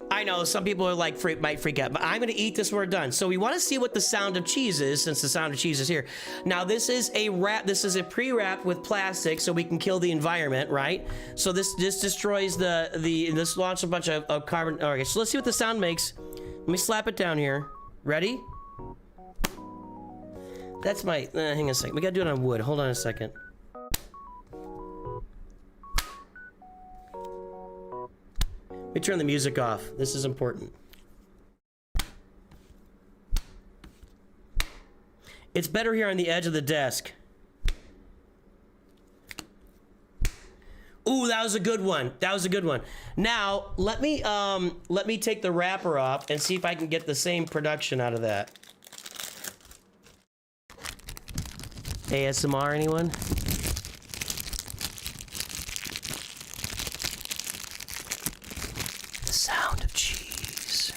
[SPEAKER 1] I know some people are like might freak out, but I'm going to eat this when we're done. So we want to see what the sound of cheese is, since the sound of cheese is here. Now, this is a wrap. This is a pre-wrap with plastic, so we can kill the environment, right? So this destroys this launches a bunch of carbon. Okay, so let's see what the sound makes. Let me slap it down here. Ready? That's my. Hang on a second. We got to do it on wood. Hold on a second. Let me turn the music off. This is important. It's better here on the edge of the desk. Ooh, that was a good one. That was a good one. Now, let me take the wrapper off and see if I can get the same production out of that. ASMR, anyone? The sound of cheese.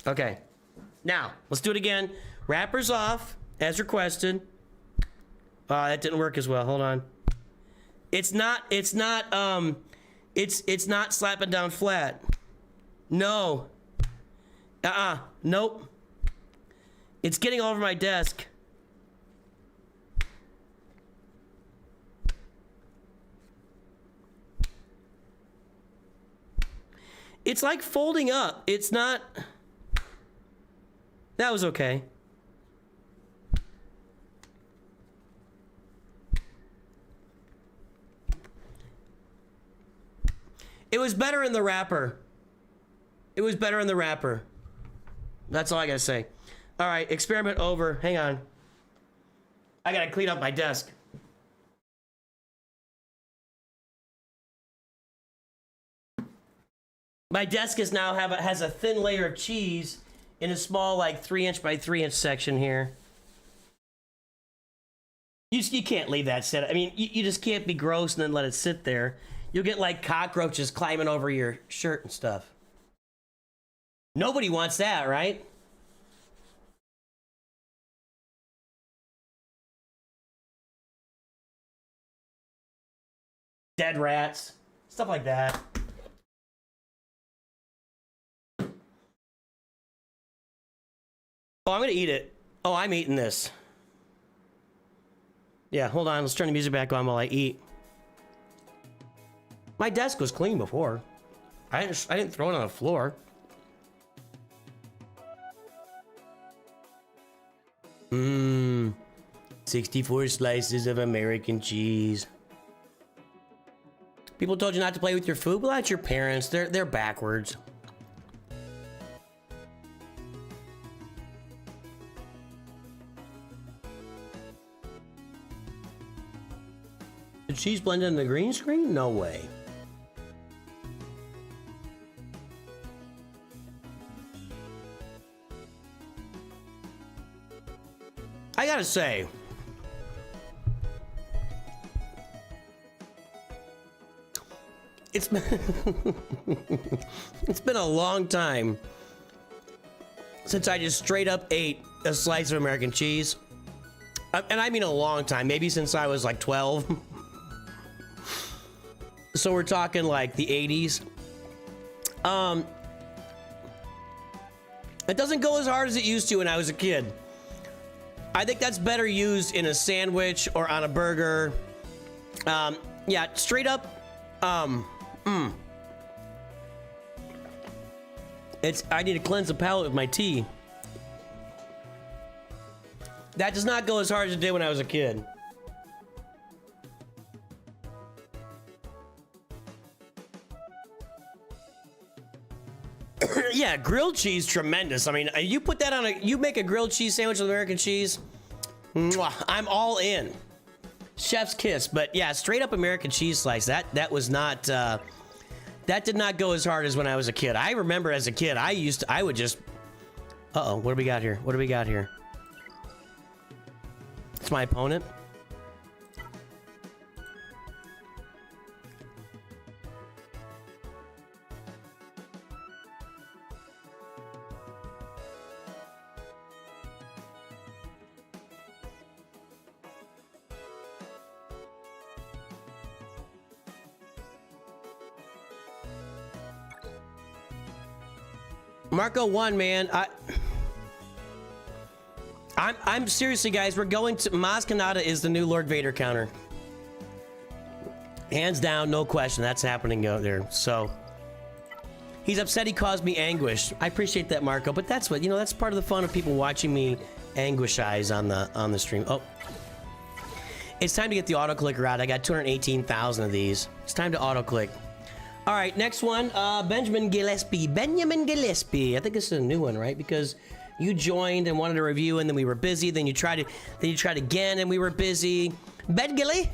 [SPEAKER 1] Okay, now let's do it again. Wrappers off as requested. That didn't work as well. Hold on. It's not slapping down flat. No. Nope. It's getting all over my desk. It's like folding up. It's not. That was okay. It was better in the wrapper. It was better in the wrapper. That's all I gotta say. All right, experiment over. Hang on. I gotta clean up my desk. My desk is now has a thin layer of cheese in a small, like 3" by 3" section here. You can't leave that set. I mean, you just can't be gross and then let it sit there. You'll get like cockroaches climbing over your shirt and stuff. Nobody wants that, right? Dead rats, stuff like that. Oh, I'm gonna eat it. Oh, I'm eating this. Yeah, hold on. Let's turn the music back on while I eat. My desk was clean before. I didn't throw it on the floor. 64 slices of American cheese. People told you not to play with your food? Well, that's your parents. They're backwards. Did cheese blend in the green screen? No way. I gotta say, it's been it's been a long time since I just straight up ate a slice of American cheese. And I mean a long time, maybe since I was like 12. So we're talking like the 80s. It doesn't go as hard as it used to when I was a kid. I think that's better used in a sandwich or on a burger. Yeah, straight up. I need to cleanse the palate with my tea. That does not go as hard as it did when I was a kid. Yeah, grilled cheese, tremendous. I mean, you put that on you make a grilled cheese sandwich with American cheese. Mwah, I'm all in. Chef's kiss. But yeah, straight up American cheese slice. That was not. That did not go as hard as when I was a kid. I remember as a kid, I would just. Uh-oh, what do we got here? What do we got here? It's my opponent. Marco won, man. I'm seriously, guys. We're going to Maz Kanata is the new Lord Vader counter. Hands down, no question. That's happening out there. So he's upset he caused me anguish. I appreciate that, Marco. But that's what that's part of the fun of people watching me anguish eyes on the stream. Oh, it's time to get the auto clicker out. I got 218,000 of these. It's time to auto click. All right, next one, Benjamin Gillespie. Benjamin Gillespie. I think this is a new one, right? Because you joined and wanted to review, and then we were busy. Then you tried again, and we were busy. Ben Gilly,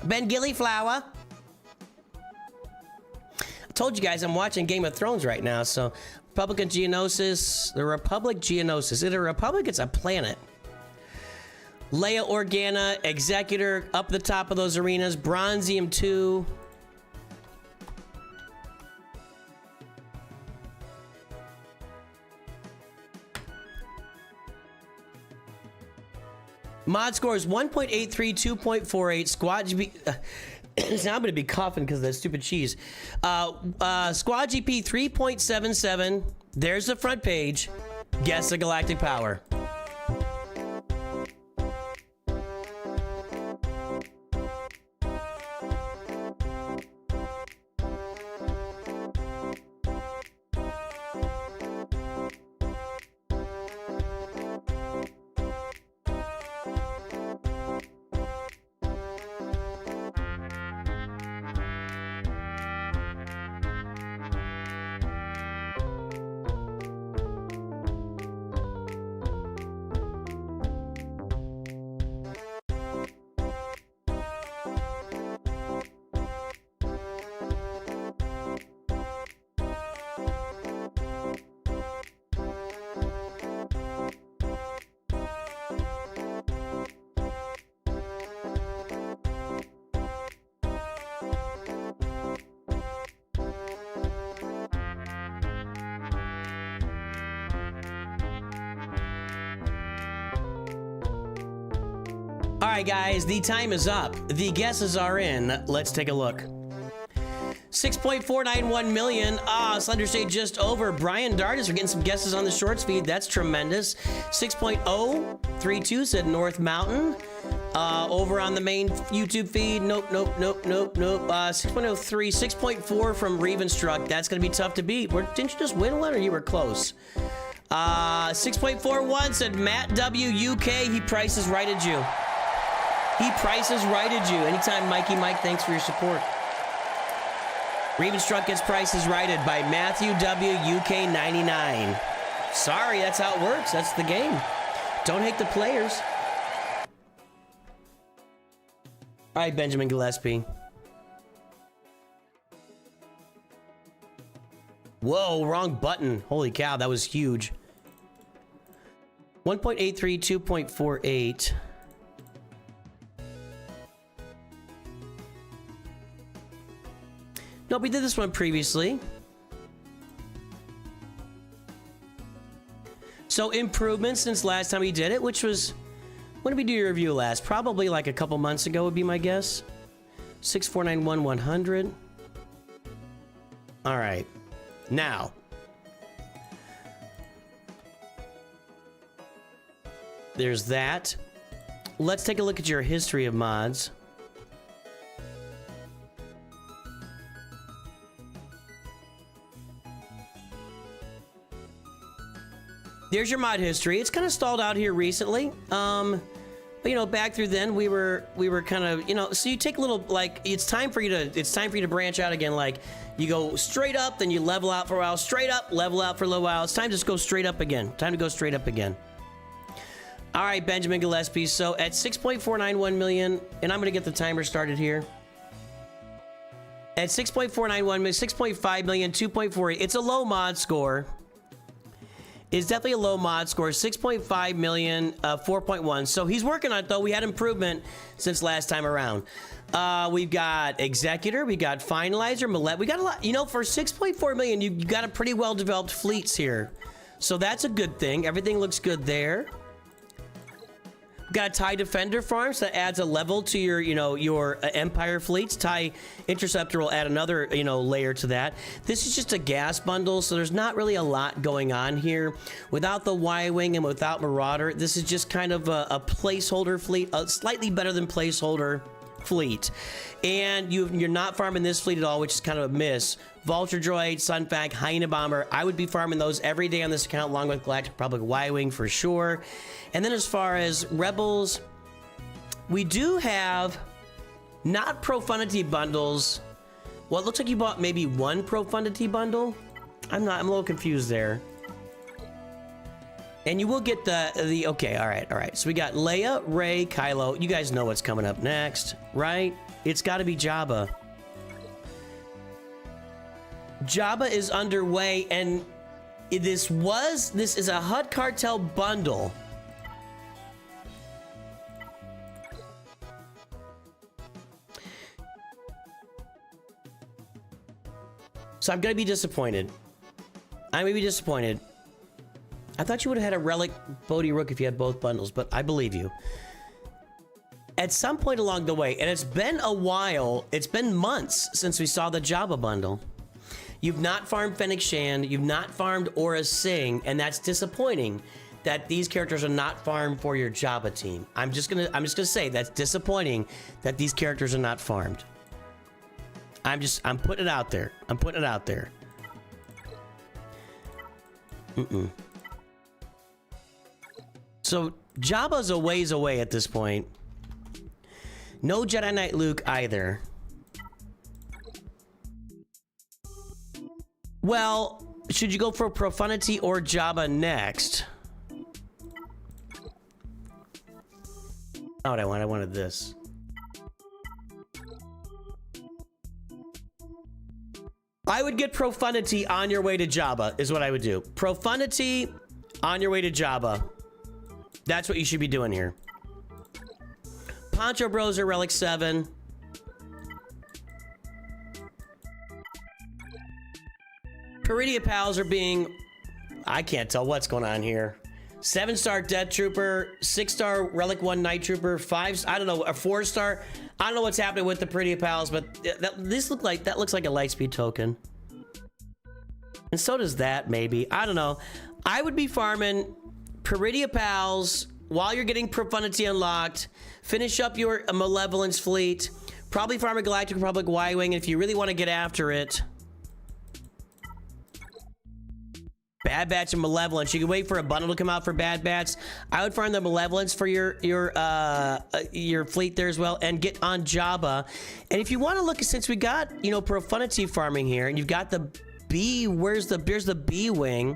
[SPEAKER 1] Ben Gillyflower. I told you guys I'm watching Game of Thrones right now, so Republican Geonosis, the Republic Geonosis. Is it a republic? It's a planet. Leia Organa, Executor, up the top of those arenas. Bronzium 2. Mod score is 1.83, 2.48. Squad GP. Now I'm going to be coughing because of that stupid cheese. Squad GP 3.77. There's the front page. Guess the galactic power. All right, guys, the time is up. The guesses are in. Let's take a look. 6.491 million. Slender Shade just over. Brian Dardis, we're getting some guesses on the shorts feed. That's tremendous. 6.032 said North Mountain. Over on the main YouTube feed. Nope. 6.03, 6.4 from Ravenstruck. That's going to be tough to beat. Didn't you just win one or you were close? 6.41 said Matt W. UK. He prices righted you. He prices righted you. Anytime, Mikey Mike, thanks for your support. Ravenstruck gets prices righted by Matthew W. UK 99. Sorry, that's how it works. That's the game. Don't hate the players. All right, Benjamin Gillespie. Whoa, wrong button. Holy cow, that was huge. 1.83, 2.48. Nope, we did this one previously. So improvements since last time we did it, which was, when did we do your review last? Probably like a couple months ago would be my guess. 6491 100. All right. Now. There's that. Let's take a look at your history of mods. There's your mod history. It's kind of stalled out here recently. But you know, back through then we were kind of, you know, so you take a little, like, it's time for you to branch out again. Like, you go straight up, then you level out for a while, straight up, level out for a little while. It's time to just go straight up again. Time to go straight up again. All right, Benjamin Gillespie. So at 6.491 million, and I'm going to get the timer started here. At 6.491 million, 6.5 million, 2.48. It's a low mod score. It's definitely a low mod score. 6.5 million, 4.1. So he's working on it, though. We had improvement since last time around. We've got Executor. We got Finalizer. Millet. We got a lot. You know, for 6.4 million, you got a pretty well-developed fleets here. So that's a good thing. Everything looks good there. Got a TIE Defender farm, so that adds a level to your, you know, your Empire fleets. TIE Interceptor will add another, you know, layer to that. This is just a gas bundle, so there's not really a lot going on here. Without the Y-Wing and without Marauder, this is just kind of a placeholder fleet, a slightly better than placeholder fleet. And you're not farming this fleet at all, which is kind of a miss. Vulture Droid, Sunfac, Hyena Bomber. I would be farming those every day on this account, along with Galactic Republic Y-Wing for sure. And then as far as Rebels, we do have not Profundity bundles. Well, it looks like you bought maybe one Profundity bundle. I'm a little confused there. And you will get okay, all right. So we got Leia, Rey, Kylo. You guys know what's coming up next, right? It's got to be Jabba. Jabba is underway, and this is a HUD Cartel bundle. So I'm gonna be disappointed. I'm gonna be disappointed. I thought you would have had a Relic Bodhi Rook if you had both bundles, but I believe you. At some point along the way, and it's been a while, it's been months since we saw the Jabba bundle. You've not farmed Fennec Shand, you've not farmed Aura Singh, and that's disappointing that these characters are not farmed for your Jabba team. I'm just gonna say that's disappointing that these characters are not farmed. I'm putting it out there. I'm putting it out there. So Jabba's a ways away at this point. No Jedi Knight Luke either. Well, should you go for Profundity or Jabba next? Not what I want. I wanted this. I would get Profundity on your way to Jabba, is what I would do. Profundity on your way to Jabba. That's what you should be doing here. Poncho Bros are Relic 7. Peridia Pals are being... I can't tell what's going on here. 7-star Death Trooper, 6-star Relic 1 Night Trooper, 5... I don't know, a 4-star... I don't know what's happening with the Peridia Pals, but that looks like a Lightspeed token. And so does that, maybe. I don't know. I would be farming Peridia Pals while you're getting Profundity unlocked. Finish up your Malevolence fleet. Probably farm a Galactic Republic Y-Wing if you really want to get after it. Bad Batch and Malevolence. You can wait for a bundle to come out for Bad Batch. I would farm the Malevolence for your fleet there as well, and get on Jabba. And if you want to look, since we got, you know, Profundity farming here, and you've got the B, there's the B wing.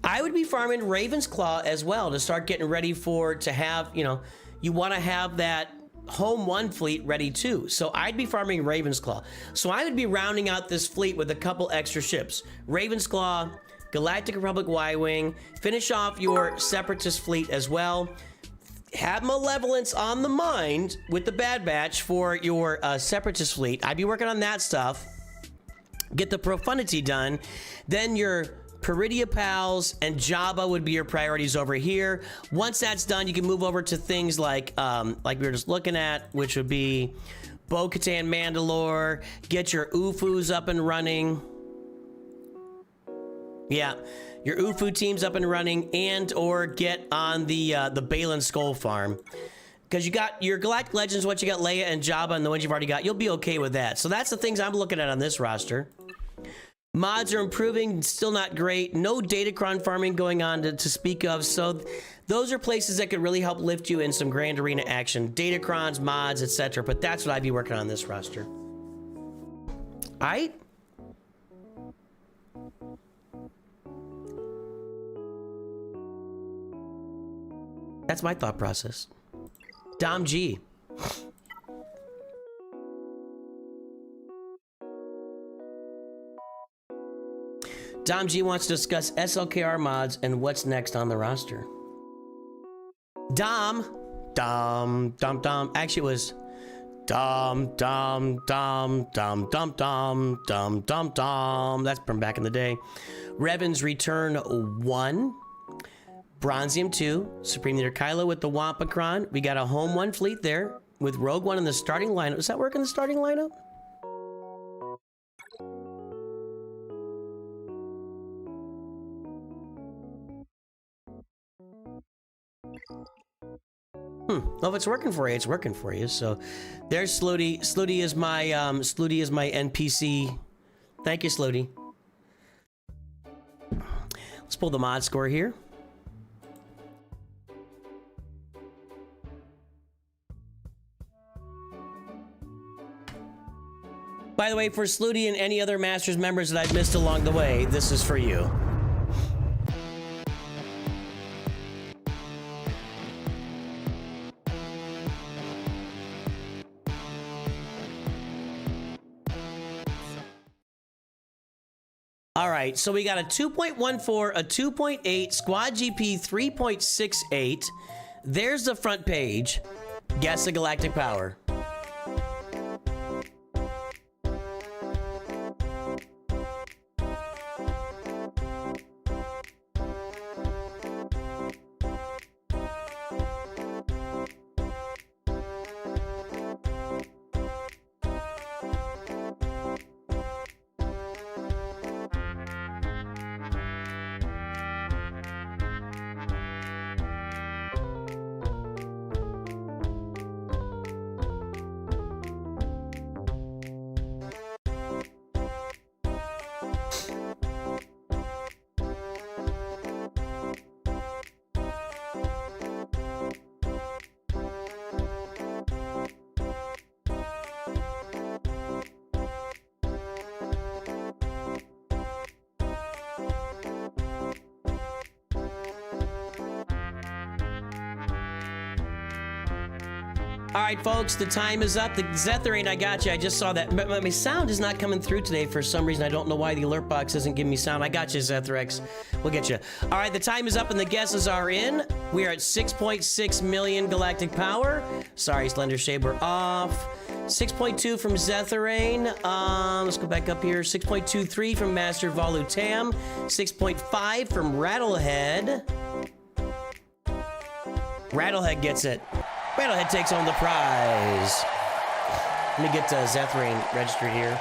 [SPEAKER 1] I would be farming Raven's Claw as well to start getting ready to have, you know, you want to have that Home 1 fleet ready too. So I'd be farming Raven's Claw. So I would be rounding out this fleet with a couple extra ships. Raven's Claw, Galactic Republic Y-Wing, finish off your Separatist fleet as well. Have Malevolence on the mind with the Bad Batch for your Separatist fleet. I'd be working on that stuff. Get the Profundity done. Then your Peridia Pals and Jabba would be your priorities over here. Once that's done, you can move over to things like we were just looking at, which would be Bo-Katan Mandalore. Get your UFUs up and running. Yeah, your UFU team's up and running, and or get on the Balin Skull farm. Because you got your Galactic Legends, once you got Leia and Jabba and the ones you've already got, you'll be okay with that. So that's the things I'm looking at on this roster. Mods are improving, still not great. No Datacron farming going on to speak of. So those are places that could really help lift you in some Grand Arena action. Datacrons, mods, etc. But that's what I'd be working on this roster. Alright? That's my thought process. Dom G. Dom G wants to discuss SLKR mods and what's next on the roster. Dom. Actually, it was Dom. That's from back in the day. Revan's Return 1. Bronzium 2, Supreme Leader Kylo with the Wampacron. We got a Home 1 fleet there with Rogue One in the starting lineup. Does that work in the starting lineup? Well, if it's working for you, it's working for you. So there's Slooty. Slooty is my NPC. Thank you, Slooty. Let's pull the mod score here. By the way, for Slooty and any other Masters members that I've missed along the way, this is for you. All right, so we got a 2.14, a 2.8, squad GP 3.68. There's the front page. Guess the galactic power. All right, folks, the time is up. The Zetharain, I got you. I just saw that. But my sound is not coming through today for some reason. I don't know why the alert box isn't giving me sound. I got you, Zethrex. We'll get you. All right, the time is up and the guesses are in. We are at 6.6 million galactic power. Sorry, Slender Shade, we're off. 6.2 from Zetharain. Let's go back up here. 6.23 from Master Volutam. 6.5 from Rattlehead. Rattlehead gets it. Rattlehead takes home the prize. Let me get Zetharain registered here.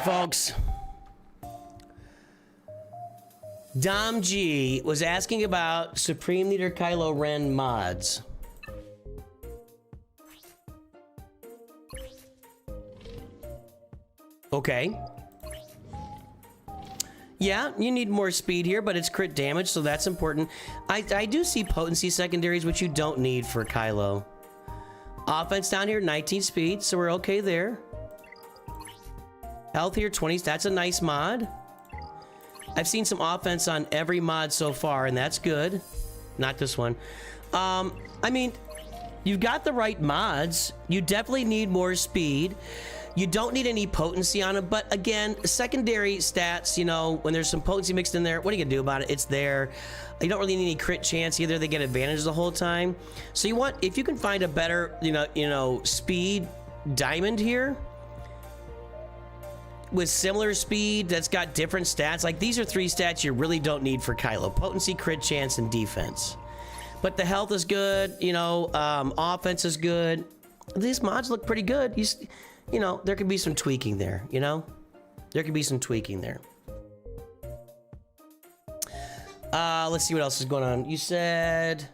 [SPEAKER 1] Folks, Dom G was asking about Supreme Leader Kylo Ren mods. Okay. Yeah, you need more speed here, but it's crit damage, so that's important. I do see potency secondaries, which you don't need for Kylo. Offense down here, 19 speed, so we're okay there. Health here, 20. That's a nice mod. I've seen some offense on every mod so far, and that's good. Not this one. I mean, you've got the right mods. You definitely need more speed. You don't need any potency on it, but again, secondary stats, you know, when there's some potency mixed in there, what are you gonna do about it? It's there. You don't really need any crit chance either. They get advantage the whole time. So you want, if you can find a better, you know, speed diamond here, with similar speed that's got different stats, like these are 3 stats you really don't need for Kylo: potency, crit chance, and defense. But the health is good, you know, offense is good. These mods look pretty good. You know, there could be some tweaking there, you know? There could be some tweaking there. Let's see what else is going on. You said...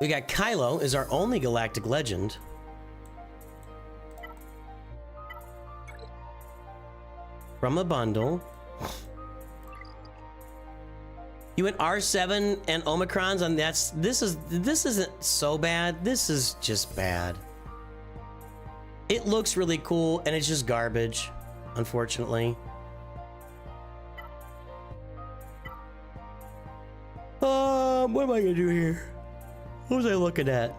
[SPEAKER 1] We got Kylo is our only galactic legend. From a bundle. You went R7 and Omicrons on this isn't so bad. This is just bad. It looks really cool and it's just garbage, unfortunately. What am I gonna do here? What was I looking at?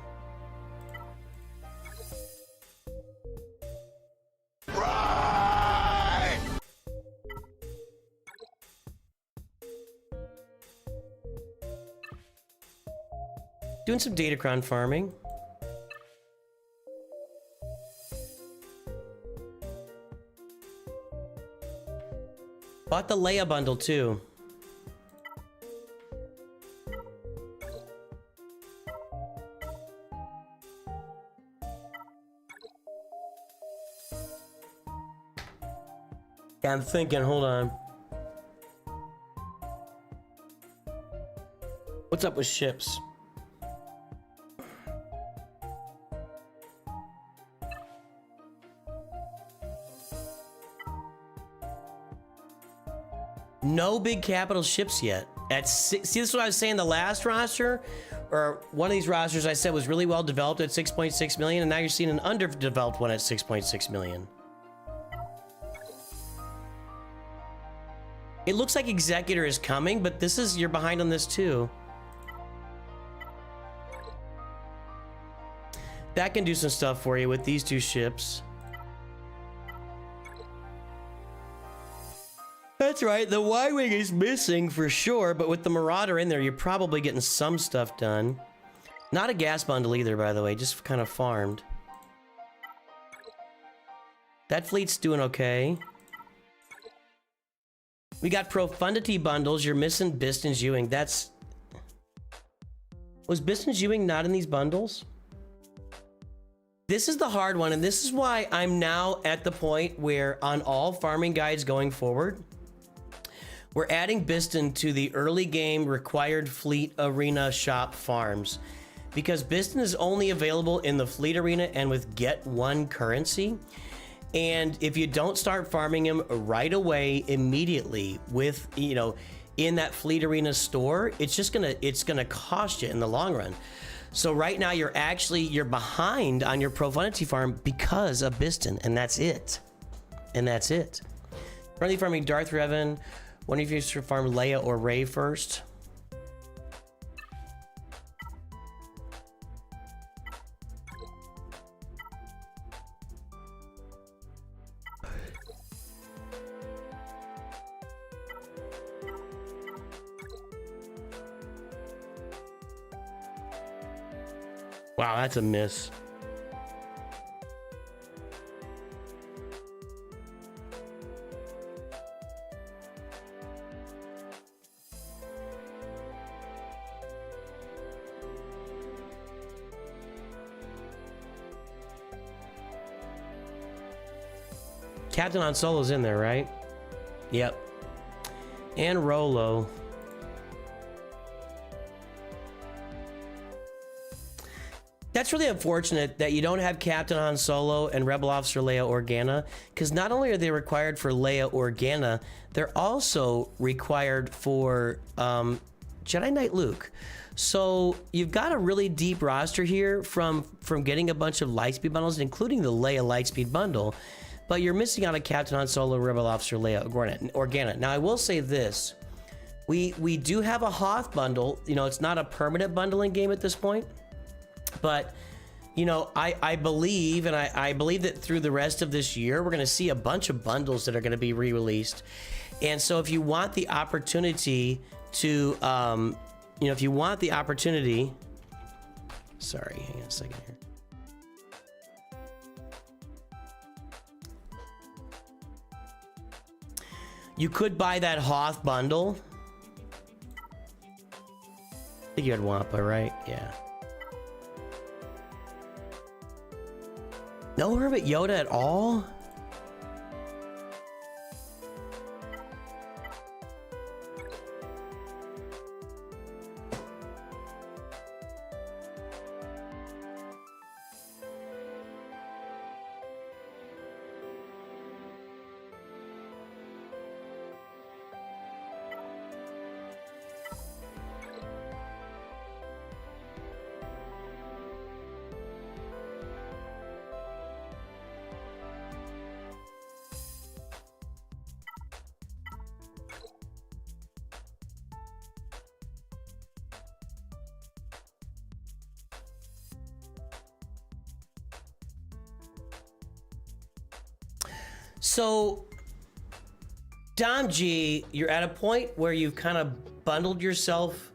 [SPEAKER 1] Right! Doing some Datacron farming. Bought the Leia bundle too. Yeah, I'm thinking, hold on. What's up with ships? No big capital ships yet. At six, see, this is what I was saying. The last roster, or one of these rosters I said was really well developed at 6.6 million, and now you're seeing an underdeveloped one at 6.6 million. It looks like Executor is coming, but this is, you're behind on this too. That can do some stuff for you with these two ships. That's right, the Y-Wing is missing for sure, but with the Marauder in there, you're probably getting some stuff done. Not a gas bundle either, by the way, just kind of farmed. That fleet's doing okay. We got Profundity bundles. You're missing Biston's Ewing. That's... Was Biston's Ewing not in these bundles? This is the hard one, and this is why I'm now at the point where on all farming guides going forward, we're adding Biston to the early game required fleet arena shop farms, because Biston is only available in the fleet arena and with get one currency. And if you don't start farming him right away, immediately with, you know, in that fleet arena store, it's gonna cost you in the long run. So right now you're behind on your Profundity farm because of Biston, and that's it. And that's it. Currently farming Darth Revan. Wonder if you should farm Leia or Rey first. Wow, that's a miss. Captain Han Solo's in there, right? Yep. And Rolo. That's really unfortunate that you don't have Captain Han Solo and Rebel Officer Leia Organa, because not only are they required for Leia Organa, they're also required for Jedi Knight Luke. So you've got a really deep roster here from getting a bunch of Lightspeed bundles, including the Leia Lightspeed bundle, but you're missing out on Captain Han Solo, Rebel Officer Leia Organa. Now I will say this, we do have a Hoth bundle. You know, it's not a permanent bundling game at this point. But, you know, I believe, and I believe that through the rest of this year, we're going to see a bunch of bundles that are going to be re-released. And so if you want the opportunity to, you know, if you want the opportunity, sorry, hang on a second here. You could buy that Hoth bundle. I think you had Wampa, right? Yeah. No Hermit Yoda at all? So, Dom G, you're at a point where you've kind of bundled yourself.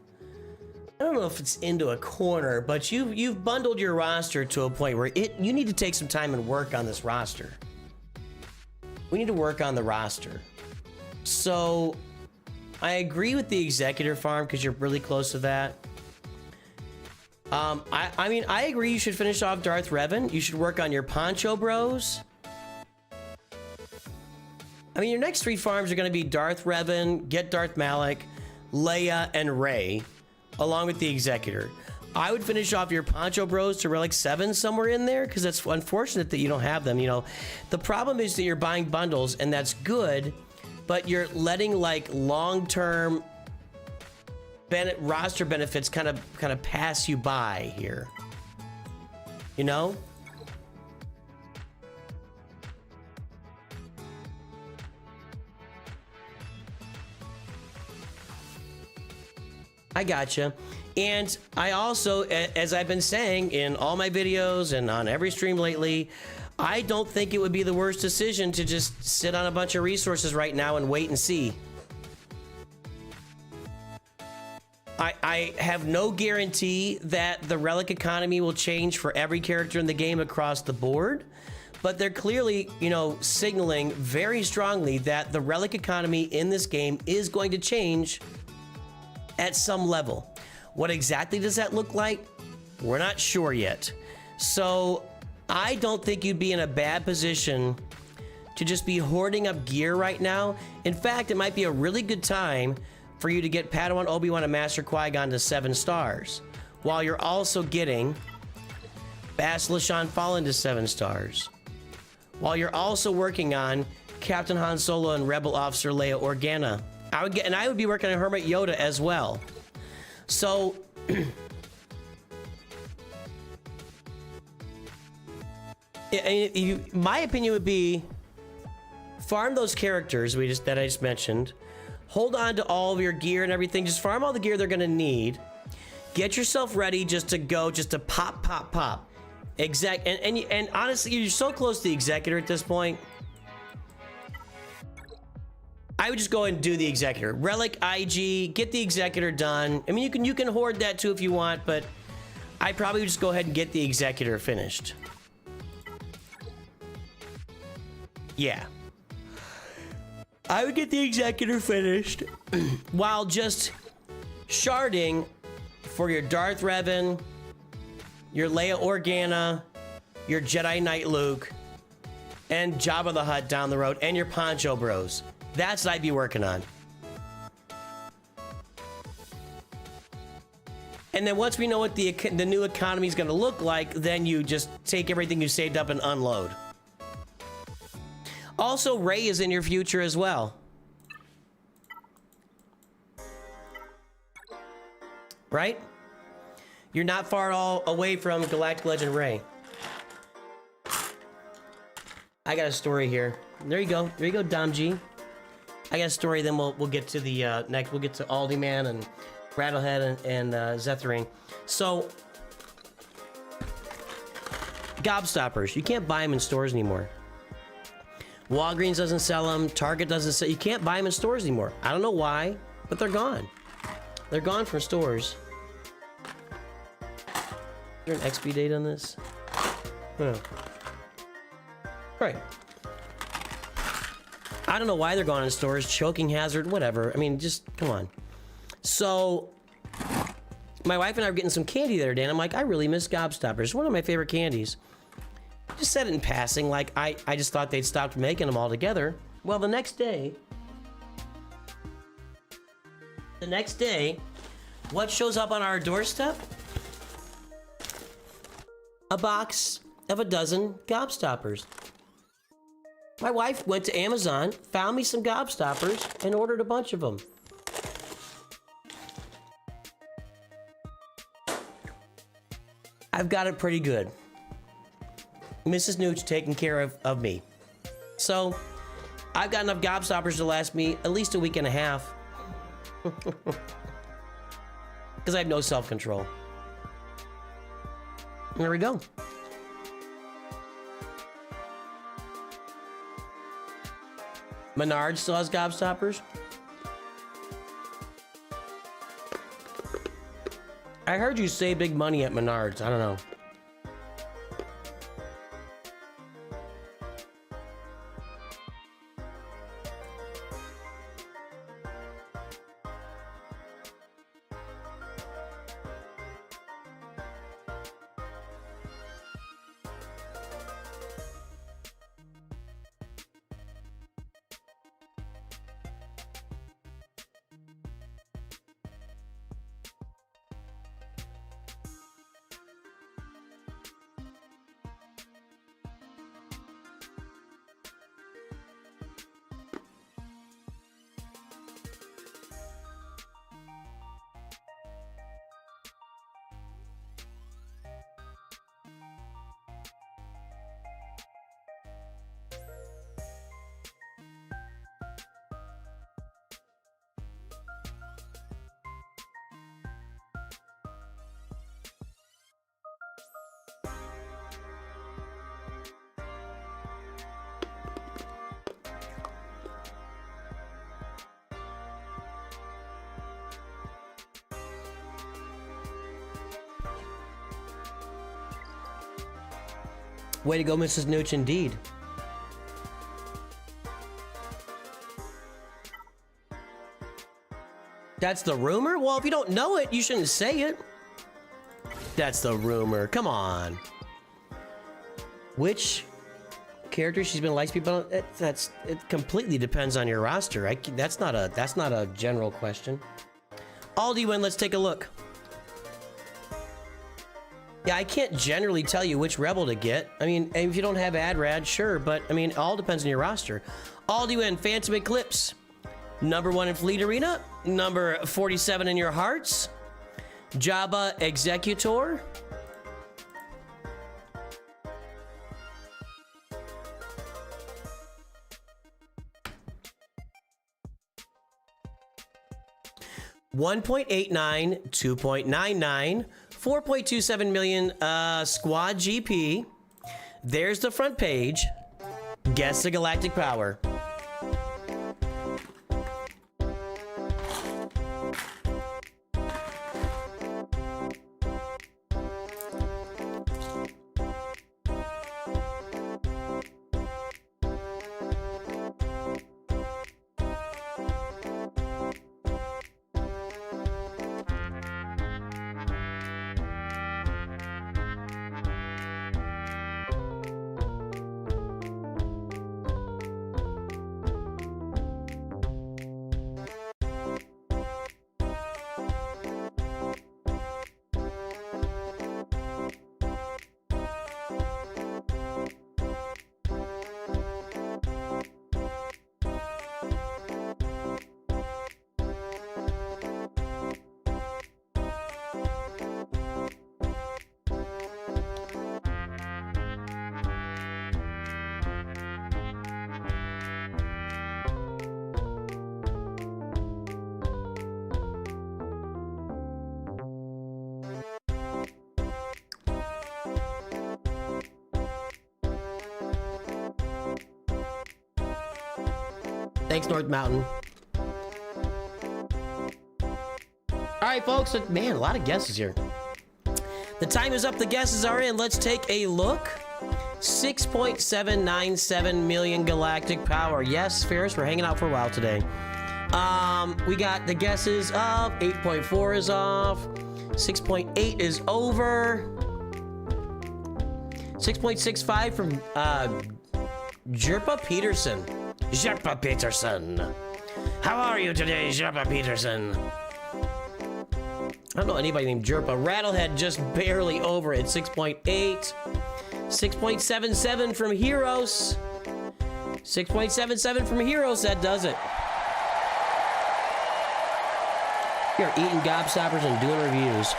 [SPEAKER 1] I don't know if it's into a corner, but you've bundled your roster to a point where you need to take some time and work on this roster. We need to work on the roster. So, I agree with the Executor farm because you're really close to that. I mean, I agree you should finish off Darth Revan. You should work on your Poncho Bros. I mean, your next three farms are going to be Darth Revan, get Darth Malak, Leia, and Rey. along with the Executor. I would finish off your Poncho Bros to Relic 7 somewhere in there, because that's unfortunate that you don't have them. You know, the problem is that you're buying bundles, and that's good, but you're letting like long-term roster benefits kind of pass you by here. You know? I gotcha. And I also, as I've been saying in all my videos and on every stream lately, I don't think it would be the worst decision to just sit on a bunch of resources right now and wait and see. I have no guarantee that the relic economy will change for every character in the game across the board, but they're clearly, you know, signaling very strongly that the relic economy in this game is going to change at some level. What exactly does that look like? We're not sure yet. So I don't think you'd be in a bad position to just be hoarding up gear right now. In fact, it might be a really good time for you to get Padawan Obi-Wan and Master Qui-Gon to 7 stars, while you're also getting Basilisk Shan Fallen to 7 stars, while you're also working on Captain Han Solo and Rebel Officer Leia Organa. I would be working on Hermit Yoda as well. So my opinion would be farm those characters that I just mentioned. Hold on to all of your gear and everything. Just farm all the gear they're gonna need. Get yourself ready just to pop. And honestly, you're so close to the Executor at this point. I would just go and do the Executor. Relic IG, get the Executor done. I mean, you can hoard that too if you want, but I probably would just go ahead and get the Executor finished. Yeah. I would get the Executor finished while just sharding for your Darth Revan, your Leia Organa, your Jedi Knight Luke, and Jabba the Hutt down the road, and your Poncho Bros. That's what I'd be working on. And then once we know what the new economy is going to look like, then you just take everything you saved up and unload. Also, Rey is in your future as well. Right? You're not far at all away from Galactic Legend Rey. I got a story here. There you go. There you go, Dom G. I got a story, then we'll get to the next. We'll get to Aldi Man and Rattlehead and Zethering. So, Gobstoppers. You can't buy them in stores anymore. Walgreens doesn't sell them. Target doesn't sell. You can't buy them in stores anymore. I don't know why, but they're gone. They're gone from stores. Is there an XP date on this? Huh. Right. I don't know why they're gone in stores. Choking hazard, whatever. I mean, just come on. So, my wife and I were getting some candy the other day, and I'm like, I really miss Gobstoppers. It's one of my favorite candies. Just said it in passing, like I just thought they'd stopped making them altogether. Well, the next day, what shows up on our doorstep? A box of a dozen Gobstoppers. My wife went to Amazon, found me some Gobstoppers, and ordered a bunch of them. I've got it pretty good. Mrs. Nooch taking care of me. So, I've got enough Gobstoppers to last me at least a week and a half. Because I have no self-control. There we go. Menards still has Gobstoppers. I heard you save big money at Menards. I don't know. Way to go, Mrs. Nooch, indeed. That's the rumor? Well, if you don't know it, you shouldn't say it. That's the rumor. Come on. Which character she's been likes people? It completely depends on your roster. That's not a general question. Aldiwen, let's take a look. Yeah, I can't generally tell you which rebel to get. I mean, if you don't have Adrad, sure, but I mean, it all depends on your roster. Aldiwen, Phantom Eclipse. Number 1 in Fleet Arena. Number 47 in your hearts. Jabba Executor. $1.89, 2.99, 4.27 million squad GP. There's the front page. Guess the galactic power. Thanks, North Mountain. Alright, folks. Man, a lot of guesses here. The time is up. The guesses are in. Let's take a look. 6.797 million galactic power. Yes, Ferris, we're hanging out for a while today. We got the guesses up. 8.4 is off. 6.8 is over. 6.65 from Jerpa Peterson. Jerpa Peterson. How are you today, Jerpa Peterson? I don't know anybody named Jerpa. Rattlehead just barely over at 6.8. 6.77 from Heroes. 6.77 from Heroes. That does it. You're eating gobstoppers and doing reviews.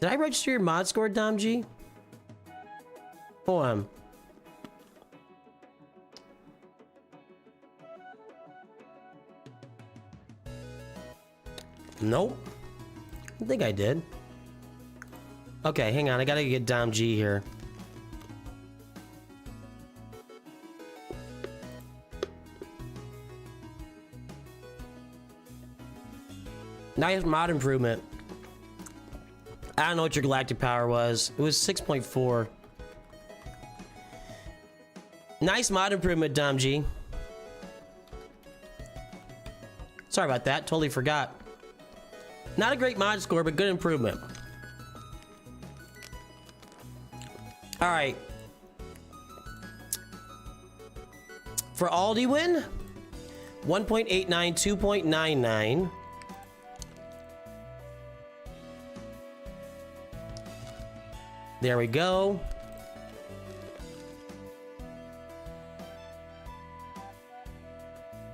[SPEAKER 1] Did I register your mod score, Dom G? Hold on. Nope. I think I did. Okay, hang on. I gotta get Dom G here. Nice mod improvement. I don't know what your galactic power was. It was 6.4. Nice mod improvement, Dom G. Sorry about that. Totally forgot. Not a great mod score, but good improvement. All right. For Aldiwen, 1.89, 2.99. There we go.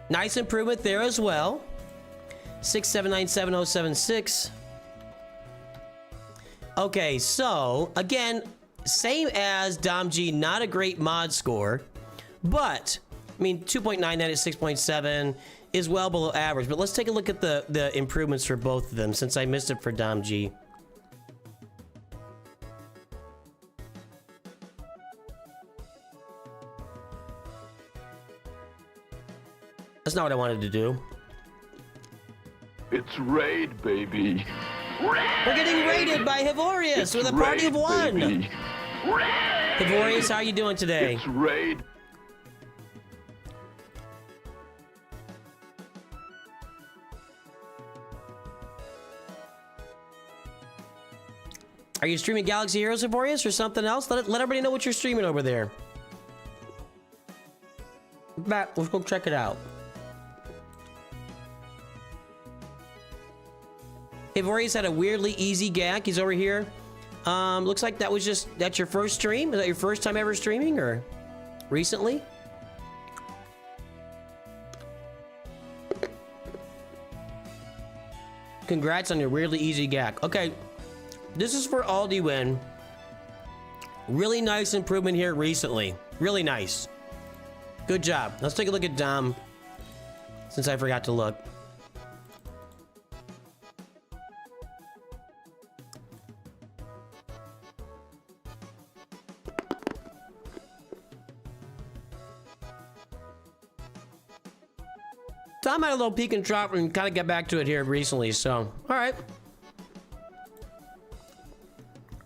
[SPEAKER 1] Nice improvement there as well. 6797076. Okay, so again, same as Dom G, not a great mod score, but I mean 2.99 at 6.7 is well below average. But let's take a look at the improvements for both of them since I missed it for Dom G. That's not what I wanted to do.
[SPEAKER 2] It's raid, baby.
[SPEAKER 1] We're getting raided by Hivorius with a party of one.
[SPEAKER 2] Baby.
[SPEAKER 1] Hivorius, how are you doing today?
[SPEAKER 2] It's raid.
[SPEAKER 1] Are you streaming Galaxy Heroes, Hivorius, or something else? Let everybody know what you're streaming over there. Back, let's go check it out. Hivorius had a weirdly easy gag. He's over here. Looks like that's your first stream? Is that your first time ever streaming, or recently? Congrats on your weirdly easy gag. Okay, this is for Aldi Win. Really nice improvement here recently. Really nice. Good job. Let's take a look at Dom, since I forgot to look. Tom had a little peek and drop and kind of get back to it here recently, so all right.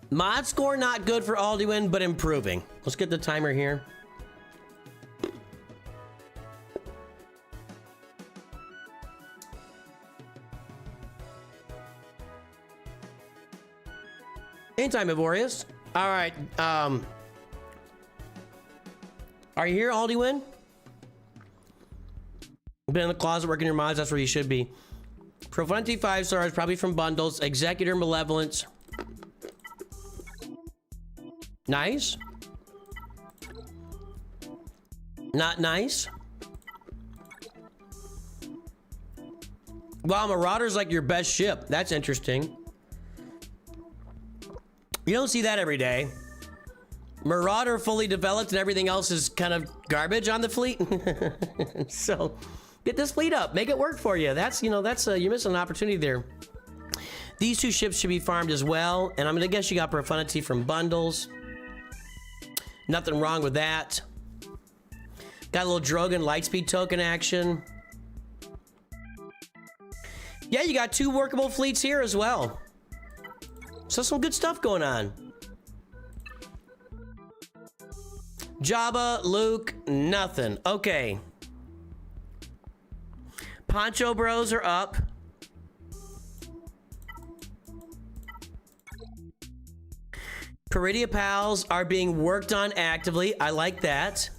[SPEAKER 1] Mod score not good for Aldi Win, but improving. Let's get the timer here. Anytime, Ivorius. All right. Are you here, Aldi Win? Been in the closet working your mods. That's where you should be. Profundity 5 stars, probably from bundles. Executor Malevolence. Nice. Not nice. Wow, Marauder's like your best ship. That's interesting. You don't see that every day. Marauder fully developed and everything else is kind of garbage on the fleet. So get this fleet up, make it work for you. That's, you know, that's you're missing an opportunity there. These two ships should be farmed as well, and I'm gonna guess you got Profundity from bundles. Nothing wrong with that. Got a little Drogon Lightspeed token action. Yeah, you got 2 workable fleets here as well. So some good stuff going on. Jabba, Luke, nothing. Okay. Poncho Bros are up. Peridia Pals are being worked on actively. I like that.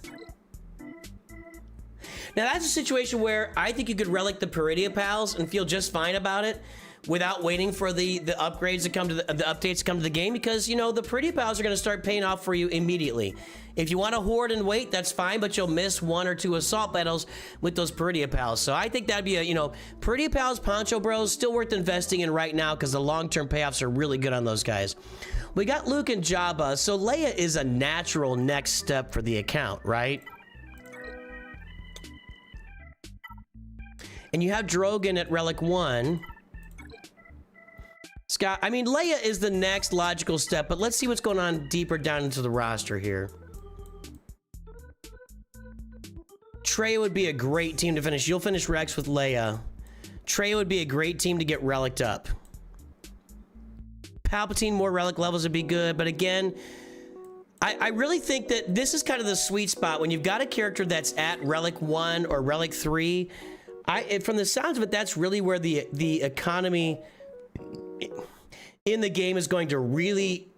[SPEAKER 1] Now that's a situation where I think you could relic the Peridia Pals and feel just fine about it without waiting for the upgrades to come to the updates to come to the game, because, you know, the Peridia Pals are going to start paying off for you immediately. If you want to hoard and wait, that's fine, but you'll miss 1 or 2 assault battles with those Peridia Pals. So I think that'd be a, you know, Peridia Pals, Poncho Bros, still worth investing in right now because the long-term payoffs are really good on those guys. We got Luke and Jabba, so Leia is a natural next step for the account, right? And you have Drogon at Relic 1. Scott, I mean, Leia is the next logical step, but let's see what's going on deeper down into the roster here. Trey would be a great team to finish. You'll finish Rex with Leia. Trey would be a great team to get Relic'd up. Palpatine, more Relic levels would be good, but again, I really think that this is kind of the sweet spot when you've got a character that's at Relic 1 or Relic 3. From the sounds of it, that's really where the economy in the game is going to really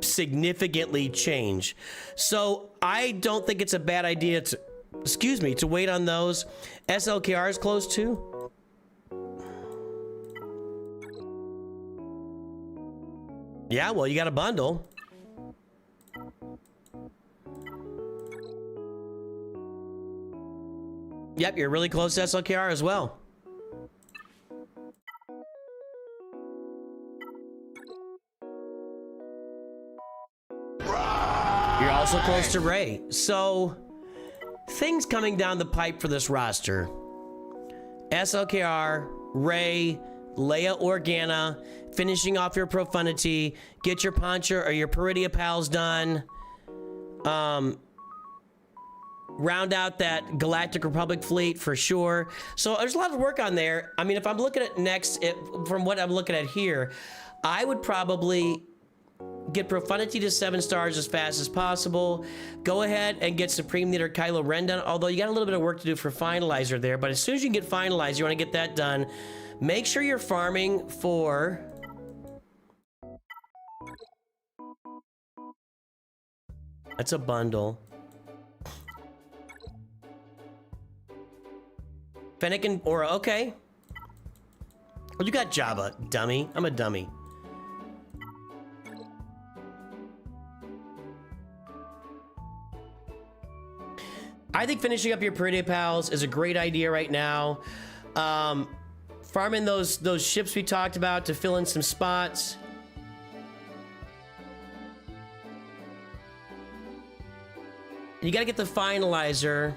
[SPEAKER 1] significantly change. So I don't think it's a bad idea to, excuse me, to wait on those. SLKR is close too. Yeah, well, you got a bundle. Yep, you're really close to SLKR as well. You're also close to Rey. So, things coming down the pipe for this roster. SLKR, Rey, Leia Organa, finishing off your Profundity, get your Poncho or your Peridia Pals done. round out that Galactic Republic fleet for sure. So there's a lot of work on there. I mean, if I'm looking at next, from what I'm looking at here, I would probably get Profundity to 7 stars as fast as possible. Go ahead and get Supreme Leader Kylo Ren done, although you got a little bit of work to do for Finalizer there, but as soon as you can get Finalizer, you want to get that done. Make sure you're farming for... That's a bundle. Fennec and Aura, okay. Well, you got Jabba, dummy. I'm a dummy. I think finishing up your Peridia Pals is a great idea right now. Farming those ships we talked about to fill in some spots. You gotta get the Finalizer.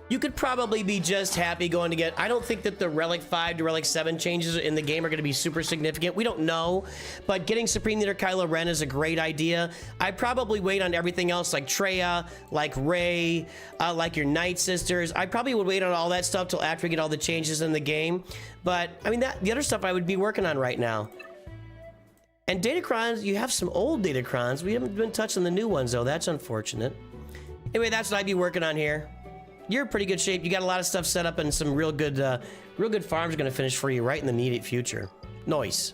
[SPEAKER 1] You could probably be just happy going to get... I don't think that the Relic 5 to Relic 7 changes in the game are going to be super significant. We don't know. But getting Supreme Leader Kylo Ren is a great idea. I'd probably wait on everything else like Traya, like Rey, like your Night Sisters. I probably would wait on all that stuff till after we get all the changes in the game. But, I mean, the other stuff I would be working on right now. And Datacrons, you have some old Datacrons. We haven't been touching the new ones, though. That's unfortunate. Anyway, that's what I'd be working on here. You're in pretty good shape. You got a lot of stuff set up, and some real good farms are going to finish for you right in the immediate future. Nice.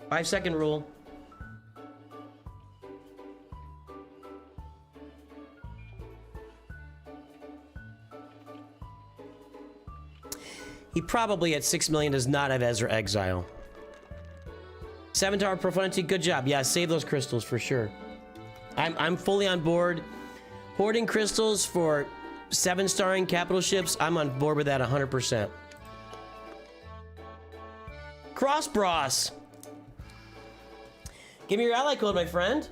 [SPEAKER 1] Five-second rule. He probably at 6 million does not have Ezra Exile. 7 Tower Profundity, good job. Yeah, save those crystals for sure. I'm fully on board. Hoarding crystals for 7-starring capital ships, I'm on board with that 100%. Cross Bros. Give me your ally code, my friend.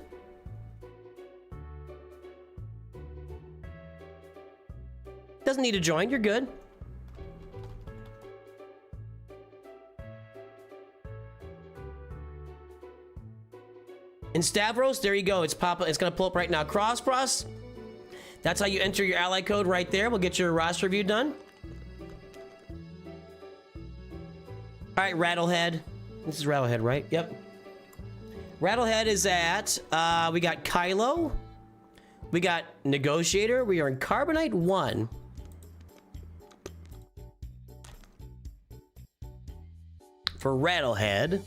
[SPEAKER 1] Doesn't need to join, you're good. In Stavros, there you go. It's gonna pull up right now. Cross Bros. That's how you enter your ally code right there. We'll get your roster review done. All right, Rattlehead. This is Rattlehead, right? Yep. Rattlehead is at, we got Kylo. We got Negotiator. We are in Carbonite 1. For Rattlehead.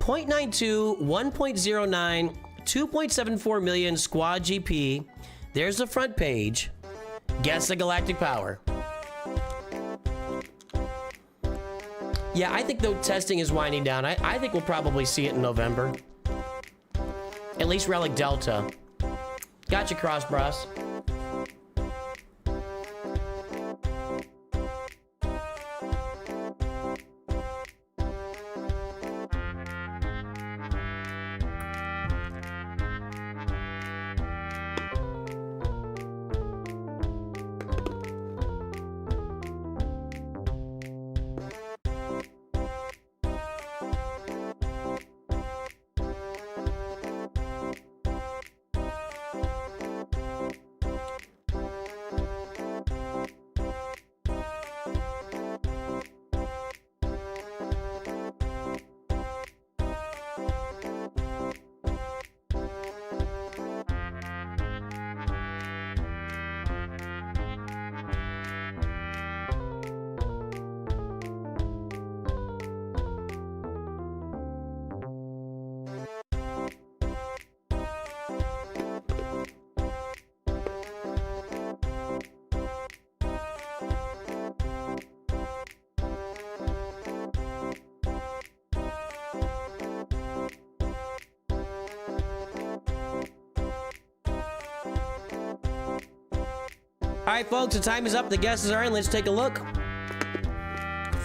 [SPEAKER 1] .92, 1.09, 2.74 million squad GP. There's the front page. Guess the galactic power. Yeah, I think the testing is winding down. I think we'll probably see it in November. At least Relic Delta. Gotcha, Cross Bros. All right, folks, the time is up. The guesses are in. Let's take a look.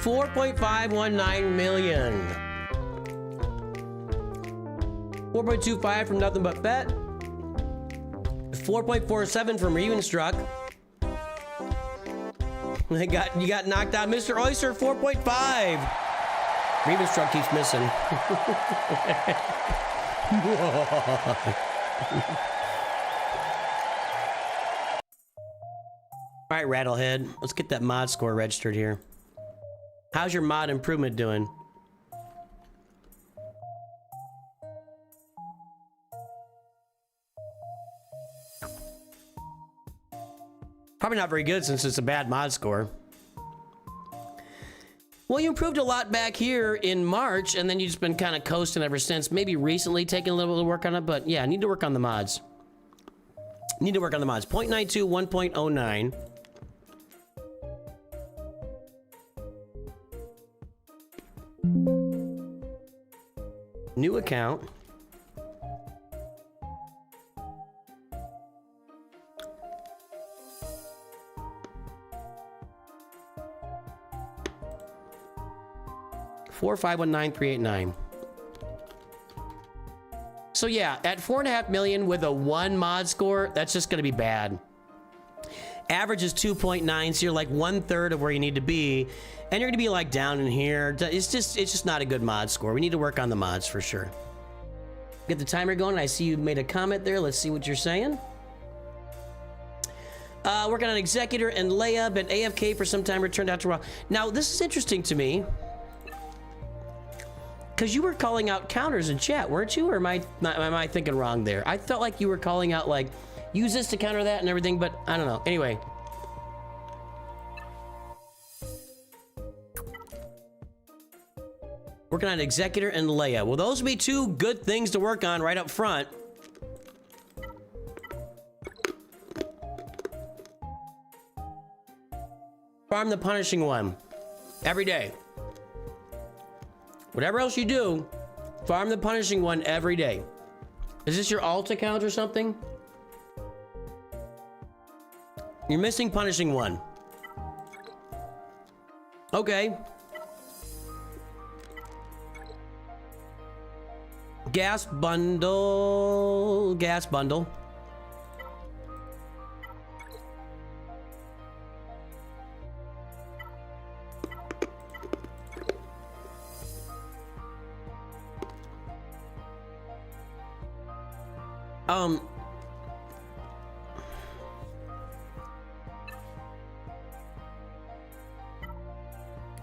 [SPEAKER 1] 4.519 million. 4.25 from Nothing But Bet. 4.47 from Revenstruck. You got knocked out. Mr. Oyster 4.5. Remus truck keeps missing. All right, Rattlehead. Let's get that mod score registered here. How's your mod improvement doing? Probably not very good since it's a bad mod score. Well, you improved a lot back here in March, and then you've just been kind of coasting ever since. Maybe recently taking a little bit of work on it, but yeah, need to work on the mods. Need to work on the mods. 0.92, 1.09. New account. 4519389. So yeah, at 4.5 million with a 1 mod score, that's just gonna be bad. Average is 2.9, so you're like 1/3 of where you need to be, and you're gonna be like down in here. It's just not a good mod score. We need to work on the mods for sure. Get the timer going. I see you made a comment there. Let's see what you're saying. Working on Executor and Leia, been AFK for some time, returned out to Raw. Now, this is interesting to me, because you were calling out counters in chat, weren't you? Or am I thinking wrong there? I felt like you were calling out, like, use this to counter that and everything, but I don't know. Anyway. Working on Executor and Leia. Well, those would be 2 good things to work on right up front. Farm the punishing one. Every day. Whatever else you do, farm the punishing one every day. Is this your alt account or something? You're missing punishing one. Okay. Gas bundle. Gas bundle.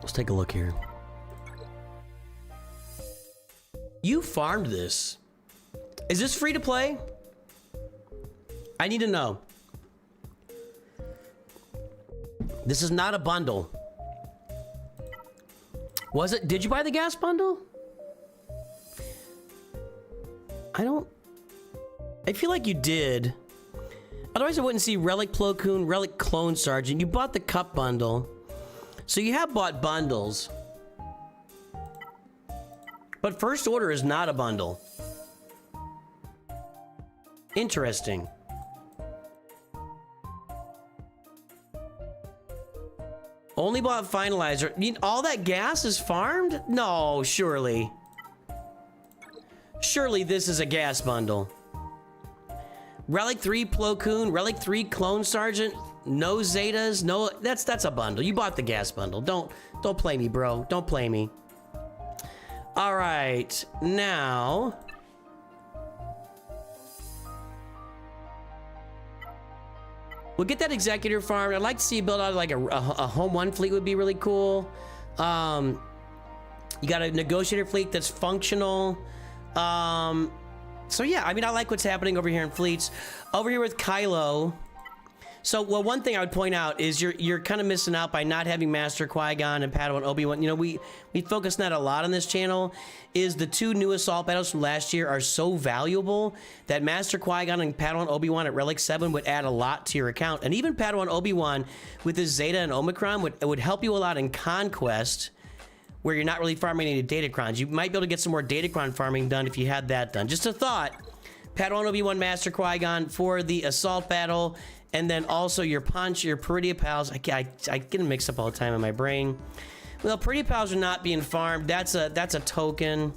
[SPEAKER 1] Let's take a look here. You farmed this. Is this free to play? I need to know. This is not a bundle. Was it? Did you buy the gas bundle? I feel like you did. Otherwise I wouldn't see Relic Plo Koon, Relic Clone Sergeant. You bought the cup bundle. So you have bought bundles. But First Order is not a bundle. Interesting. Only bought Finalizer. All that gas is farmed? No, surely. Surely this is a gas bundle. Relic 3 Plo Koon, Relic 3 Clone Sergeant, no Zetas, no, that's a bundle. You bought the gas bundle. Don't play me, bro. Don't play me. All right, now we'll get that Executor farmed. I'd like to see you build out like a Home 1 fleet would be really cool. You got a Negotiator fleet that's functional. So yeah, I mean, I like what's happening over here in fleets. Over here with Kylo. So, well, one thing I would point out is you're kind of missing out by not having Master Qui-Gon and Padawan Obi-Wan. You know, we focus on that a lot on this channel. Is the 2 new assault battles from last year are so valuable that Master Qui-Gon and Padawan Obi-Wan at Relic 7 would add a lot to your account. And even Padawan Obi-Wan with his Zeta and Omicron would help you a lot in Conquest, where you're not really farming any Datacrons. You might be able to get some more Datacron farming done if you had that done. Just a thought. Padawan Obi-Wan, Master Qui-Gon for the assault battle, and then also your punch, your Peridia Pals. I get them mixed up all the time in my brain. Well, Peridia Pals are not being farmed. That's a token.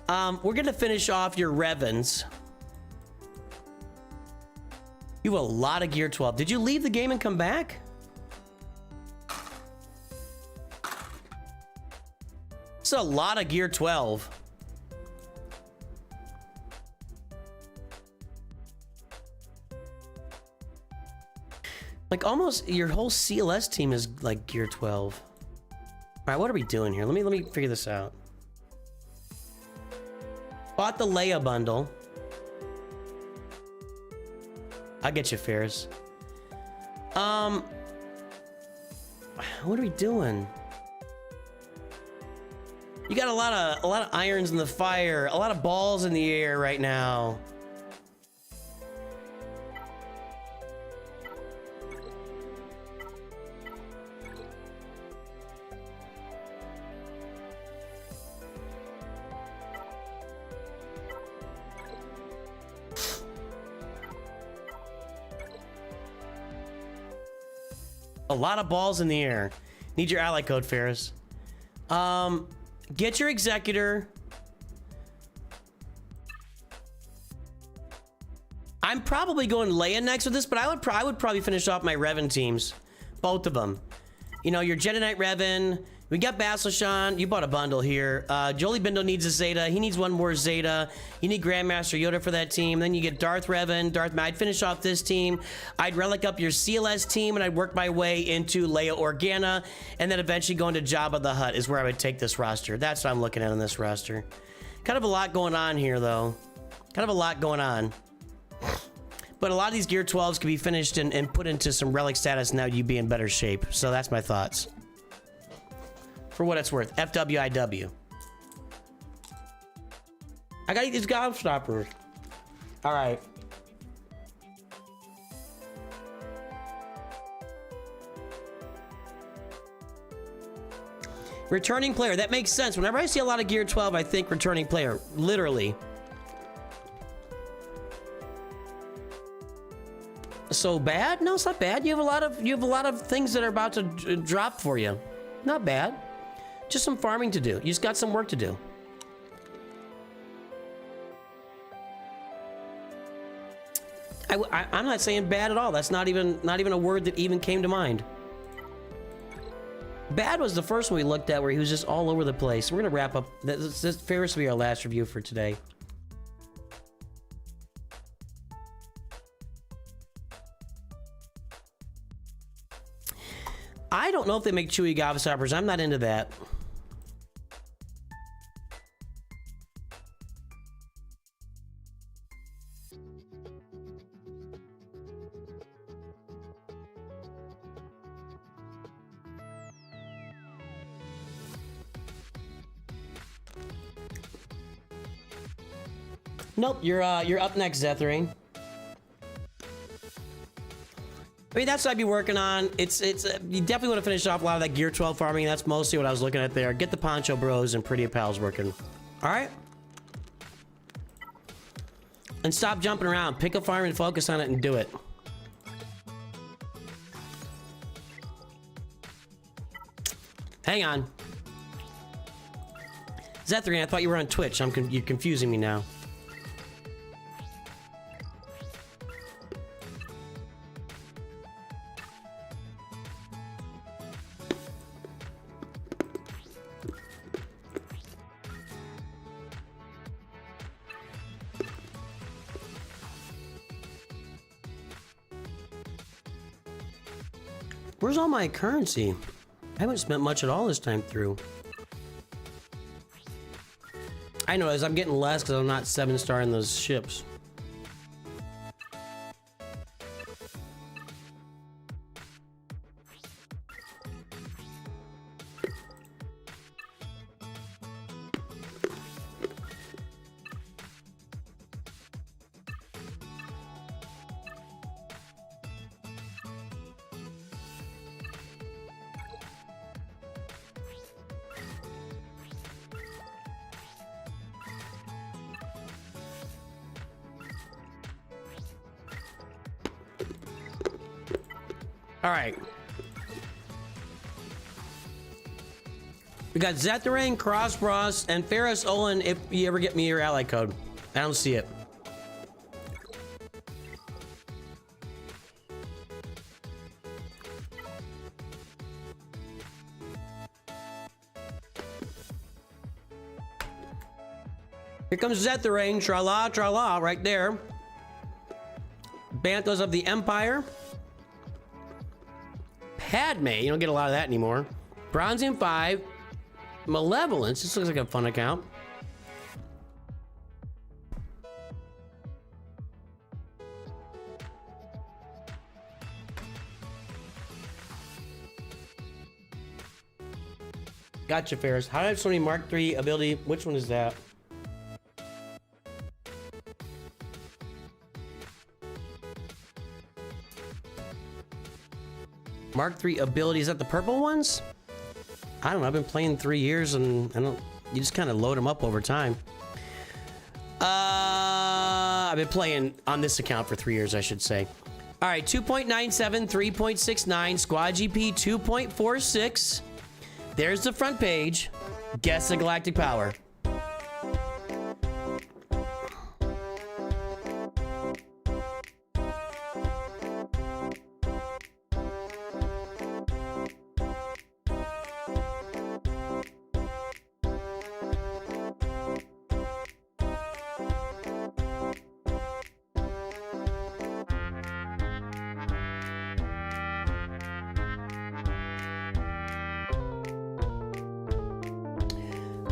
[SPEAKER 1] We're gonna finish off your Revans. You have a lot of gear 12. Did you leave the game and come back? It's a lot of gear 12. Like almost your whole CLS team is like gear 12. All right, what are we doing here? Let me figure this out. Bought the Leia bundle. I'll get you, Ferris. What are we doing? You got a lot of irons in the fire, a lot of balls in the air right now. A lot of balls in the air. Need your ally code, Ferris. Get your executor. I'm probably going Leia next with this, but I would probably finish off my Revan teams. Both of them. You know, your Jedi Knight Revan. We got Basildon. You bought a bundle here. Jolie Bindo needs a Zeta. He needs one more Zeta. You need Grandmaster Yoda for that team. Then you get Darth Revan. I'd finish off this team. I'd relic up your CLS team, and I'd work my way into Leia Organa, and then eventually go into Jabba the Hutt is where I would take this roster. That's what I'm looking at on this roster. Kind of a lot going on here, though. Kind of a lot going on. But a lot of these Gear 12s can be finished and put into some relic status, and now you'd be in better shape. So that's my thoughts. For what it's worth. FWIW. I gotta eat these gobstoppers. Alright. Returning player. That makes sense. Whenever I see a lot of Gear 12, I think returning player. Literally. So bad? No, it's not bad. You have a lot of things that are about to drop for you. Not bad. Just some farming to do. You just got some work to do. I'm not saying bad at all. That's not even a word that even came to mind. Bad was the first one we looked at where he was just all over the place. We're gonna wrap up. This Ferris will be our last review for today. I don't know if they make chewy gobstoppers. I'm not into that. Nope, you're up next, Zetherine. I mean, that's what I'd be working on. It's you definitely want to finish off a lot of that Gear 12 farming. That's mostly what I was looking at there. Get the Poncho Bros and Pretty Pals working. All right. And stop jumping around. Pick a farm and focus on it and do it. Hang on. Zetherine, I thought you were on Twitch. You're confusing me now. Where's all my currency? I haven't spent much at all this time through. I know, as I'm getting less because I'm not 7-star in those ships. All right. We got Zetherine, Crossbross, and Ferris Olin if you ever get me your ally code. I don't see it. Here comes Zetharain, tra-la, tra-la, right there. Banthos of the Empire. Padme, you don't get a lot of that anymore. Bronzium 5. Malevolence, this looks like a fun account. Gotcha, Ferris. How do I have so many Mark III ability? Which one is that? Mark III ability, is that the purple ones? I don't know, I've been playing 3 years and you just kind of load them up over time. I've been playing on this account for 3 years, I should say. All right, 2.97, 3.69, Squad GP 2.46. There's the front page. Guess the galactic power.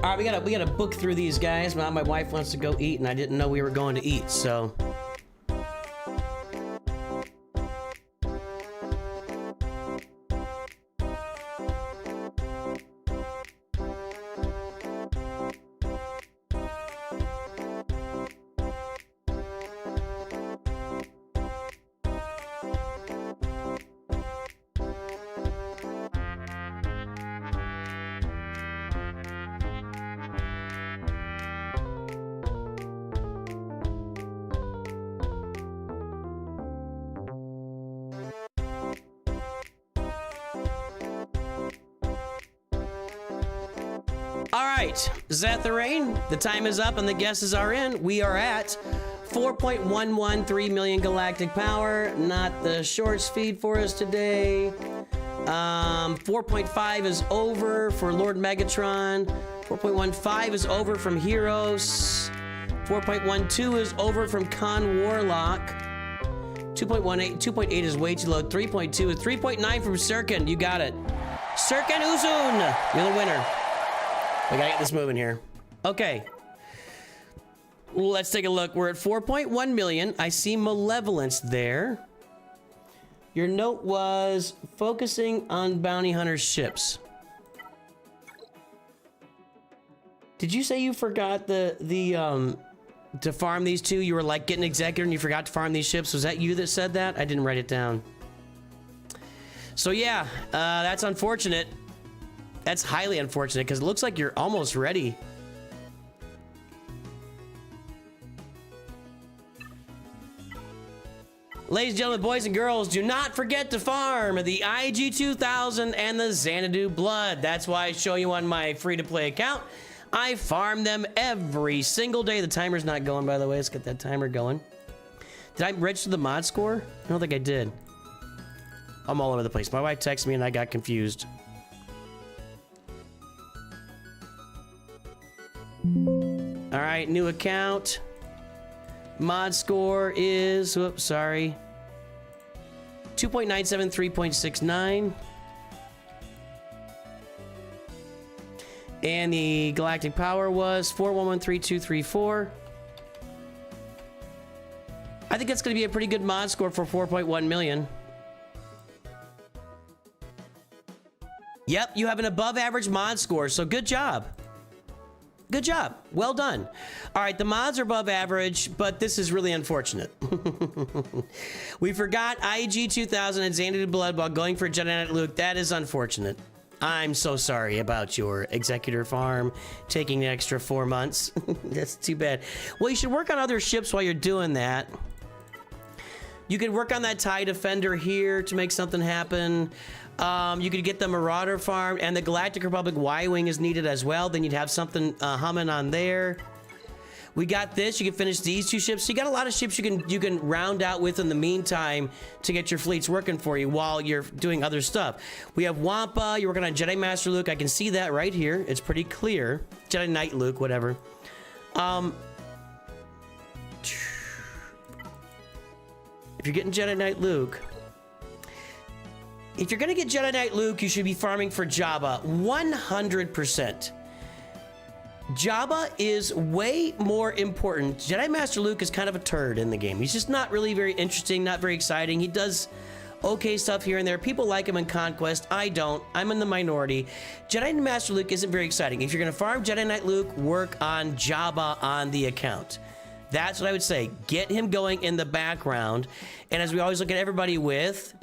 [SPEAKER 1] All right, we gotta book through these guys. My wife wants to go eat, and I didn't know we were going to eat, so. All right, Zetharain, the time is up and the guesses are in. We are at 4.113 million galactic power. Not the shorts feed for us today. 4.5 is over for Lord Megatron. 4.15 is over from Heroes. 4.12 is over from Con Warlock. 2.8 is way too low. 3.2 is 3.9 from Sirkin. You got it. Sirkin Uzun, you're the winner. We gotta get this moving here. Okay. Let's take a look. We're at 4.1 million. I see Malevolence there. Your note was focusing on bounty hunter ships. Did you say you forgot to farm these two? You were like getting executor and you forgot to farm these ships. Was that you that said that? I didn't write it down. So yeah, that's unfortunate. That's highly unfortunate because it looks like you're almost ready. Ladies and gentlemen, boys and girls, do not forget to farm the IG-2000 and the Xanadu Blood. That's why I show you on my free-to-play account. I farm them every single day. The timer's not going, by the way. Let's get that timer going. Did I register the mod score? I don't think I did. I'm all over the place. My wife texted me and I got confused. All right, new account. Mod score is, whoops, sorry. 2.97, 3.69. And the galactic power was 4113234. I think that's going to be a pretty good mod score for 4.1 million. Yep, you have an above average mod score, so good job. Good job. Well done. All right, the mods are above average, but this is really unfortunate. We forgot IG-2000 and Xanadu Blood while going for Jedi Knight Luke. That is unfortunate. I'm so sorry about your executor farm taking an extra 4 months. That's too bad. Well, you should work on other ships while you're doing that. You could work on that TIE Defender here to make something happen. You could get the Marauder farm, and the Galactic Republic Y-Wing is needed as well. Then you'd have something humming on there. We got this. You can finish these two ships. So you got a lot of ships you can round out with in the meantime to get your fleets working for you while you're doing other stuff. We have Wampa. You're working on Jedi Master Luke. I can see that right here. It's pretty clear. Jedi Knight Luke, whatever. If you're getting Jedi Knight Luke, if you're gonna get Jedi Knight Luke, you should be farming for Jabba 100%. Jabba is way more important. Jedi Master Luke is kind of a turd in the game. He's just not really very interesting, not very exciting. He does okay stuff here and there. People like him in Conquest. I don't. I'm in the minority. Jedi Master Luke isn't very exciting. If you're going to farm Jedi Knight Luke, work on Jabba on the account. That's what I would say. Get him going in the background. And as we always look at everybody with,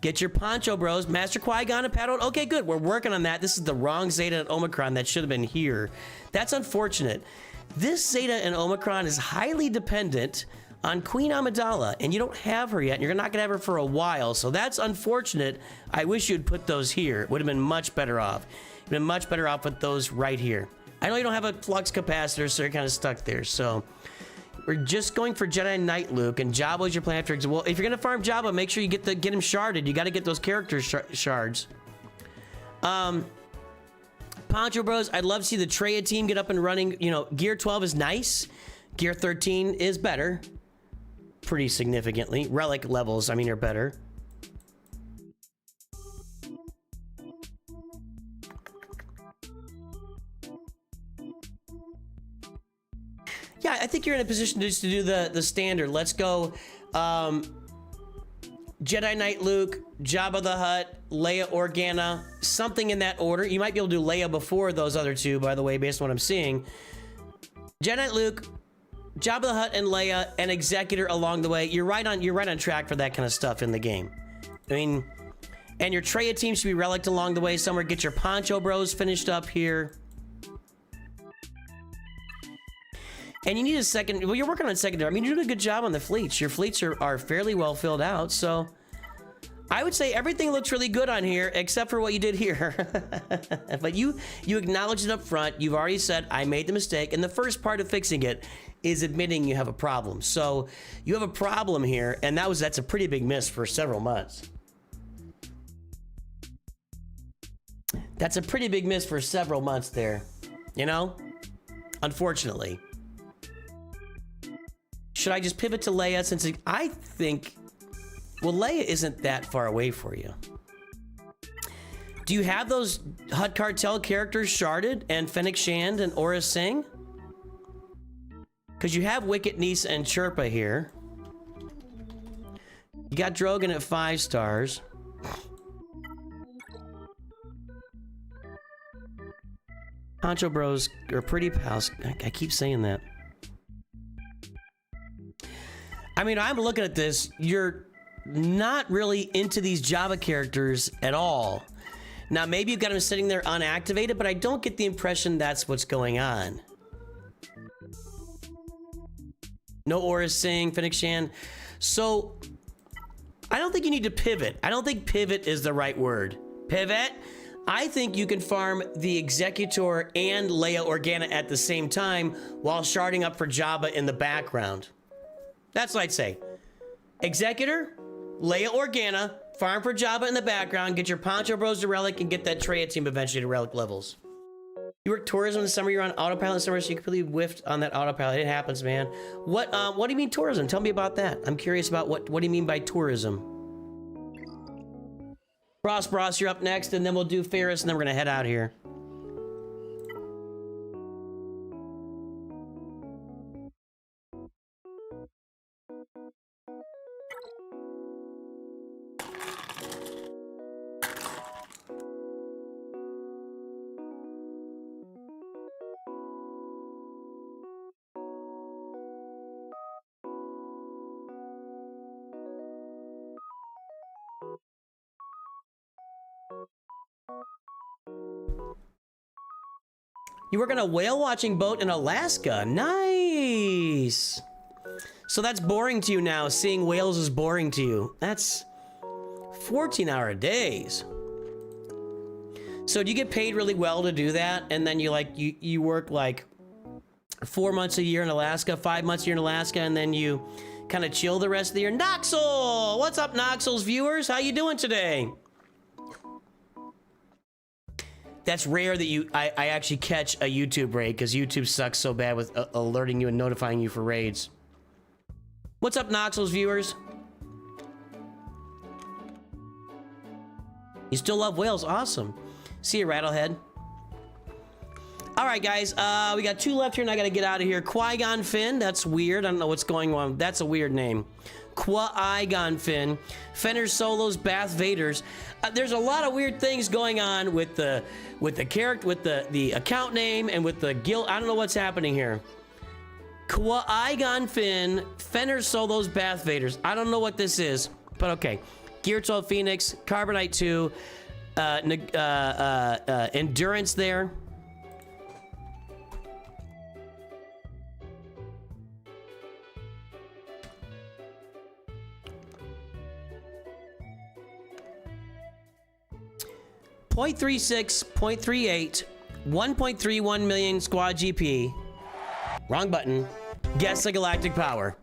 [SPEAKER 1] get your Poncho Bros, Master Qui-Gon and Padawan. Okay, good. We're working on that. This is the wrong Zeta and Omicron that should have been here. That's unfortunate. This Zeta and Omicron is highly dependent on Queen Amidala, and you don't have her yet, and you're not going to have her for a while, so that's unfortunate. I wish you'd put those here. It would have been much better off. You'd been much better off with those right here. I know you don't have a flux capacitor, so you're kind of stuck there, so we're just going for Jedi Knight Luke, and Jabba is your plan after. Well, if you're going to farm Jabba, make sure you get him sharded. You got to get those character shards. Poncho Bros, I'd love to see the Traya team get up and running. You know, Gear 12 is nice. Gear 13 is better. Pretty significantly. Relic levels, I mean, are better. Yeah, I think you're in a position just to do the standard. Let's go Jedi Knight Luke, Jabba the Hutt, Leia Organa, something in that order. You might be able to do Leia before those other two, by the way, based on what I'm seeing. Jedi Knight Luke, Jabba the Hutt, and Leia, and Executor along the way. You're right on track for that kind of stuff in the game. I mean, and your Traya team should be relicked along the way somewhere. Get your Poncho Bros finished up here. And you need a second. Well, you're working on secondary. I mean, you're doing a good job on the fleets. Your fleets are fairly well filled out. So I would say everything looks really good on here, except for what you did here. But you acknowledged it up front. You've already said, I made the mistake. And the first part of fixing it is admitting you have a problem. So you have a problem here. And that's a pretty big miss for several months. That's a pretty big miss for several months there. You know? Unfortunately. Should I just pivot to Leia since I think, well, Leia isn't that far away for you. Do you have those Hutt Cartel characters sharded and Fennec Shand and Aura Singh? Because you have Wicket, Nisa, and Chirpa here. You got Drogon at 5 stars. Poncho Bros are pretty pals. I keep saying that. I mean, I'm looking at this. You're not really into these Java characters at all. Now, maybe you've got them sitting there unactivated, but I don't get the impression that's what's going on. No Aura Singh, Fennec Shand. So, I don't think you need to pivot. I don't think pivot is the right word. Pivot? I think you can farm the Executor and Leia Organa at the same time while sharding up for Jabba in the background. That's what I'd say. Executor, Leia Organa, farm for Jabba in the background, get your Poncho Bros to relic, and get that Traya team eventually to relic levels. You work tourism in the summer, you're on autopilot in the summer, so you completely whiffed on that autopilot. It happens, man. What do you mean tourism? Tell me about that. I'm curious about what do you mean by tourism? Bros, you're up next, and then we'll do Ferris, and then we're gonna head out here. You work on a whale watching boat in Alaska. Nice. So that's boring to you now. Seeing whales is boring to you. That's 14-hour days. So do you get paid really well to do that? And then you work like 4 months a year in Alaska, 5 months a year in Alaska, and then you kind of chill the rest of the year. Noxel! What's up, Noxel's viewers? How you doing today? That's rare that I actually catch a YouTube raid, because YouTube sucks so bad with alerting you and notifying you for raids. What's up, Noxels viewers? You still love whales? Awesome. See you, Rattlehead. All right, guys. We got 2 left here, and I got to get out of here. Qui-Gon Finn. That's weird. I don't know what's going on. That's a weird name. Qui-Gon Finn. Fenner Solos, Bath Vaders. There's a lot of weird things going on with the character, with the account name, and with the guild. I don't know what's happening here. Qui-Gon Finn. Fenner Solos, Bath Vaders. I don't know what this is, but okay. Gear 12 Phoenix. Carbonite 2. Endurance there. .36, .38, 1.31 million squad GP. Wrong button. Guess the galactic power.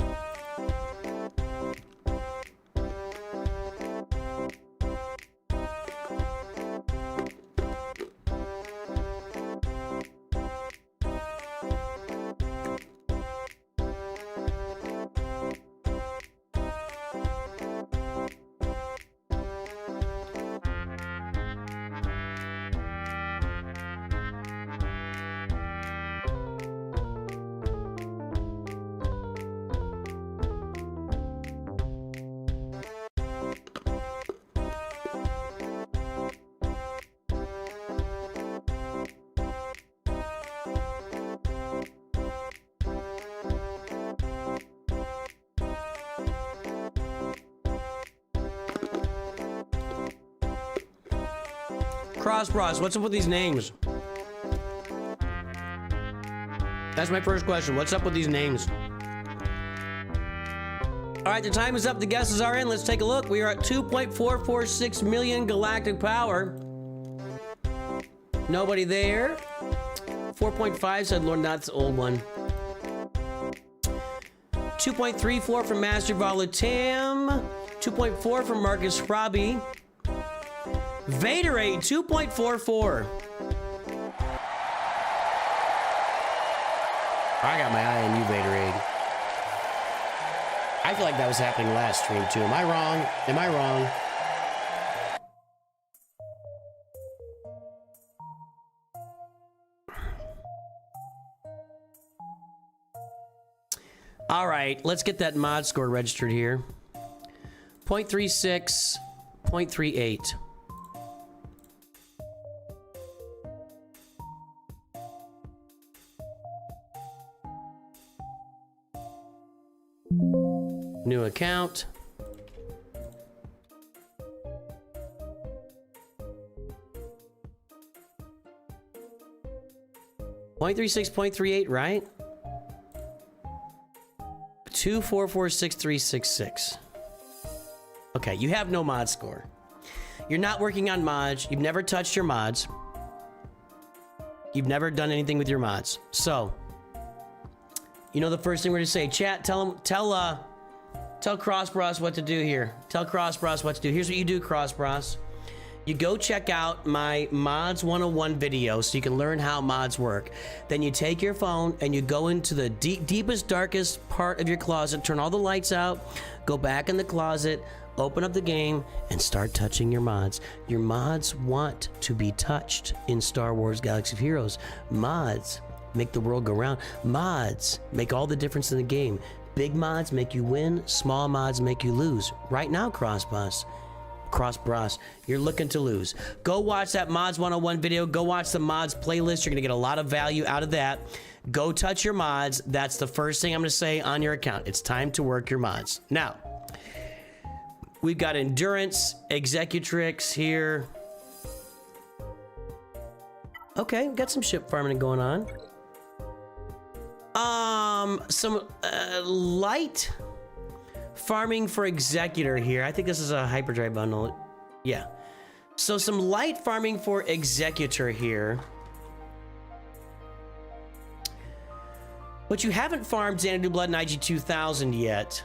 [SPEAKER 1] Cross Bros, what's up with these names? That's my first question. What's up with these names? All right, the time is up. The guesses are in. Let's take a look. We are at 2.446 million galactic power. Nobody there. 4.5 said Lord, that's the old one. 2.34 from Master Volutam. 2.4 from Marcus Robbie. Vaderade 2.44. I got my eye on you, Vaderade. I feel like that was happening last stream too. Am I wrong? Am I wrong? All right, let's get that mod score registered here. 0.36, 0.38. New account. .36, .38, right? 2446366. Okay, you have no mod score. You're not working on mods. You've never touched your mods. You've never done anything with your mods. So, you know the first thing we're gonna say. Chat, tell Crossbros what to do here. Tell Crossbros what to do. Here's what you do, Crossbros. You go check out my Mods 101 video so you can learn how mods work. Then you take your phone and you go into the deepest, darkest part of your closet, turn all the lights out, go back in the closet, open up the game, and start touching your mods. Your mods want to be touched in Star Wars Galaxy of Heroes. Mods make the world go round. Mods make all the difference in the game. Big mods make you win, small mods make you lose. Right now, Crossbros, you're looking to lose. Go watch that Mods 101 video. Go watch the mods playlist. You're gonna get a lot of value out of that. Go touch your mods. That's the first thing I'm gonna say on your account. It's time to work your mods. Now, we've got Endurance, Executrix here. Okay, got some ship farming going on. Some light farming for Executor here. I think this is a hyperdrive bundle. Yeah. So some light farming for Executor here. But you haven't farmed Xanadu Blood and IG 2000 yet.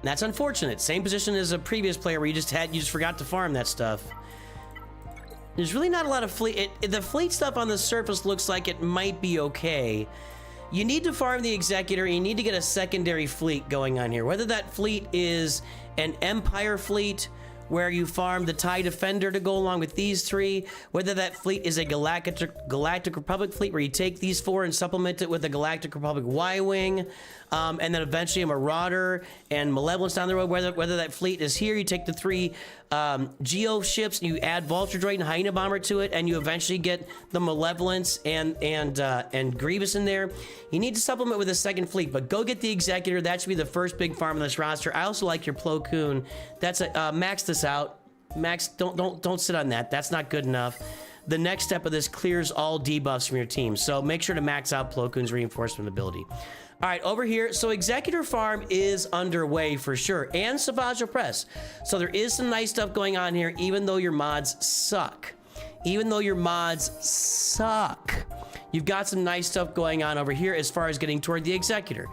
[SPEAKER 1] That's unfortunate. Same position as a previous player where you just forgot to farm that stuff. There's really not a lot of fleet. The fleet stuff on the surface looks like it might be okay. You need to farm the Executor, and you need to get a secondary fleet going on here. Whether that fleet is an Empire fleet, where you farm the TIE Defender to go along with these three, whether that fleet is a Galactic Republic fleet where you take these four and supplement it with a Galactic Republic Y-Wing, and then eventually a Marauder and Malevolence down the road, whether that fleet is here, you take the three Geo ships, and you add Vulture Droid and Hyena Bomber to it, and you eventually get the Malevolence and Grievous in there. You need to supplement with a second fleet, but go get the Executor. That should be the first big farm on this roster. I also like your Plo Koon. That's a max this out. Max, don't sit on that. That's not good enough. The next step of this clears all debuffs from your team, so make sure to max out Plo Koon's reinforcement ability. All right, over here, so Executor Farm is underway for sure, and Savage Press. So there is some nice stuff going on here, even though your mods suck. Even though your mods suck. You've got some nice stuff going on over here as far as getting toward the Executor.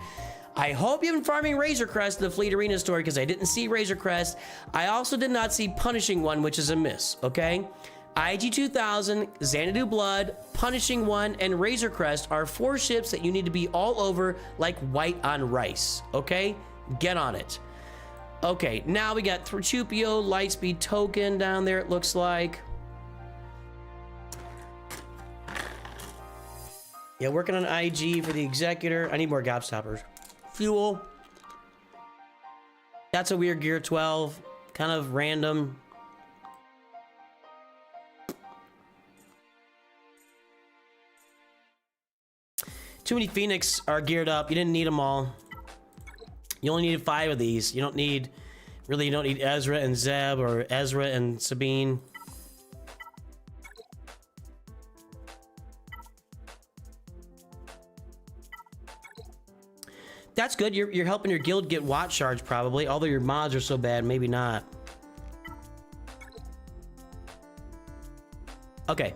[SPEAKER 1] I hope you've been farming Razor Crest in the Fleet Arena story, because I didn't see Razor Crest. I also did not see Punishing One, which is a miss, okay? IG-2000, Xanadu Blood, Punishing One, and Razor Crest are 4 ships that you need to be all over like white on rice, okay? Get on it. Okay, now we got Chupio, Lightspeed Token down there, it looks like. Yeah, working on IG for the Executor. I need more Gobstoppers. Fuel. That's a weird Gear 12. Kind of random. Too many Phoenix are geared up. You didn't need them all. You only needed 5 of these. You don't need... Really, you don't need Ezra and Zeb or Ezra and Sabine. That's good. You're helping your guild get Watch Shards, probably. Although your mods are so bad, maybe not. Okay.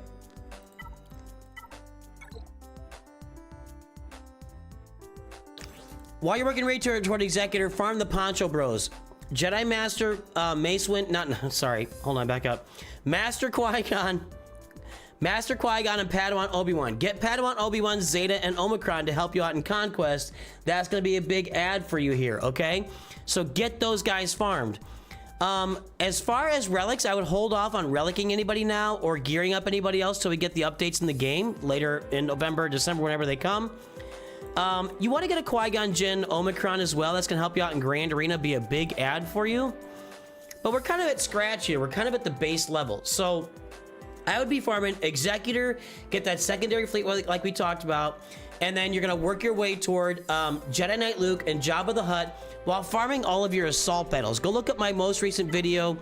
[SPEAKER 1] While you're working right toward Executor, farm the Poncho Bros. Jedi Master, Mace Windu, sorry, hold on, back up. Master Qui-Gon, and Padawan Obi-Wan. Get Padawan Obi-Wan, Zeta, and Omicron to help you out in Conquest. That's gonna be a big ad for you here, okay? So get those guys farmed. As far as relics, I would hold off on relicking anybody now or gearing up anybody else till we get the updates in the game later in November, December, whenever they come. You want to get a Qui-Gon Jinn Omicron as well. That's going to help you out in Grand Arena, be a big ad for you. But we're kind of at scratch here. We're kind of at the base level. So I would be farming Executor, get that secondary fleet like we talked about, and then you're going to work your way toward Jedi Knight Luke and Jabba the Hutt while farming all of your assault battles. Go look at my most recent video,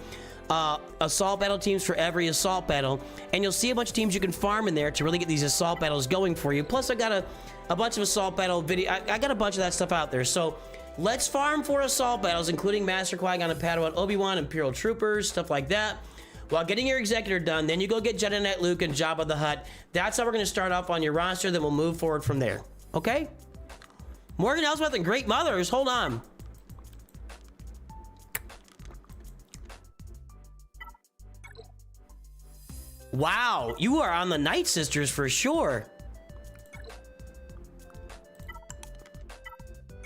[SPEAKER 1] assault battle teams for every assault battle, and you'll see a bunch of teams you can farm in there to really get these assault battles going for you. Plus, I got a bunch of assault battle video. I got a bunch of that stuff out there. So let's farm 4 assault battles, including Master Qui-Gon and Padawan Obi-Wan, Imperial Troopers, stuff like that. While getting your Executor done, then you go get Jedi Knight Luke and Jabba the Hutt. That's how we're going to start off on your roster. Then we'll move forward from there. Okay? Morgan Elsbeth and Great Mothers. Hold on. Wow, you are on the Night Sisters for sure.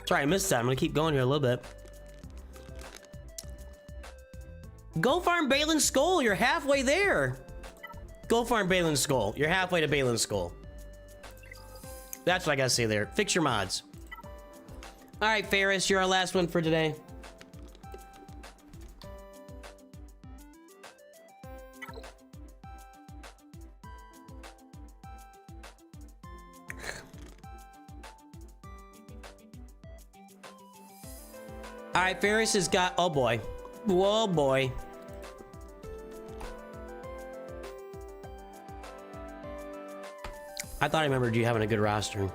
[SPEAKER 1] Sorry, I missed that. I'm gonna keep going here a little bit. Go farm Balin's Skull. You're halfway there. Go farm Balin's Skull. You're halfway to Balin's Skull. That's what I gotta say there. Fix your mods. All right, Ferris, you're our last one for today. All right, Ferris has got, oh boy. Whoa, boy. I thought I remembered you having a good roster.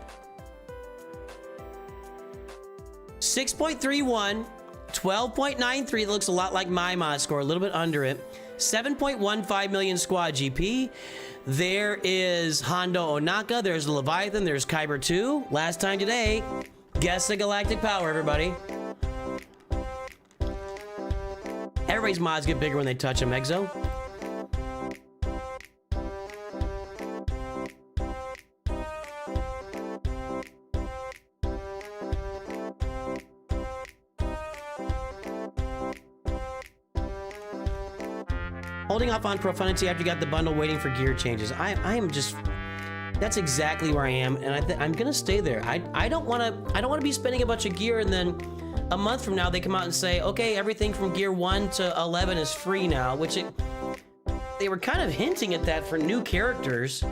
[SPEAKER 1] 6.31, 12.93, looks a lot like my mod score, a little bit under it. 7.15 million squad GP. There is Hondo Onaka, there's the Leviathan, there's Kyber 2. Last time today, guess the galactic power, everybody. Everybody's mods get bigger when they touch them, Exo. Holding off on profanity after you got the bundle, waiting for gear changes. I am just, that's exactly where I am, and I'm gonna stay there. I don't wanna be spending a bunch of gear and then a month from now they come out and say, okay, everything from gear 1 to 11 is free now, which they were kind of hinting at that for new characters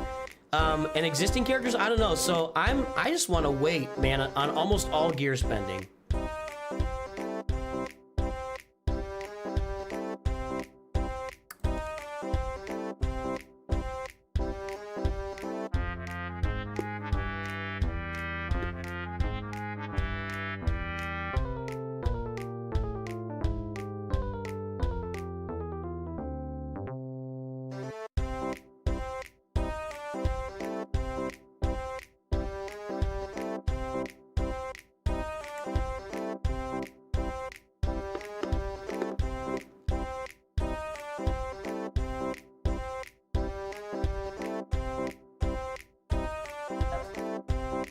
[SPEAKER 1] and existing characters. I don't know. So I just want to wait, man, on almost all gear spending.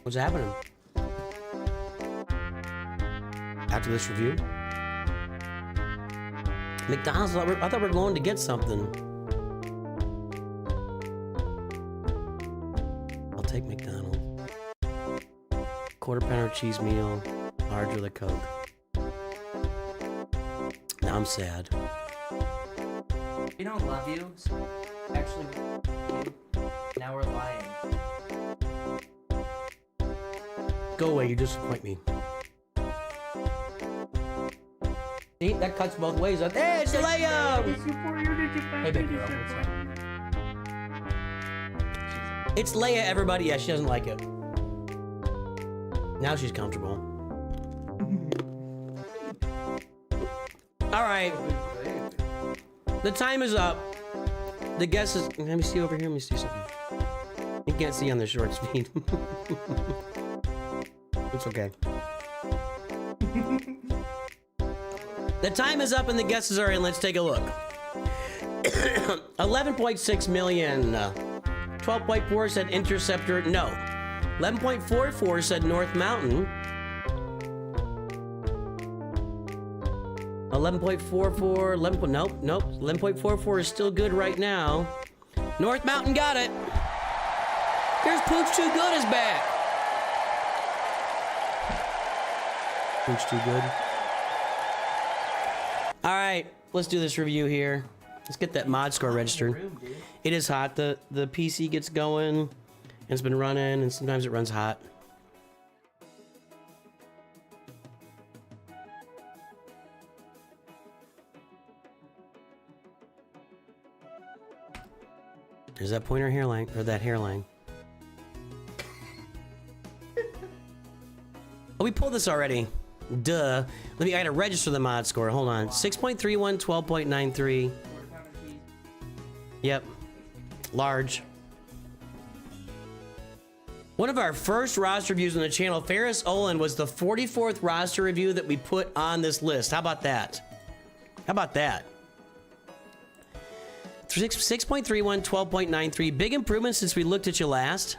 [SPEAKER 1] What's happening? After this review? McDonald's, I thought we were going to get something. I'll take McDonald's. Quarter pounder cheese meal, large with a Coke. Now I'm sad.
[SPEAKER 5] We don't love you, so actually, now we're lying.
[SPEAKER 1] Go away, you disappoint me. See, that cuts both ways. Hey, it's Leia! Hey, big girl, what's up? It's Leia, everybody. Yeah, she doesn't like it. Now she's comfortable. All right. The time is up. The guess is... Let me see over here. Let me see something. You can't see on the short speed. It's okay. The time is up and the guesses are in. Let's take a look. 11.6 million. 12.4 said Interceptor. No. 11.44 said North Mountain. 11.44. 11. Nope. 11.44 is still good right now. North Mountain got it. Here's Nooch2Gud is back. Nooch2Gud. All right, let's do this review here. Let's get that mod score registered. It is hot. The PC gets going, and it's been running, and sometimes it runs hot. There's that pointer hairline, or that hairline. Oh, we pulled this already. Duh. I gotta register the mod score. Hold on. 6.31, 12.93. Yep. Large. One of our first roster reviews on the channel, Ferris Olin, was the 44th roster review that we put on this list. How about that? How about that? 6.31, 12.93. Big improvement since we looked at you last.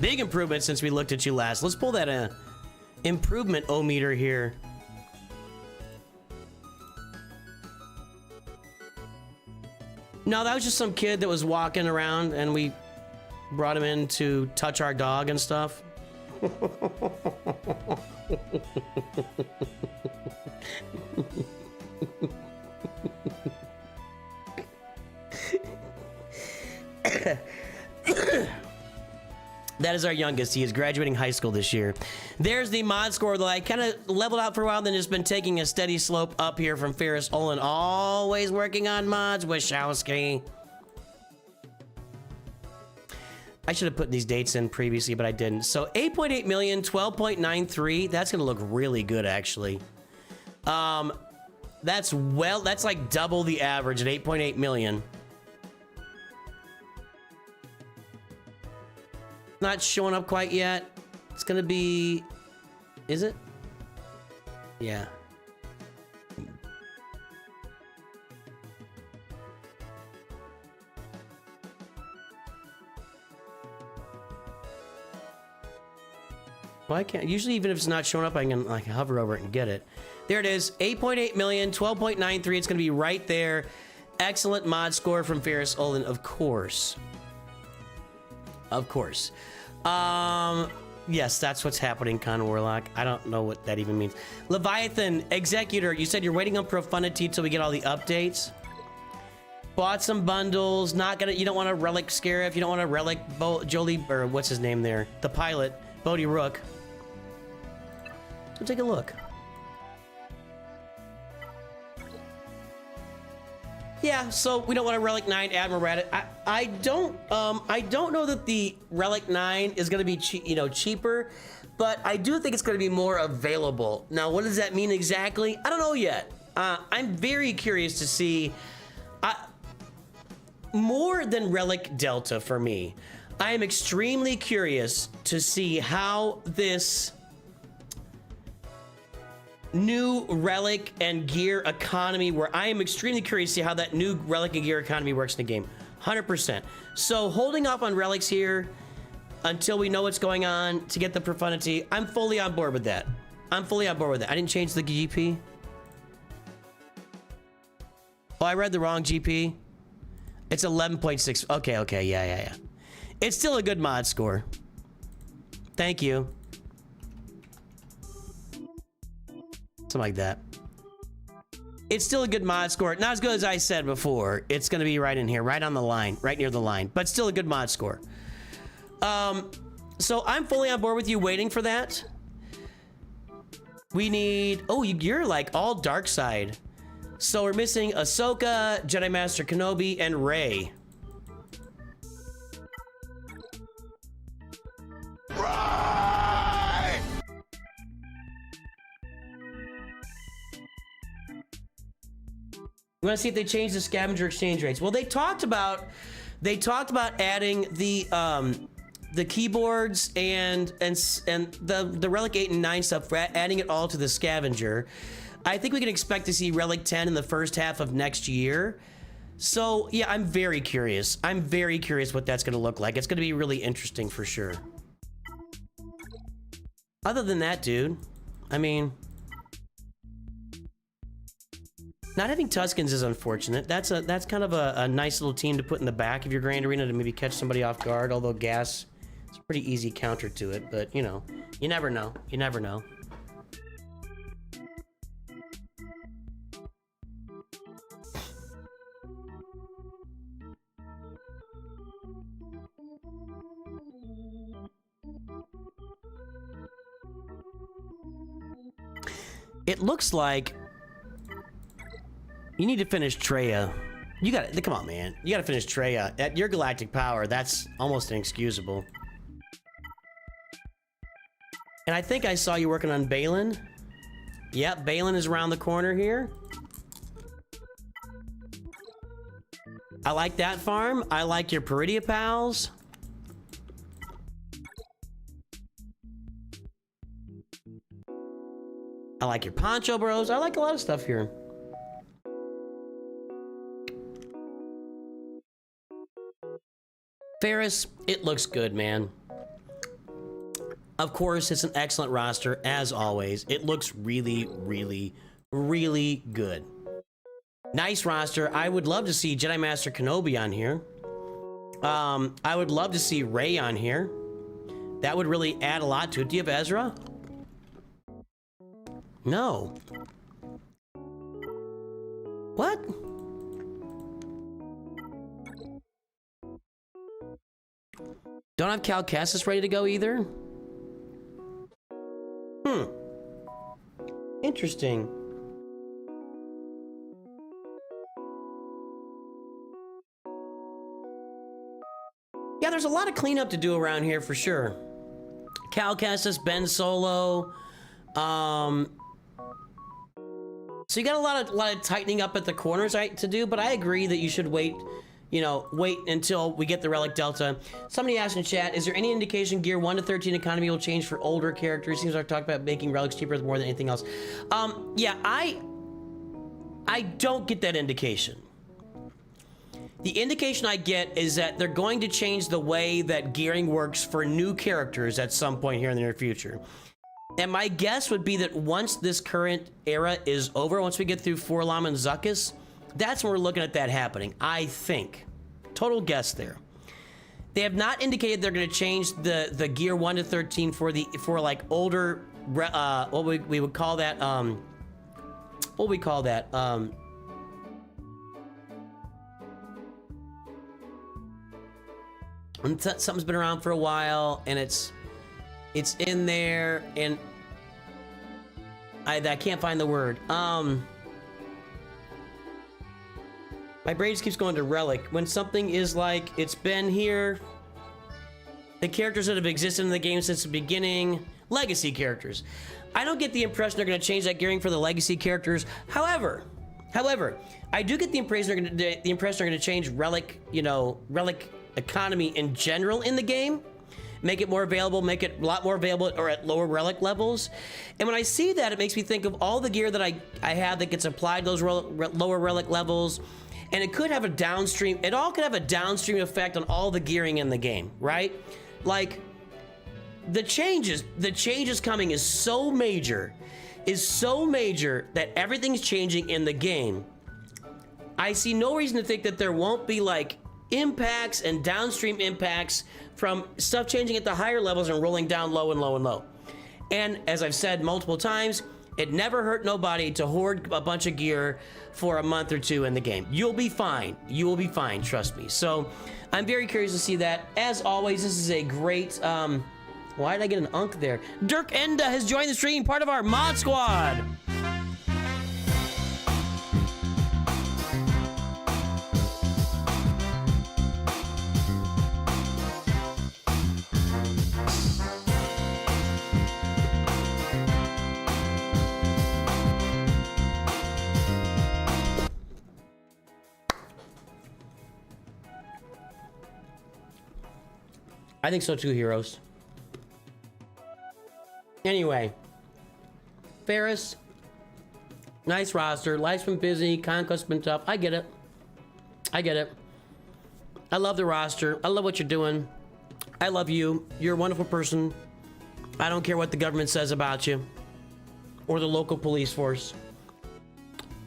[SPEAKER 1] Big improvement since we looked at you last. Let's pull that improvement-o-meter here. No, that was just some kid that was walking around and we brought him in to touch our dog and stuff. That is our youngest. He is graduating high school this year. There's the mod score that I kind of leveled out for a while, then just been taking a steady slope up here from Ferris Olin. Always working on mods, Wachowski. I should have put these dates in previously, but I didn't. So 8.8 million, 12.93. That's going to look really good, actually. That's like double the average at 8.8 million. Not showing up quite yet. It's gonna be, is it? Yeah. Why can't, usually even if it's not showing up, I can like hover over it and get it. There it is, 8.8 million, 12.93. It's gonna be right there. Excellent mod score from Ferris Olin, of course. Of course. Yes, that's what's happening, Con Warlock. I don't know what that even means. Leviathan, Executor, you said you're waiting on Profundity till we get all the updates. Bought some bundles, not gonna, you don't want a Relic Scarif, you don't want a Relic Jolie, or what's his name there? The pilot, Bodhi Rook. So take a look. Yeah, so we don't want a Relic 9 Admiral Rabbit. I don't know that the Relic 9 is gonna be cheaper, but I do think it's gonna be more available. Now, what does that mean exactly? I don't know yet. I'm very curious to see. More than Relic Delta for me, I am extremely curious to see how this new relic and gear economy, where I am extremely curious to see how that new relic and gear economy works in the game. 100%. So holding off on relics here until we know what's going on to get the profundity, I'm fully on board with that. I'm fully on board with that. I didn't change the GP. Oh, I read the wrong GP. It's 11.6. Okay, yeah. It's still a good mod score. Thank you. Something like that. It's still a good mod score. Not as good as I said before. It's going to be right in here, right on the line, right near the line, but still a good mod score. So I'm fully on board with you waiting for that. We need, oh, you're like all dark side. So we're missing Ahsoka, Jedi Master Kenobi, and Rey.
[SPEAKER 2] Right!
[SPEAKER 1] We want to see if they change the scavenger exchange rates. Well, they talked about adding the keyboards and the Relic 8 and 9 stuff, adding it all to the scavenger. I think we can expect to see Relic 10 in the first half of next year. So, yeah, I'm very curious. I'm very curious what that's going to look like. It's going to be really interesting for sure. Other than that, dude, I mean, not having Tuskens is unfortunate. That's kind of a nice little team to put in the back of your Grand Arena to maybe catch somebody off guard, although Gas is a pretty easy counter to it. But, you know, you never know. You never know. It looks like you need to finish Treya. You got to, come on, man. You got to finish Treya. At your galactic power, that's almost inexcusable. And I think I saw you working on Balin. Yep, Balin is around the corner here. I like that farm. I like your Peridia pals. I like your Poncho Bros. I like a lot of stuff here. Ferris, it looks good, man. Of course, it's an excellent roster, as always. It looks really, really, really good. Nice roster. I would love to see Jedi Master Kenobi on here. I would love to see Rey on here. That would really add a lot to it. Do you have Ezra? No. What? Don't have Cal Kestis ready to go either? Interesting. Yeah, there's a lot of cleanup to do around here for sure. Cal Kestis, Ben Solo. So you got a lot of tightening up at the corners to do, but I agree that you should wait, wait until we get the Relic Delta. Somebody asked in chat, is there any indication Gear 1 to 13 economy will change for older characters? Seems like talked about making relics cheaper more than anything else. Yeah, I don't get that indication. The indication I get is that they're going to change the way that gearing works for new characters at some point here in the near future. And my guess would be that once this current era is over, once we get through Forlam and Zuckuss, that's when we're looking at that happening, I think. Total guess there. They have not indicated they're going to change the gear 1 to 13 for like older, what we would call that, what we call that, something's been around for a while and it's in there and I can't find the word. My brain just keeps going to relic. When something is like, it's been here, the characters that have existed in the game since the beginning, legacy characters. I don't get the impression they're going to change that gearing for the legacy characters. However, I do get the impression they're going to change relic, relic economy in general in the game. Make it more available, make it a lot more available or at lower relic levels. And when I see that, it makes me think of all the gear that I have that gets applied to those lower relic levels. And it could have a downstream, it all could have a downstream effect on all the gearing in the game, right? Like, the changes coming is so major that everything's changing in the game. I see no reason to think that there won't be like impacts and downstream impacts from stuff changing at the higher levels and rolling down low and low and low. And as I've said multiple times, it never hurt nobody to hoard a bunch of gear for a month or two in the game. You'll be fine. You will be fine, trust me. So I'm very curious to see that. As always, this is a great, why did I get an unk there? Dirk Enda has joined the stream, part of our mod squad. I think so too, heroes. Anyway, Ferris, nice roster. Life's been busy, Conquest's been tough. I get it. I get it. I love the roster. I love what you're doing. I love you. You're a wonderful person. I don't care what the government says about you or the local police force.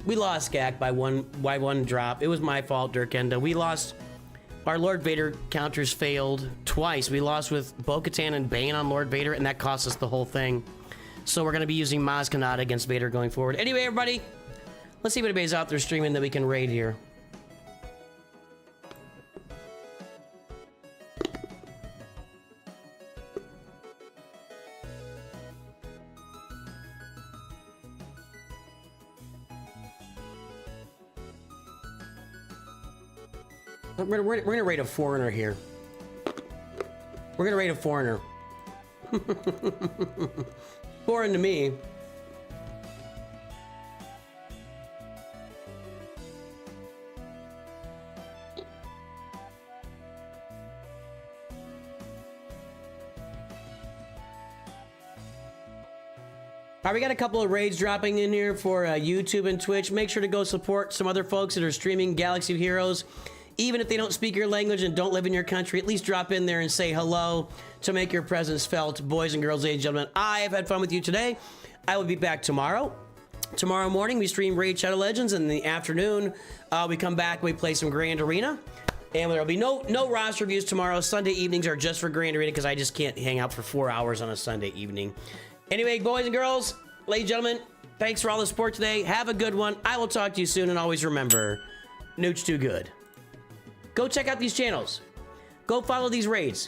[SPEAKER 1] We lost Gak by one drop. It was my fault, Dirk Enda. We lost. Our Lord Vader counters failed twice. We lost with Bo-Katan and Bane on Lord Vader, and that cost us the whole thing. So we're going to be using Maz Kanata against Vader going forward. Anyway, everybody, let's see if anybody's out there streaming that we can raid here. We're gonna raid a foreigner here. We're gonna raid a foreigner. Foreign to me. All right, we got a couple of raids dropping in here for YouTube and Twitch. Make sure to go support some other folks that are streaming Galaxy of Heroes. Even if they don't speak your language and don't live in your country, at least drop in there and say hello to make your presence felt. Boys and girls, ladies and gentlemen, I have had fun with you today. I will be back tomorrow. Tomorrow morning, we stream Raid Shadow Legends. In the afternoon, we come back and we play some Grand Arena. And there will be no roster reviews tomorrow. Sunday evenings are just for Grand Arena because I just can't hang out for 4 hours on a Sunday evening. Anyway, boys and girls, ladies and gentlemen, thanks for all the support today. Have a good one. I will talk to you soon. And always remember, Nooch2Gud. Go check out these channels. Go follow these raids.